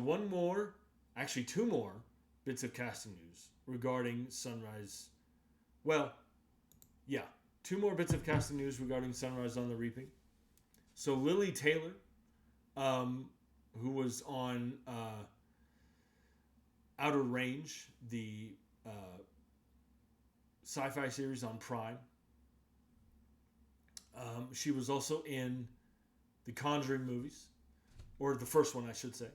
two more bits of casting news regarding Sunrise. Well, yeah, two more bits of casting news regarding Sunrise on the Reaping. So Lily Taylor, who was on Outer Range, the sci-fi series on Prime. She was also in the Conjuring movies, or the first one, I should say.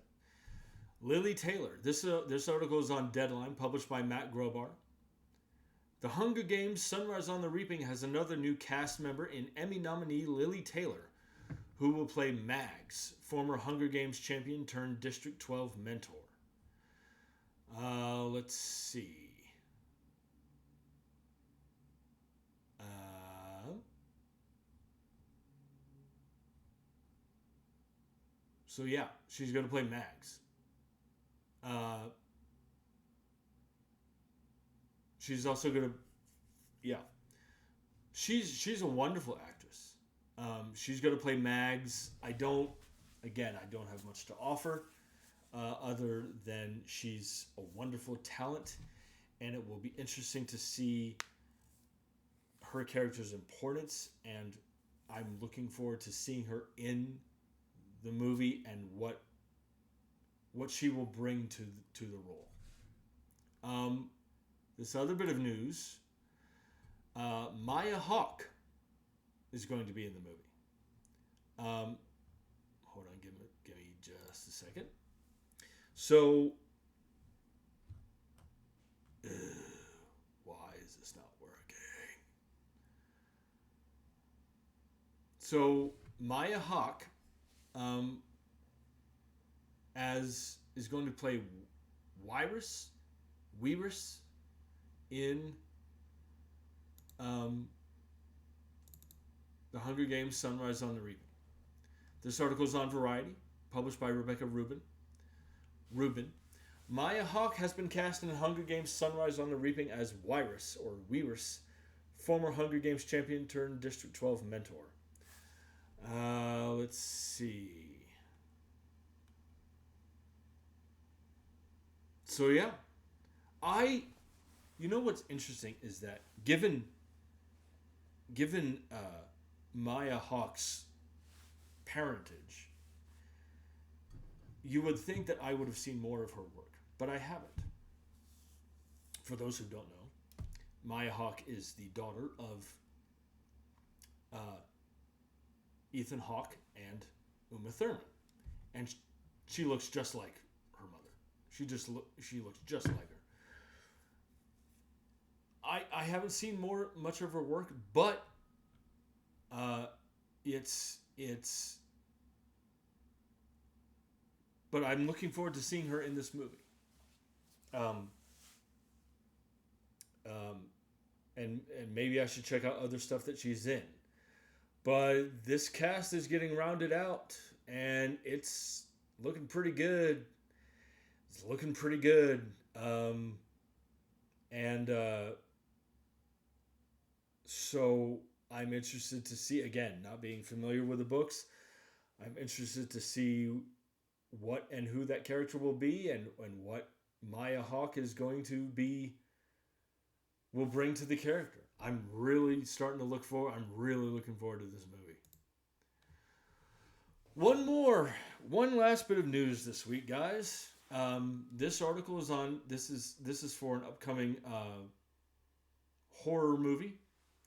Lily Taylor. This article is on Deadline, published by Matt Grobar. The Hunger Games: Sunrise on the Reaping has another new cast member in Emmy nominee Lily Taylor, who will play Mags, former Hunger Games champion turned District 12 mentor. Let's see. So yeah, she's going to play Mags. She's also going to, yeah. She's a wonderful actress. She's going to play Mags. I don't have much to offer, other than she's a wonderful talent, and it will be interesting to see her character's importance, and I'm looking forward to seeing her in the movie and what she will bring to the role. This other bit of news, Maya Hawke is going to be in the movie. Hold on, give me just a second. So, why is this not working? So Maya Hawke, is going to play Weirus in The Hunger Games: Sunrise on the Reaping. This article is on Variety, published by Rebecca Rubin. Maya Hawke has been cast in Hunger Games: Sunrise on the Reaping as Weirus, former Hunger Games champion turned District 12 mentor. Let's see. So yeah, you know what's interesting is that given Maya Hawke's parentage, you would think that I would have seen more of her work, but I haven't. For those who don't know, Maya Hawke is the daughter of Ethan Hawke and Uma Thurman, and she looks just like her mother. She looks just like her. I haven't seen much of her work, but it's but I'm looking forward to seeing her in this movie. And maybe I should check out other stuff that she's in. But this cast is getting rounded out, and it's looking pretty good. It's looking pretty good. So I'm interested to see, again, not being familiar with the books, I'm interested to see what and who that character will be, and what Maya Hawke is going to will bring to the character. I'm really looking forward to this movie. One last bit of news this week, guys. This article is on. This is for an upcoming horror movie.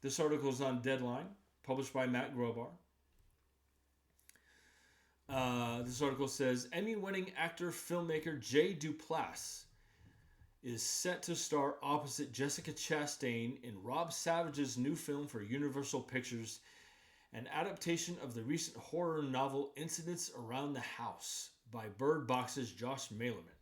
This article is on Deadline, published by Matt Grobar. This article says Emmy-winning actor filmmaker Jay Duplass is set to star opposite Jessica Chastain in Rob Savage's new film for Universal Pictures, an adaptation of the recent horror novel Incidents Around the House by Bird Box's Josh Malerman.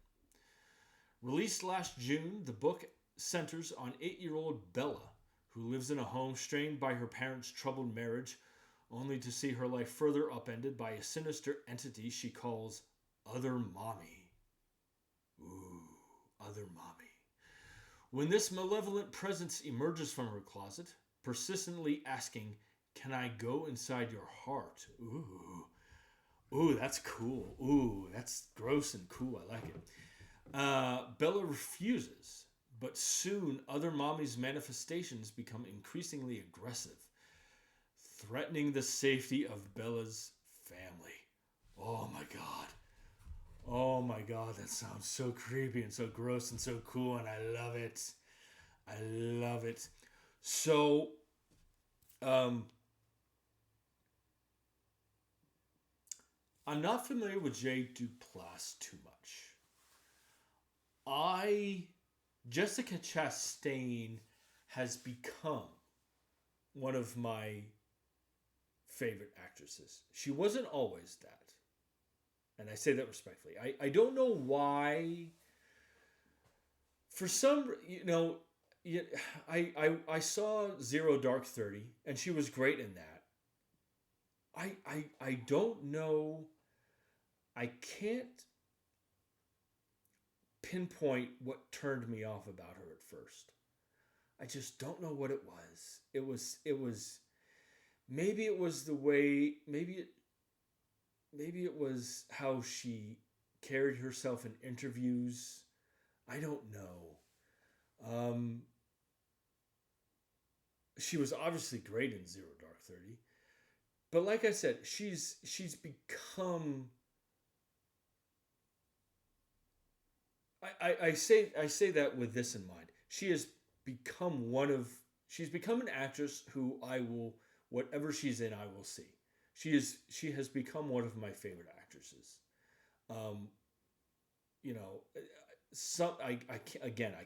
Released last June, the book centers on 8-year-old Bella, who lives in a home strained by her parents' troubled marriage, only to see her life further upended by a sinister entity she calls Other Mommy. Ooh, Other Mommy. When this malevolent presence emerges from her closet, persistently asking, "Can I go inside your heart?" Ooh, that's cool. Ooh, that's gross and cool. I like it. Bella refuses, but soon Other Mommy's manifestations become increasingly aggressive, threatening the safety of Bella's family. Oh my god. Oh my god, that sounds so creepy and so gross and so cool, and I love it. I love it. So, I'm not familiar with Jay Duplass too much. Jessica Chastain has become one of my favorite actresses. She wasn't always that. And I say that respectfully. I don't know why. For some, I saw Zero Dark 30, and she was great in that. I don't know. I can't pinpoint what turned me off about her at first. I just don't know what it was. It was maybe it was the way, maybe it was how she carried herself in interviews. I don't know. She was obviously great in Zero Dark 30. But like I said, she's become... I say that with this in mind. She's become an actress who I will, whatever she's in, I will see. She has become one of my favorite actresses. I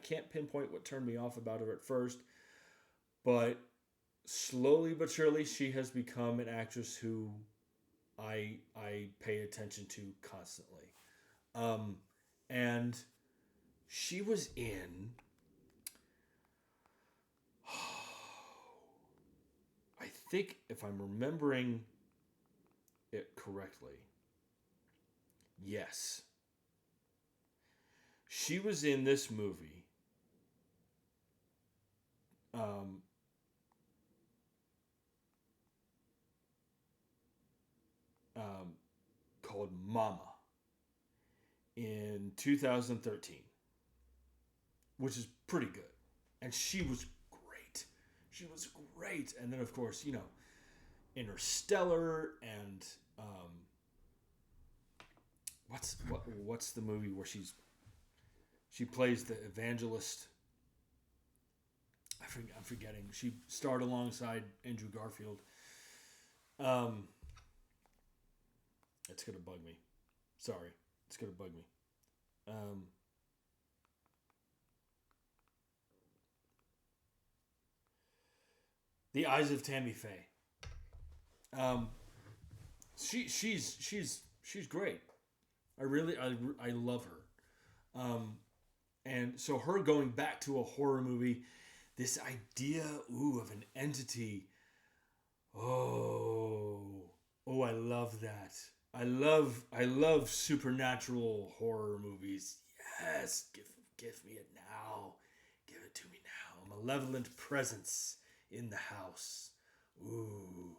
can't pinpoint what turned me off about her at first, but slowly but surely she has become an actress who I pay attention to constantly. And she was in I think, if I'm remembering it correctly, yes, she was in this movie called Mama in 2013, which is pretty good. And she was great. She was great. And then, of course, Interstellar and what's the movie where she plays the evangelist? I'm forgetting. She starred alongside Andrew Garfield. It's gonna bug me. Sorry, it's gonna bug me. The Eyes of Tammy Faye. She's great. I love her. And so her going back to a horror movie, this idea, of an entity. Oh, I love that. I love supernatural horror movies. Yes, give me it now. Give it to me now. A malevolent presence in the house. Ooh.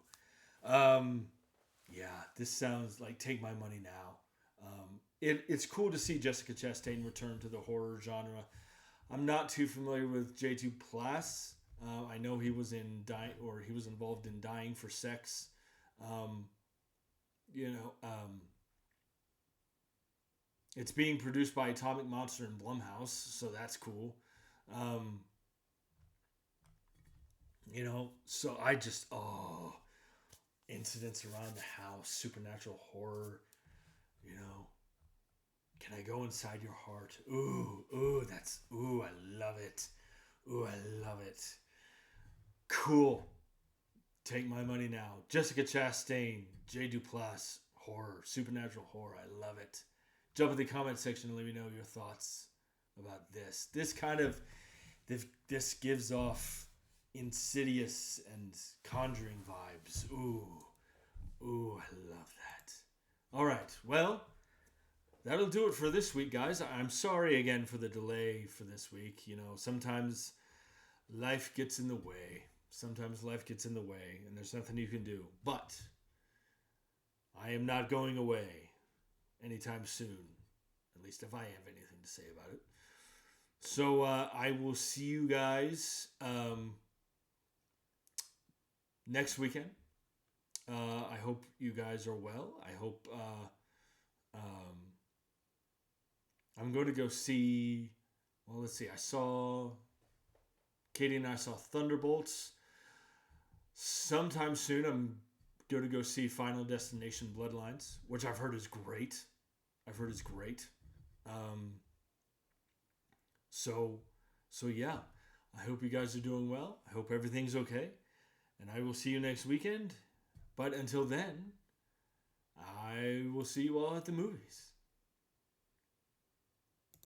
Yeah, this sounds like take my money now. It's cool to see Jessica Chastain return to the horror genre. I'm not too familiar with J2 Plus. I know he was he was involved in Dying for Sex. It's being produced by Atomic Monster and Blumhouse, so that's cool. So I just incidents around the house, supernatural horror. Can I go inside your heart? I love it. I love it. Cool. Take my money now. Jessica Chastain, J. Duplass, horror, supernatural horror. I love it. Jump in the comment section and let me know your thoughts about this. This gives off Insidious and Conjuring vibes. Ooh, I love that. All right, well, that'll do it for this week, guys. I'm sorry again for the delay for this week. Sometimes life gets in the way. And there's nothing you can do. But I am not going away anytime soon. At least if I have anything to say about it. So I will see you guys next weekend. I hope you guys are well. I hope I'm going to go see. Well, let's see. Katie and I saw Thunderbolts. Sometime soon, I'm going to go see Final Destination Bloodlines, which I've heard is great. So yeah. I hope you guys are doing well. I hope everything's okay. And I will see you next weekend. But until then, I will see you all at the movies.